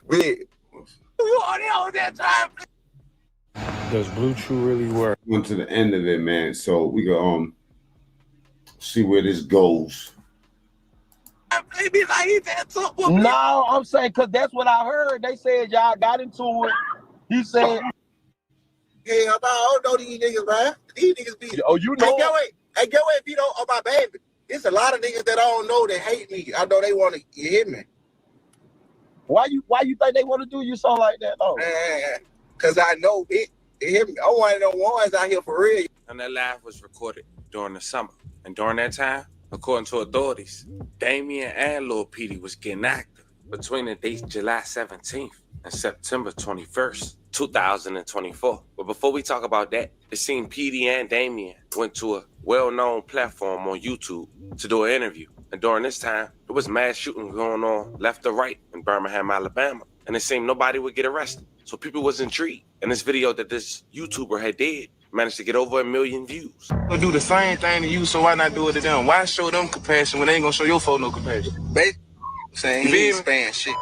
Big. You on that time. Does Blue Chew really work? Went to the end of it, man. So we go see where this goes. No, I'm saying because that's what I heard. They said y'all got into it. He said, "Yeah, I don't know these niggas, man. These niggas be." Oh, you know? Hey, get away, Vito, on my baby. It's a lot of niggas that I don't know that hate me. I know they want to hit me. Why you think they want to do you something like that, though? Because I know it. Hit me. I'm one of them ones out here for real. and that laugh was recorded during the summer. And during that time, according to authorities, Damien and Lil Petey was getting active between the dates July 17th and September 21st, 2024. But before we talk about that, it seemed Petey and Damien went to a well-known platform on YouTube to do an interview. And during this time, there was mass shooting going on left or right in Birmingham, Alabama. And it seemed nobody would get arrested. So people was intrigued. And this video that this YouTuber had did managed to get over 1 million views. They'll do the same thing to you, so why not do it to them? Why show them compassion when they ain't gonna show your folks no compassion? Basically, saying he ain't sparing shit.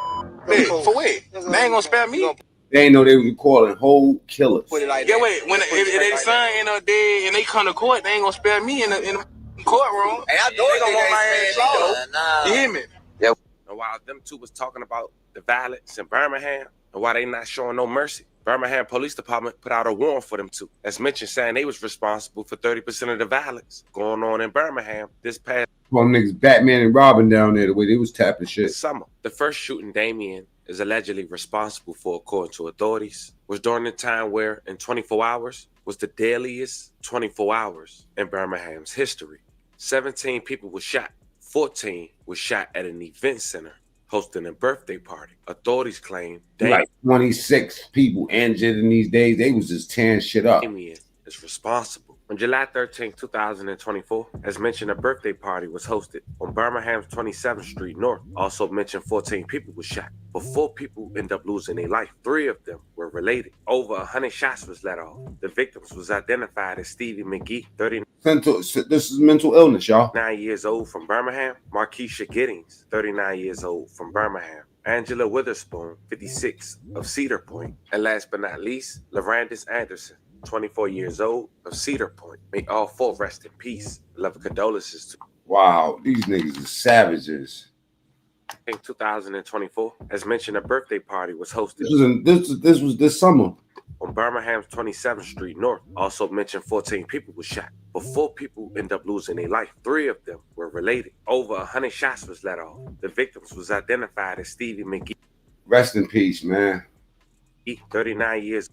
Hey, for what? They ain't gonna spare me. They ain't know they was calling whole killers. Yeah, wait, when if their son ain't up dead and they come to court, they ain't gonna spare me in the courtroom. Hey, I know they gonna want my ass shot. You hear me? Yeah. And while them two was talking about the violence in Birmingham and why they not showing no mercy, Birmingham Police Department put out a warrant for them two. As mentioned, saying they was responsible for 30% of the violence going on in Birmingham this past niggas Batman and Robin down there, the way they was tapping shit. summer. The first shooting Damien is allegedly responsible for, according to authorities, was during the time where, in 24 hours, was the deadliest 24 hours in Birmingham's history. 17 people were shot. 14 were shot at an event center hosting a birthday party. Authorities claim like 26 people injured in these days. They was just tearing shit up. Damien is responsible. On July 13, 2024, as mentioned, a birthday party was hosted on Birmingham's 27th Street North. Also mentioned 14 people were shot, but 4 people ended up losing their life. 3 of them were related. Over 100 shots was let off. The victims was identified as Stevie McGee, 39 This is mental illness, y'all. years old from Birmingham, Markeisha Giddings, 39 years old from Birmingham, Angela Witherspoon, 56 of Cedar Point, and last but not least, LaRandis Anderson, 24 years old of Cedar Point. May all 4 rest in peace. Love and condolences to. Wow, these niggas are savages. In 2024, as mentioned, a birthday party was hosted. This was this summer on Birmingham's 27th Street North. Also mentioned 14 people were shot, but 4 people ended up losing their life. 3 of them were related. Over 100 shots was let off. The victims was identified as Stevie McGee. Rest in peace, man. 39 years.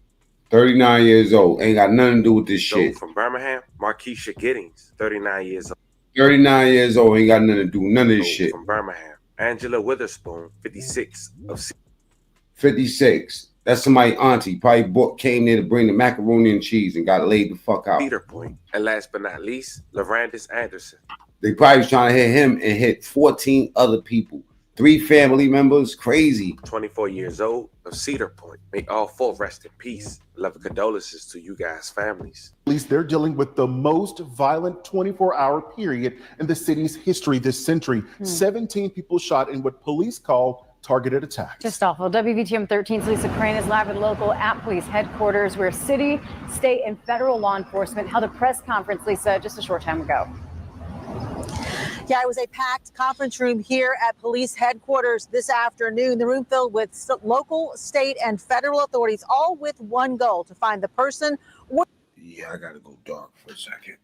39 years old. Ain't got nothing to do with this shit. From Birmingham, Markeisha Giddings, 39 years old. 39 years old. Ain't got nothing to do with none of this shit. From Birmingham, Angela Witherspoon, 56 of 56. That's somebody auntie. Probably came there to bring the macaroni and cheese and got laid the fuck out. Cedar Point. And last but not least, LaRandis Anderson. They probably was trying to hit him and hit 14 other people. 3 family members. Crazy. 24 years old of Cedar Point. May all 4 rest in peace. Love and condolences to you guys' families. At least they're dealing with the most violent 24-hour period in the city's history this century. 17 people shot in what police call targeted attacks. Just awful. WVTM 13's Lisa Crane is live at local at police headquarters where city, state, and federal law enforcement held a press conference, Lisa, just a short time ago. Yeah, it was a packed conference room here at police headquarters this afternoon. The room filled with local, state, and federal authorities, all with one goal: to find the person. Yeah, I gotta go dark for a second.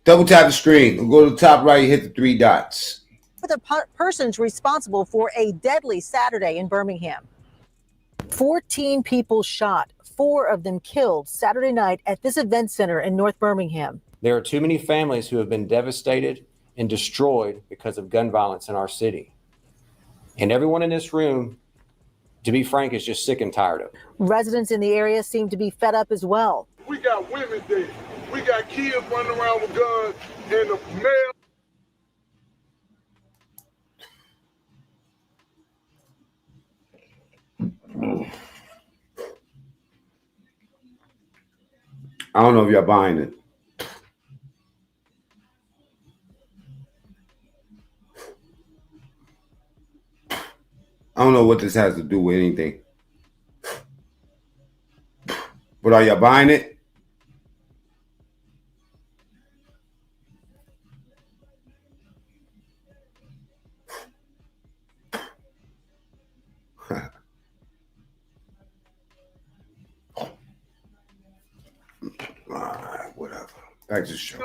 Double tap the screen. We'll go to the top right, hit the 3 dots. The persons responsible for a deadly Saturday in Birmingham. 14 people shot, 4 of them killed Saturday night at this event center in North Birmingham. There are too many families who have been devastated and destroyed because of gun violence in our city. And everyone in this room, to be frank, is just sick and tired of it. Residents in the area seem to be fed up as well. We got women there. We got kids running around with guns and the male. I don't know if y'all buying it. I don't know what this has to do with anything. But are y'all buying it? Whatever. Back to the show.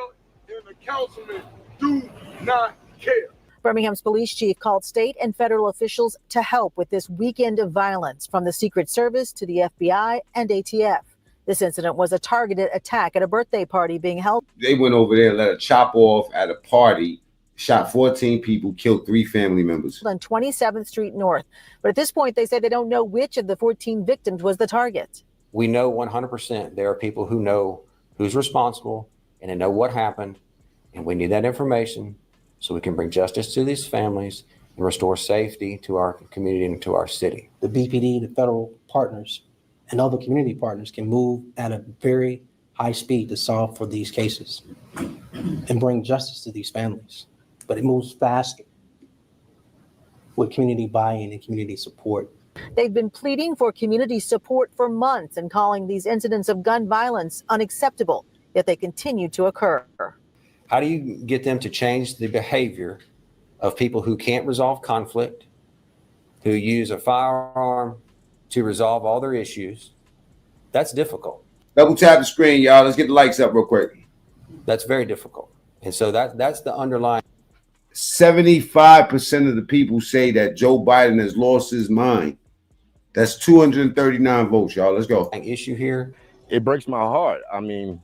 And the councilmen do not care. Birmingham's police chief called state and federal officials to help with this weekend of violence, from the Secret Service to the FBI and ATF. This incident was a targeted attack at a birthday party being held. They went over there and let a chop off at a party, shot 14 people, killed 3 family members. On 27th Street North. But at this point, they say they don't know which of the 14 victims was the target. We know 100% there are people who know who's responsible and they know what happened, and we need that information so we can bring justice to these families and restore safety to our community and to our city. The BPD, the federal partners, and other community partners can move at a very high speed to solve for these cases and bring justice to these families. But it moves faster with community buy-in and community support. They've been pleading for community support for months and calling these incidents of gun violence unacceptable, yet they continue to occur. How do you get them to change the behavior of people who can't resolve conflict, who use a firearm to resolve all their issues? That's difficult. Double tap the screen, y'all. Let's get the likes up real quick. That's very difficult. And so that's the underlying. 75% of the people say that Joe Biden has lost his mind. That's 239 votes, y'all. Let's go. Issue here. It breaks my heart. I mean,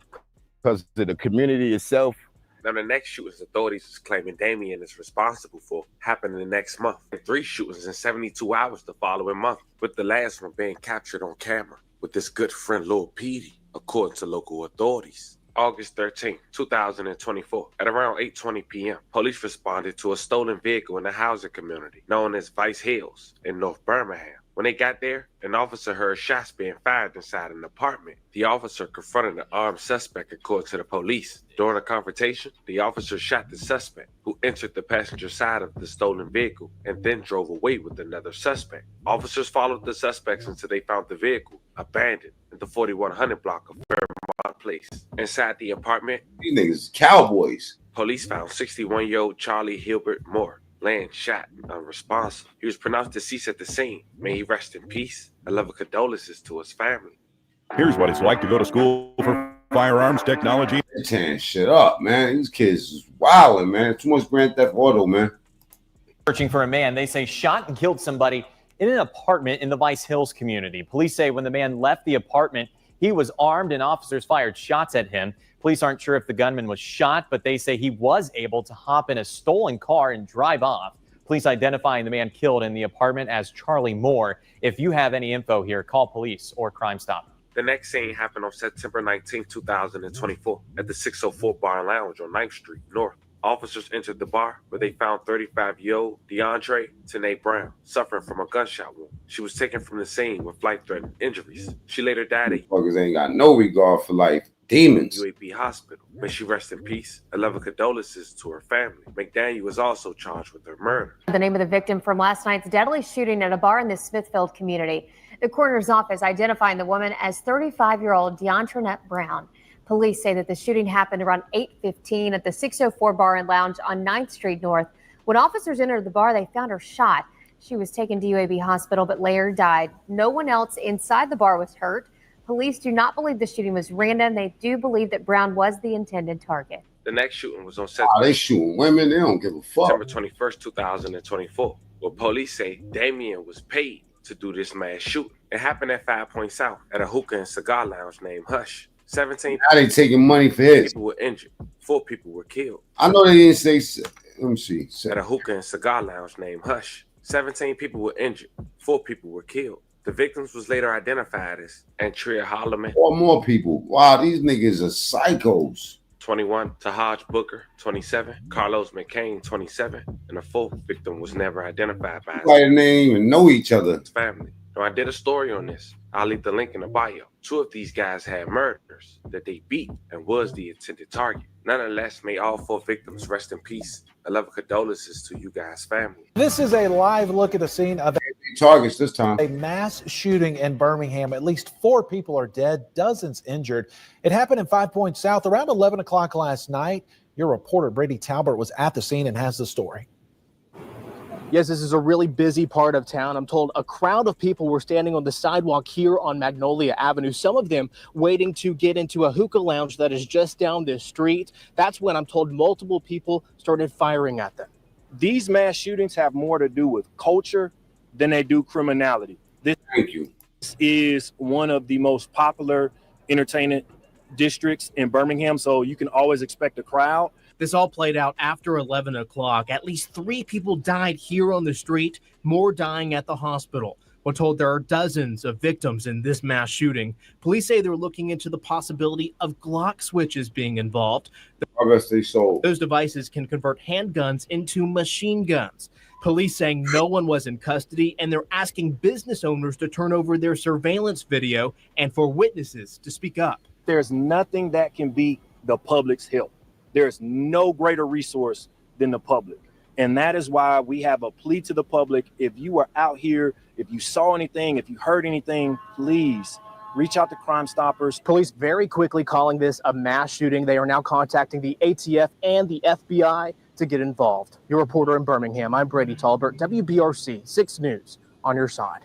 because the community itself. Now, the next shootings authorities is claiming Damien is responsible for happened the next month. And 3 shootings in 72 hours the following month, with the last one being captured on camera with this good friend Lil Petey, according to local authorities. August 13, 2024, at around 8:20 p.m., police responded to a stolen vehicle in the housing community known as Vice Hills in North Birmingham. When they got there, an officer heard shots being fired inside an apartment. The officer confronted an armed suspect, according to the police. During a confrontation, the officer shot the suspect, who entered the passenger side of the stolen vehicle and then drove away with another suspect. Officers followed the suspects until they found the vehicle abandoned in the 4100 block of Fairmont Place. Inside the apartment, these niggas cowboys. Police found 61-year-old Charlie Hilbert Moore laying shot, unresponsive. He was pronounced deceased at the scene. May he rest in peace. I love condolences to his family. Here's what it's like to go to school for firearms technology. Tearing shit up, man. These kids is wilding, man. Too much Grand Theft Auto, man. Searching for a man they say shot and killed somebody in an apartment in the Vice Hills community. Police say when the man left the apartment, he was armed and officers fired shots at him. Police aren't sure if the gunman was shot, but they say he was able to hop in a stolen car and drive off. Police identifying the man killed in the apartment as Charlie Moore. If you have any info here, call police or Crime Stop. The next scene happened on September 19, 2024 at the 604 Bar and Lounge on 9th Street North. Officers entered the bar where they found 35-year-old DeAndre Tanae Brown suffering from a gunshot wound. She was taken from the scene with life-threatening injuries. She later died at Fuckers ain't got no regard for life. Demons. UAB Hospital. May she rest in peace. A love of condolences to her family. McDaniel was also charged with her murder. The name of the victim from last night's deadly shooting at a bar in the Smithfield community. The coroner's office identifying the woman as 35-year-old DeAndre Brown. Police say that the shooting happened around 8:15 at the 604 Bar and Lounge on 9th Street North. When officers entered the bar, they found her shot. She was taken to UAB Hospital, but later died. No one else inside the bar was hurt. Police do not believe the shooting was random. They do believe that Brown was the intended target. The next shooting was on September. They shooting women. They don't give a fuck. September 21st, 2024. Well, police say Damien was paid to do this mass shooting. It happened at 5 Point South at a hookah and cigar lounge named Hush. 17 How they taking money for his? people were injured. 4 people were killed. I know they didn't say. Let me see. At a hookah and cigar lounge named Hush. 17 people were injured. 4 people were killed. The victims was later identified as Antria Holloman. 4 more people. Wow, these niggas are psychos. 21, Tahaj Booker, 27, Carlos McCain, 27, and the 4th victim was never identified by They didn't even know each other. his family. Now, I did a story on this. I'll leave the link in the bio. 2 of these guys had murders that they beat and was the intended target. Nonetheless, may all 4 victims rest in peace. A love of condolences to you guys' family. This is a live look at the scene of targets this time. A mass shooting in Birmingham. At least 4 people are dead, dozens injured. It happened in 5 Point South around 11 o'clock last night. Your reporter, Brady Talbert, was at the scene and has the story. Yes, this is a really busy part of town. I'm told a crowd of people were standing on the sidewalk here on Magnolia Avenue, some of them waiting to get into a hookah lounge that is just down this street. That's when I'm told multiple people started firing at them. These mass shootings have more to do with culture than they do criminality. This is one of the most popular entertainment districts in Birmingham, so you can always expect a crowd. This all played out after 11 o'clock. At least 3 people died here on the street, more dying at the hospital. We're told there are dozens of victims in this mass shooting. Police say they're looking into the possibility of Glock switches being involved. Those devices can convert handguns into machine guns. Police saying no one was in custody, and they're asking business owners to turn over their surveillance video and for witnesses to speak up. There's nothing that can beat the public's help. There's no greater resource than the public. And that is why we have a plea to the public. If you are out here, if you saw anything, if you heard anything, please reach out to Crime Stoppers. Police very quickly calling this a mass shooting. They are now contacting the ATF and the FBI to get involved. Your reporter in Birmingham, I'm Brady Talbert, WBRC 6 News, on your side.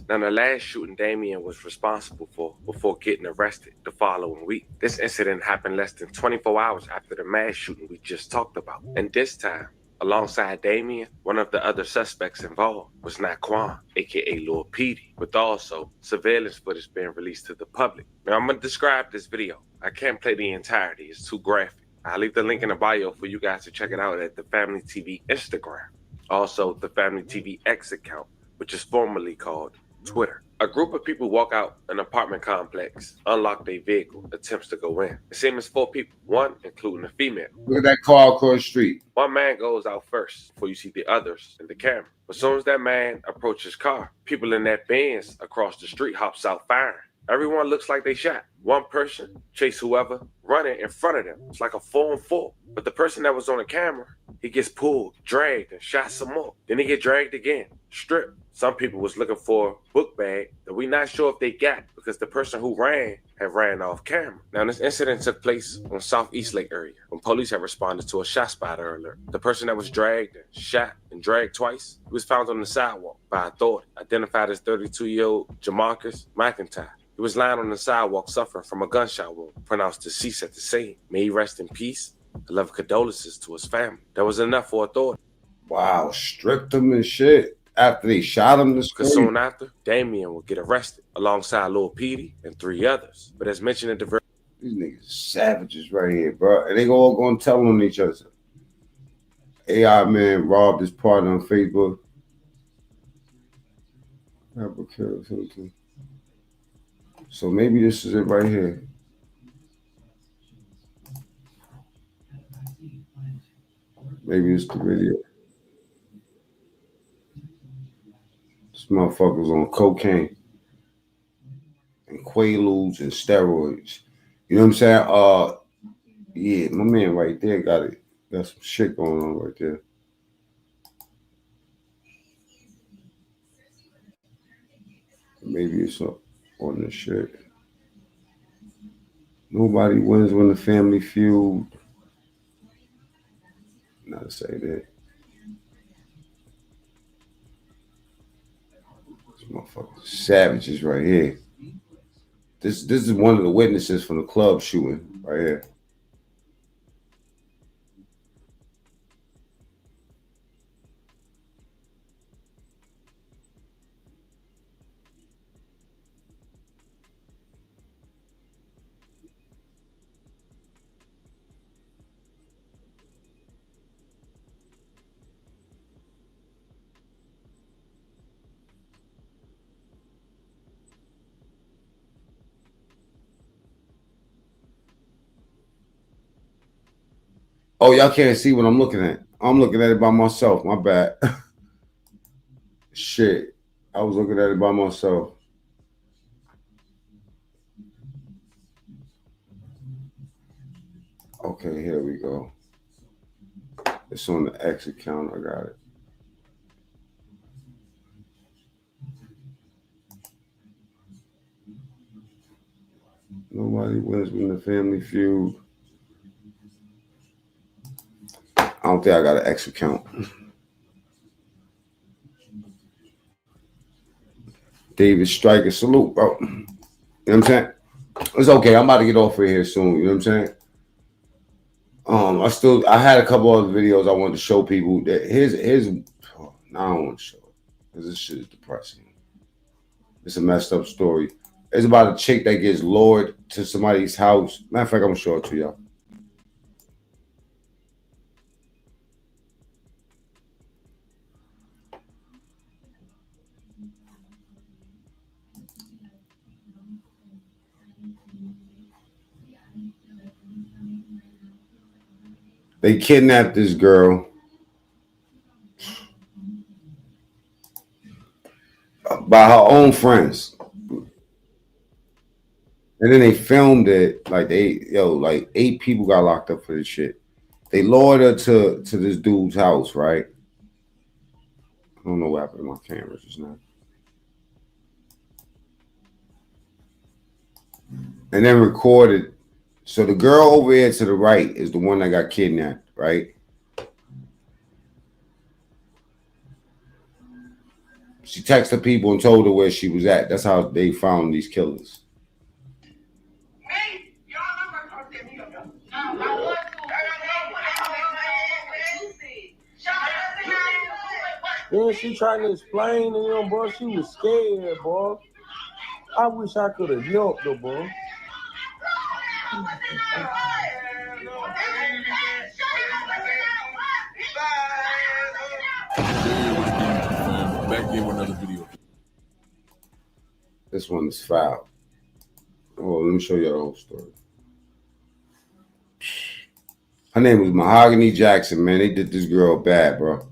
Now, the last shooting Damien was responsible for before getting arrested the following week. This incident happened less than 24 hours after the mass shooting we just talked about. And this time, alongside Damien, one of the other suspects involved was Naquan, aka Lil Petey, with also surveillance footage being released to the public. Now, I'm going to describe this video. I can't play the entirety, it's too graphic. I'll leave the link in the bio for you guys to check it out at the Family TV Instagram. Also, the Family TV X account, which is formerly called Twitter. A group of people walk out an apartment complex, unlock their vehicle, attempts to go in. It seems 4 people, one including a female. Look at that car across the street. One man goes out first before you see the others in the camera. As soon as that man approaches his car, people in that Benz across the street hops out firing. Everyone looks like they shot. One person chase whoever running in front of them. It's like a 4-on-4. But the person that was on the camera, he gets pulled, dragged, and shot some more. Then he get dragged again, stripped. Some people was looking for a book bag that we not sure if they got because the person who ran had ran off camera. Now, this incident took place on Southeast Lake area when police had responded to a shot spotter alert. The person that was dragged and shot and dragged twice, he was found on the sidewalk by authority, identified as 32-year-old Jamarcus McIntyre. He was lying on the sidewalk suffering from a gunshot wound, pronounced deceased at the scene. May he rest in peace. I love condolences to his family. That was enough for authority. Wow, stripped him and shit after they shot him. Because soon after, Damien will get arrested alongside Lil Petey and 3 others. But as mentioned at the very these niggas savages right here, bro. And they all gonna tell on each other. AI man robbed his partner on Facebook. So maybe this is it right here. Maybe it's the video. This motherfucker's on cocaine and quaaludes and steroids. You know what I'm saying? Yeah, my man right there got it. Got some shit going on right there. Maybe it's up on the shit. Nobody wins when the family feud. Not to say that. This motherfucker savages right here. This is one of the witnesses from the club shooting right here. Oh, y'all can't see what I'm looking at. I'm looking at it by myself. My bad. Shit. I was looking at it by myself. Okay, here we go. It's on the X account. I got it. Nobody wins when the family feud. I don't think I got an X account. David Stryker, salute, bro. You know what I'm saying? It's okay. I'm about to get off of here soon. You know what I'm saying? I had a couple other videos I wanted to show people. That here's I don't want to show it because this shit is depressing. It's a messed up story. It's about a chick that gets lured to somebody's house. Matter of fact, I'm gonna show it to y'all. They kidnapped this girl by her own friends. And then they filmed it. Like 8 people got locked up for this shit. They lured her to this dude's house, right? I don't know what happened to my camera just now. And then recorded. So the girl over here to the right is the one that got kidnapped, right? She texted people and told her where she was at. That's how they found these killers. Then she trying to explain to him, boy, she was scared, boy. I wish I could have helped her, boy. Back in with another video. This one is foul. Oh, let me show you the whole story. Her name was Mahogany Jackson, man. They did this girl bad, bro.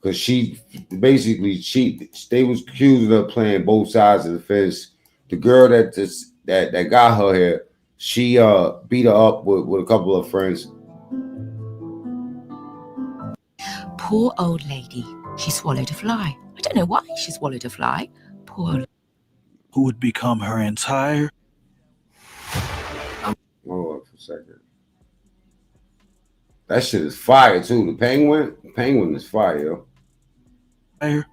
Because she basically cheated. They was accusing her of playing both sides of the fence. The girl that got her here, she beat her up with a couple of friends. Poor old lady. She swallowed a fly. I don't know why she swallowed a fly. Poor old. Who would become her entire. Hold on for a second. That shit is fire too. The penguin is fire, yo.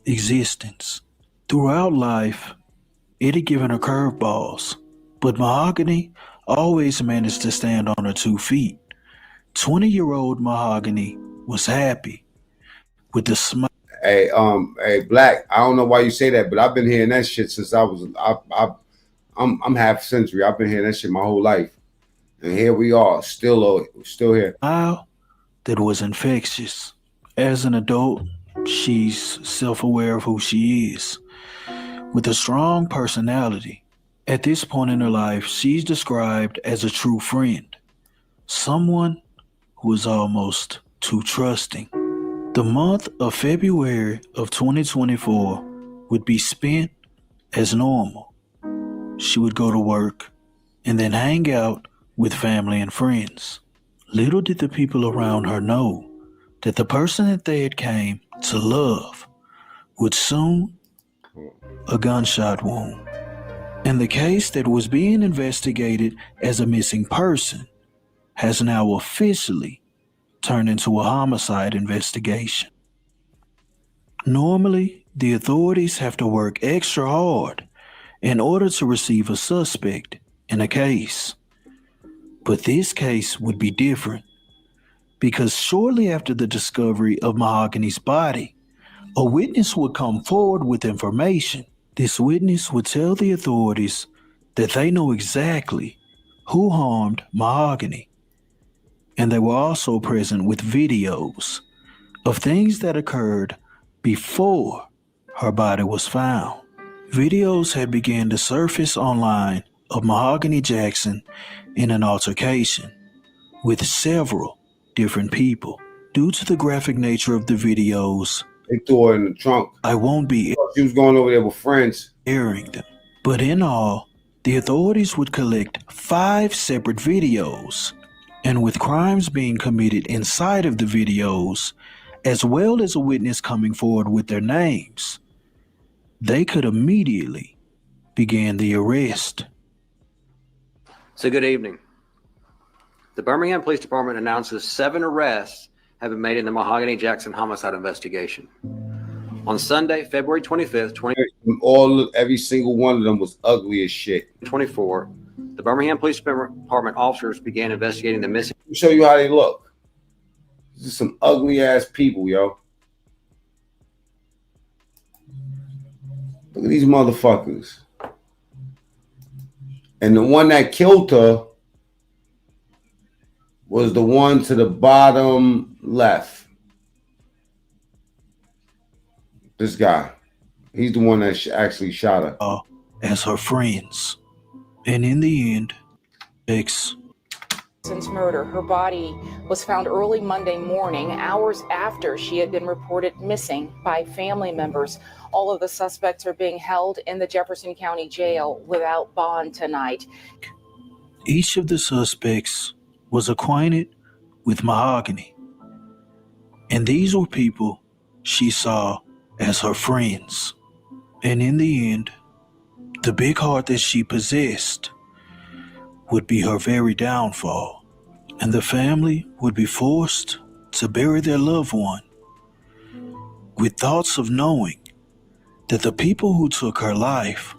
Existence. Throughout life, it had given her curveballs, but Mahogany always managed to stand on her 2 feet. 20-year-old Mahogany was happy with the smile. Hey, Black. I don't know why you say that, but I've been hearing that shit since I'm half century. I've been hearing that shit my whole life, and here we are, still here. Smile that was infectious. As an adult, she's self-aware of who she is, with a strong personality. At this point in her life, she's described as a true friend, someone who is almost too trusting. The month of February of 2024 would be spent as normal. She would go to work and then hang out with family and friends. Little did the people around her know that the person that they had came to love would soon a gunshot wound. And the case that was being investigated as a missing person has now officially turned into a homicide investigation. Normally, the authorities have to work extra hard in order to receive a suspect in a case. But this case would be different because shortly after the discovery of Mahogany's body, a witness would come forward with information. This witness would tell the authorities that they know exactly who harmed Mahogany. And they were also present with videos of things that occurred before her body was found. Videos had begun to surface online of Mahogany Jackson in an altercation with several different people. Due to the graphic nature of the videos, they threw her in the trunk. I won't be. She was going over there with friends. Airing them. But in all, the authorities would collect 5 separate videos. And with crimes being committed inside of the videos, as well as a witness coming forward with their names, they could immediately begin the arrest. So good evening. The Birmingham Police Department announces 7 arrests have been made in the Mahogany Jackson homicide investigation. On Sunday, February 25th, every single one of them was ugly as shit. 2024, the The Birmingham Police Department officers began investigating the missing. Let me show you how they look. This is some ugly ass people, yo. Look at these motherfuckers. And the one that killed her was the one to the bottom left. This guy. He's the one that actually shot her. As her friends. And in the end, Since murder, her body was found early Monday morning, hours after she had been reported missing by family members. All of the suspects are being held in the Jefferson County Jail without bond tonight. Each of the suspects was acquainted with Mahogany. And these were people she saw as her friends. And in the end, the big heart that she possessed would be her very downfall, and the family would be forced to bury their loved one with thoughts of knowing that the people who took her life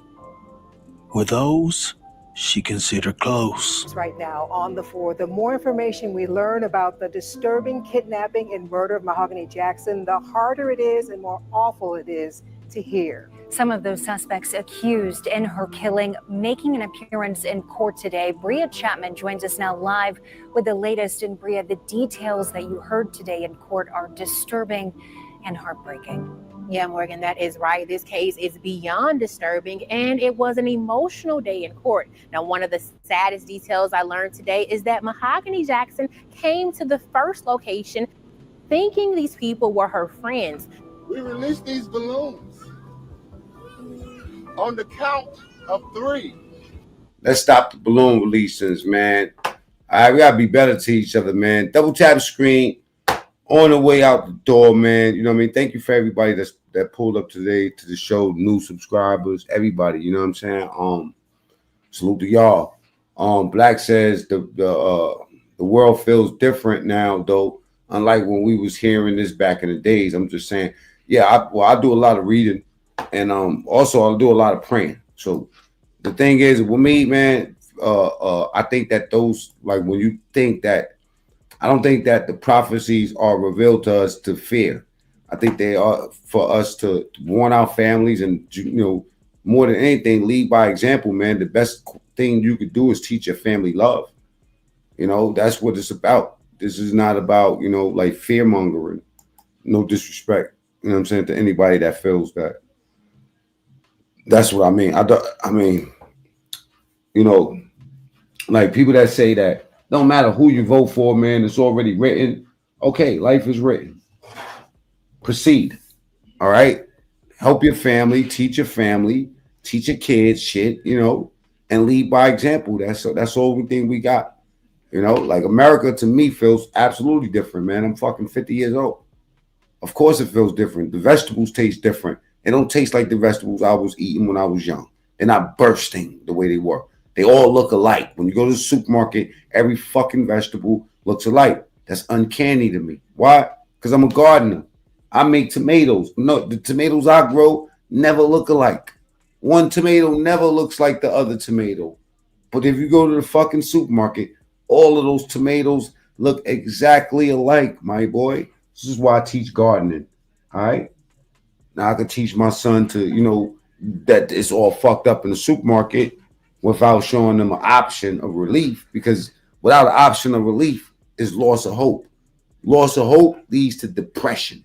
were those she considered close. Right now on the floor, the more information we learn about the disturbing kidnapping and murder of Mahogany Jackson, the harder it is and more awful it is to hear. Some of those suspects accused in her killing making an appearance in court today. Bria Chapman joins us now live with the latest. And Bria, the details that you heard today in court are disturbing and heartbreaking. Yeah, Morgan, that is right. This case is beyond disturbing, and it was an emotional day in court. Now, one of the saddest details I learned today is that Mahogany Jackson came to the first location thinking these people were her friends. We released these balloons on the count of 3. Let's stop the balloon releases, man. All right, we gotta be better to each other, man. Double tap screen on the way out the door, man. You know what I mean? Thank you for everybody that pulled up today to the show, new subscribers, everybody. You know what I'm saying? Salute to y'all. Black says the world feels different now, though. Unlike when we was hearing this back in the days. I'm just saying, yeah. I do a lot of reading, and also I'll do a lot of praying. So the thing is, with me, man, I think that those, like, when you think that. I don't think that the prophecies are revealed to us to fear. I think they are for us to warn our families and, you know, more than anything, lead by example, man. The best thing you could do is teach your family love. You know, that's what it's about. This is not about, you know, like fear mongering. No disrespect, you know what I'm saying, to anybody that feels that. That's what I mean. I mean, you know, like people that say that don't matter who you vote for, man, it's already written. Okay, life is written. Proceed. All right. Help your family, teach your kids shit, you know, and lead by example. That's all we think we got. You know, like America to me feels absolutely different, man. I'm fucking 50 years old. Of course it feels different. The vegetables taste different. They don't taste like the vegetables I was eating when I was young. They're not bursting the way they were. They all look alike. When you go to the supermarket, every fucking vegetable looks alike. That's uncanny to me. Why? Because I'm a gardener. I make tomatoes. No, the tomatoes I grow never look alike. One tomato never looks like the other tomato. But if you go to the fucking supermarket, all of those tomatoes look exactly alike, my boy. This is why I teach gardening. All right? Now I can teach my son to, you know, that it's all fucked up in the supermarket without showing them an option of relief, because without an option of relief is loss of hope. Loss of hope leads to depression.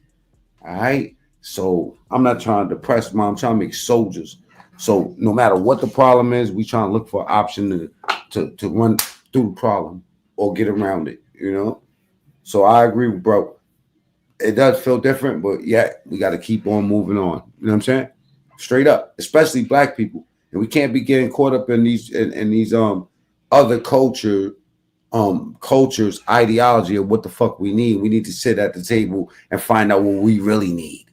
All right. So I'm not trying to depress, man. I'm trying to make soldiers. So no matter what the problem is, we trying to look for an option to run through the problem or get around it, you know? So I agree with bro. It does feel different, but yet we got to keep on moving on. You know what I'm saying? Straight up, especially black people. And we can't be getting caught up in these other cultures ideology of what the fuck we need. We need to sit at the table and find out what we really need.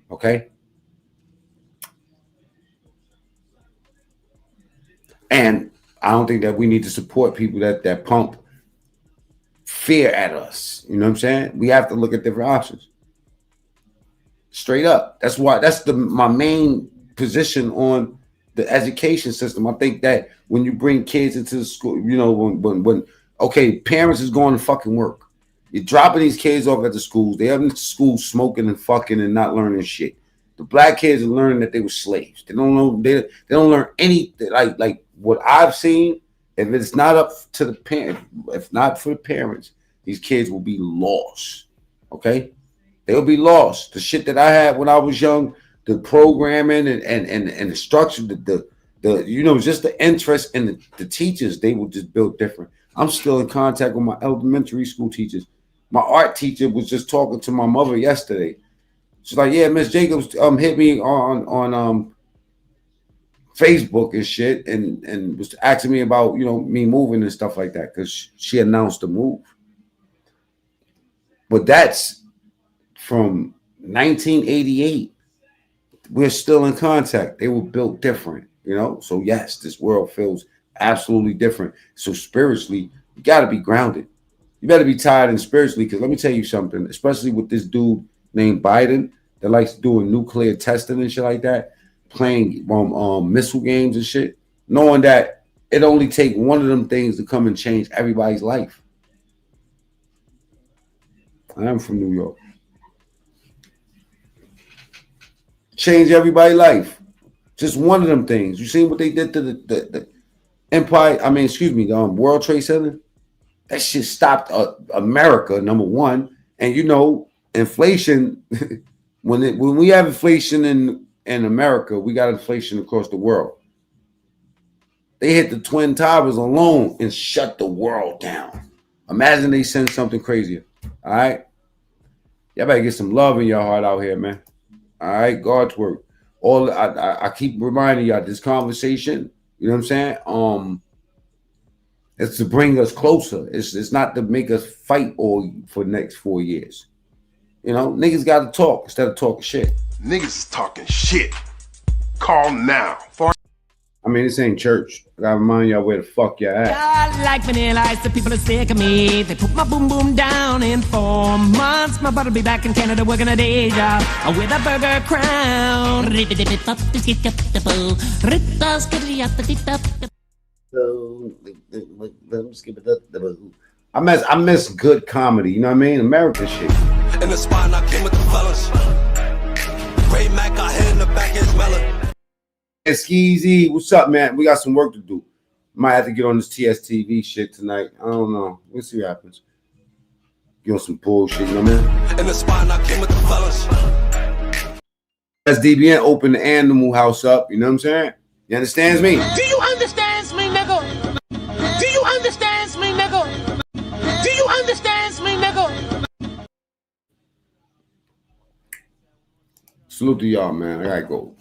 Okay? And I don't think that we need to support people that pump fear at us. You know what I'm saying? We have to look at different options. Straight up. That's why my main position on the education system. I think that when you bring kids into the school, you know, when okay, parents is going to fucking work. You're dropping these kids off at the schools. They have in school smoking and fucking and not learning shit. The black kids are learning that they were slaves. They don't know. They don't learn anything. Like what I've seen. If it's not up to the parent, if not for the parents, these kids will be lost. Okay, they'll be lost. The shit that I had when I was young, the programming and the structure, the you know, just the interest in the teachers, they will just build different. I'm still in contact with my elementary school teachers. My art teacher was just talking to my mother yesterday. She's like, "Yeah, Miss Jacobs hit me on Facebook and shit, and was asking me about, you know, me moving and stuff like that, because she announced the move." But that's from 1988. We're still in contact. They were built different, you know. So yes, this world feels absolutely different. So spiritually, you got to be grounded. You better be tired and spiritually, because let me tell you something, especially with this dude named Biden that likes doing nuclear testing and shit like that, playing missile games and shit, knowing that it only take one of them things to come and change everybody's life. I'm from New York. Change everybody's life. Just one of them things. You seen what they did to the Empire? I mean, excuse me, the World Trade Center. That shit stopped America, number one. And you know, inflation. when we have inflation in America, we got inflation across the world. They hit the Twin Towers alone and shut the world down. Imagine they send something crazier. All right, y'all better get some love in your heart out here, man. All right, God's work. I keep reminding y'all, this conversation, you know what I'm saying? It's to bring us closer. It's not to make us fight all for the next 4 years. You know, niggas got to talk instead of talking shit. Niggas is talking shit. Call now. I mean, this ain't church. I gotta remind y'all where the fuck y'all at. God, like vanilla ice, the people are sick of me. They put my boom boom down in 4 months. My brother be back in Canada working a day job with a burger crown. I miss good comedy. You know what I mean? American shit. In the spot, I came with the fellas. Ray Mac, I hit in the back, it's melon. Hey, Skeezy, what's up, man? We got some work to do. Might have to get on this TSTV shit tonight. I don't know. We'll see what happens. Get on some bullshit, you know what I mean? In the spot, I came with the fellas. SDBN opened the Animal House up, you know what I'm saying? You understands me? Do you understand me, nigga? Do you understand me, nigga? Do you understand me, nigga? Salute to y'all, man. I gotta go.